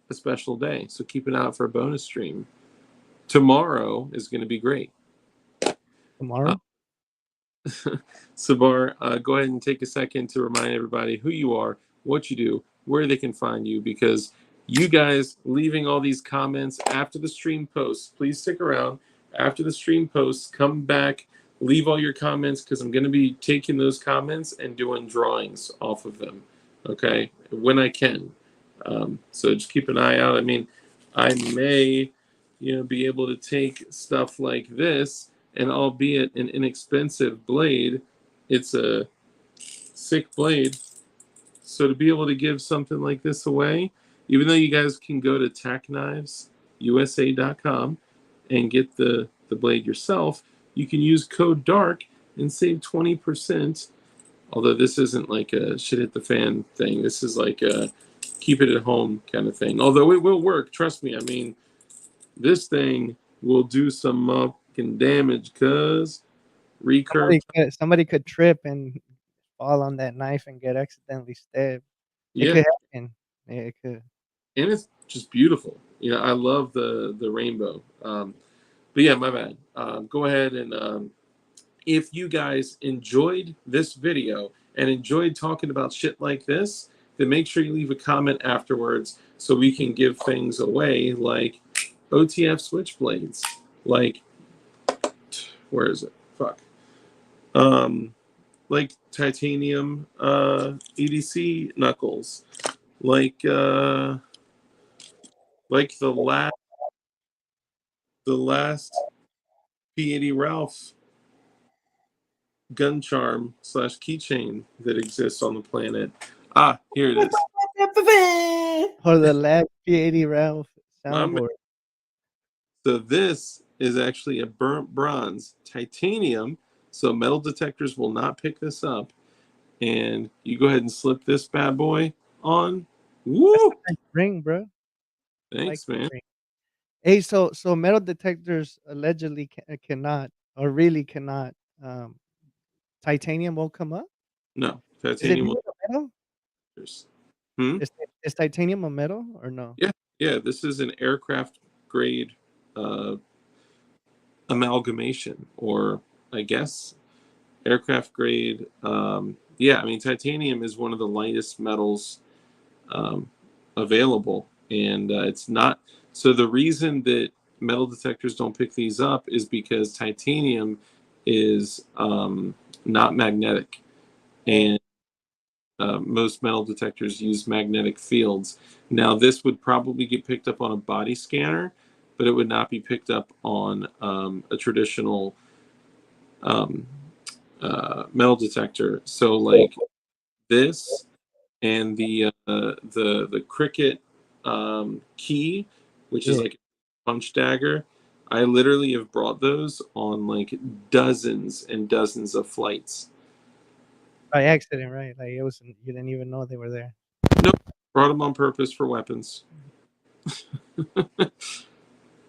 a special day. So keep an eye out for a bonus stream. Tomorrow is going to be great. Tomorrow. Sabar, go ahead and take a second to remind everybody who you are, what you do, where they can find you, because you guys leaving all these comments after the stream posts, please stick around. After the stream posts, come back, leave all your comments, because I'm going to be taking those comments and doing drawings off of them, okay, when I can. So just keep an eye out. I mean, I may, be able to take stuff like this, and albeit an inexpensive blade, it's a sick blade. So to be able to give something like this away, even though you guys can go to tackknivesusa.com and get the blade yourself, you can use code DARK and save 20%. Although this isn't like a shit hit the fan thing. This is like a keep it at home kind of thing. Although it will work, trust me. I mean, this thing will do some fucking damage, cuz recurve. Somebody could trip and fall on that knife and get accidentally stabbed. It Yeah, could happen. Yeah, it could. and it's just beautiful. I love the rainbow. But yeah, my bad. Go ahead and if you guys enjoyed this video and enjoyed talking about shit like this, then make sure you leave a comment afterwards so we can give things away like OTF switchblades. Like, where is it? Fuck. Like titanium EDC knuckles. Like the last P80 Ralph gun charm / keychain that exists on the planet. Ah, here it is. Or the last P80 Ralph Um, soundboard. So this is actually a burnt bronze titanium, so metal detectors will not pick this up. And you go ahead and slip this bad boy on. Woo! That's a nice ring, bro. Thanks, man. Ring. Hey, so metal detectors allegedly cannot, or really cannot, titanium won't come up? No, Is it titanium made of metal? detectors. Hmm? Is titanium a metal or no? Yeah, this is an aircraft grade amalgamation, or I guess aircraft grade. Yeah, I mean, titanium is one of the lightest metals available, and it's not. So the reason that metal detectors don't pick these up is because titanium is not magnetic, and most metal detectors use magnetic fields. Now, this would probably get picked up on a body scanner, but it would not be picked up on a traditional metal detector. So, like this and the cricket key, which is Yeah. like a punch dagger. I literally have brought those on like dozens and dozens of flights. By accident, right? Like it was, you didn't even know they were there. Nope, brought them on purpose for weapons.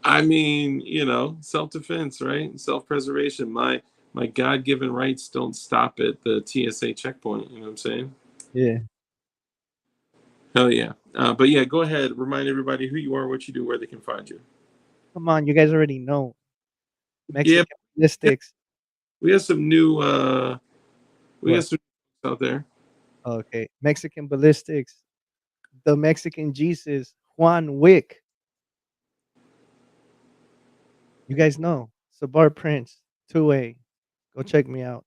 I mean, self-defense, right? Self-preservation. My God-given rights don't stop at the TSA checkpoint. You know what I'm saying? Yeah. Hell yeah. But yeah, go ahead. Remind everybody who you are, what you do, where they can find you. Come on, you guys already know. Yeah, Mexican ballistics. we have some new we What? have some out there. Okay. Mexican ballistics. The Mexican Jesus, Juan Wick. You guys know. Sabar Prince, 2A. Go check me out. Oh,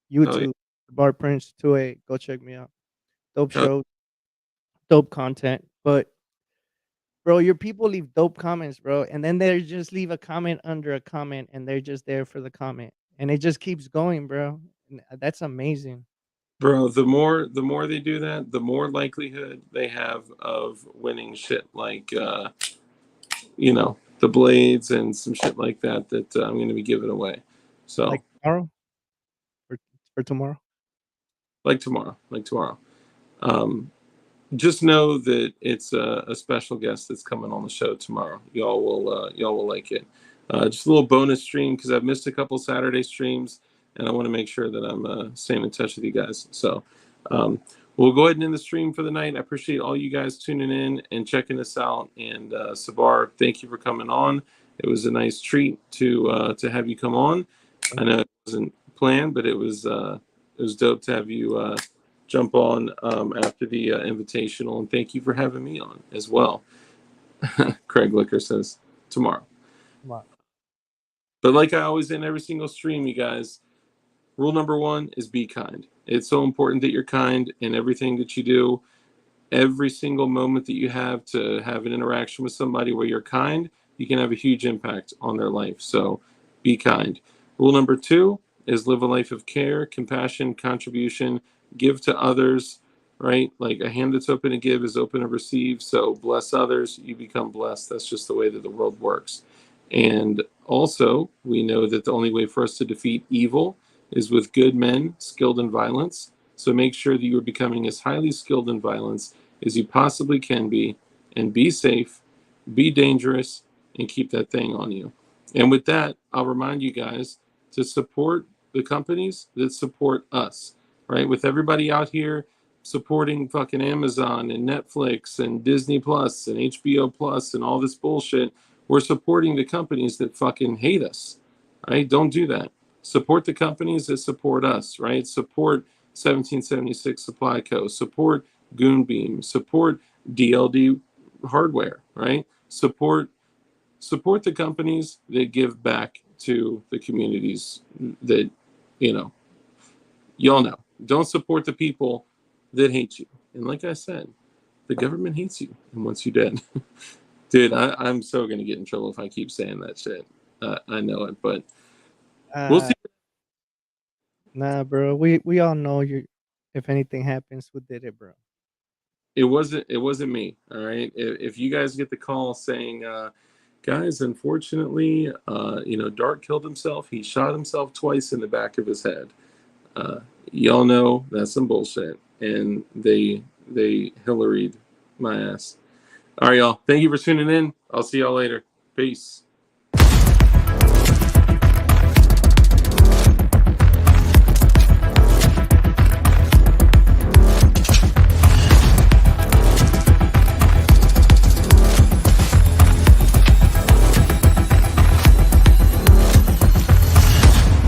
yeah. YouTube, Sabar Prince, 2A. Go check me out. Dope Oh, shows, dope content. But bro, your people leave dope comments, bro. And then they just leave a comment under a comment and they're just there for the comment. And it just keeps going, bro. That's amazing. bro, the more they do that, the more likelihood they have of winning shit like the blades and some shit like that I'm going to be giving away. So Like tomorrow? For, for tomorrow? like tomorrow. Um, just know that it's a special guest that's coming on the show tomorrow. Y'all will like it. Just a little bonus stream because I've missed a couple Saturday streams. and I want to make sure that I'm staying in touch with you guys. So we'll go ahead and end the stream for the night. I appreciate all you guys tuning in and checking us out. And Sabar, thank you for coming on. It was a nice treat to have you come on. I know it wasn't planned, but it was dope to have you jump on after the invitational. And thank you for having me on as well. Craig Licker says tomorrow. Wow. But like I always end every single stream, you guys, rule number one is be kind. It's so important that you're kind in everything that you do. Every single moment that you have to have an interaction with somebody where you're kind, you can have a huge impact on their life. So be kind. Rule number two is live a life of care, compassion, contribution, give to others, right? Like a hand that's open to give is open to receive. So bless others, you become blessed. That's just the way that the world works. And also, we know that the only way for us to defeat evil is with good men skilled in violence. So make sure that you are becoming as highly skilled in violence as you possibly can be, and be safe, be dangerous, and keep that thing on you. And with that, I'll remind you guys to support the companies that support us, right? With everybody out here supporting fucking Amazon and Netflix and Disney Plus and HBO Plus and all this bullshit, we're supporting the companies that fucking hate us, right? Don't do that. Support the companies that support us, right? Support 1776 Supply Co. Support Goonbeam. Support DLD hardware, right? Support the companies that give back to the communities that, y'all know. Don't support the people that hate you. And like I said, the government hates you and wants you dead. Dude, I'm so going to get in trouble if I keep saying that shit. I know it, but we'll see. Nah, bro. We all know you. If anything happens, who did it, bro? It wasn't me. All right. If you guys get the call saying, guys, unfortunately, Dart killed himself. He shot himself twice in the back of his head. Y'all know that's some bullshit. And they Hillary'd my ass. All right, y'all. Thank you for tuning in. I'll see y'all later. Peace.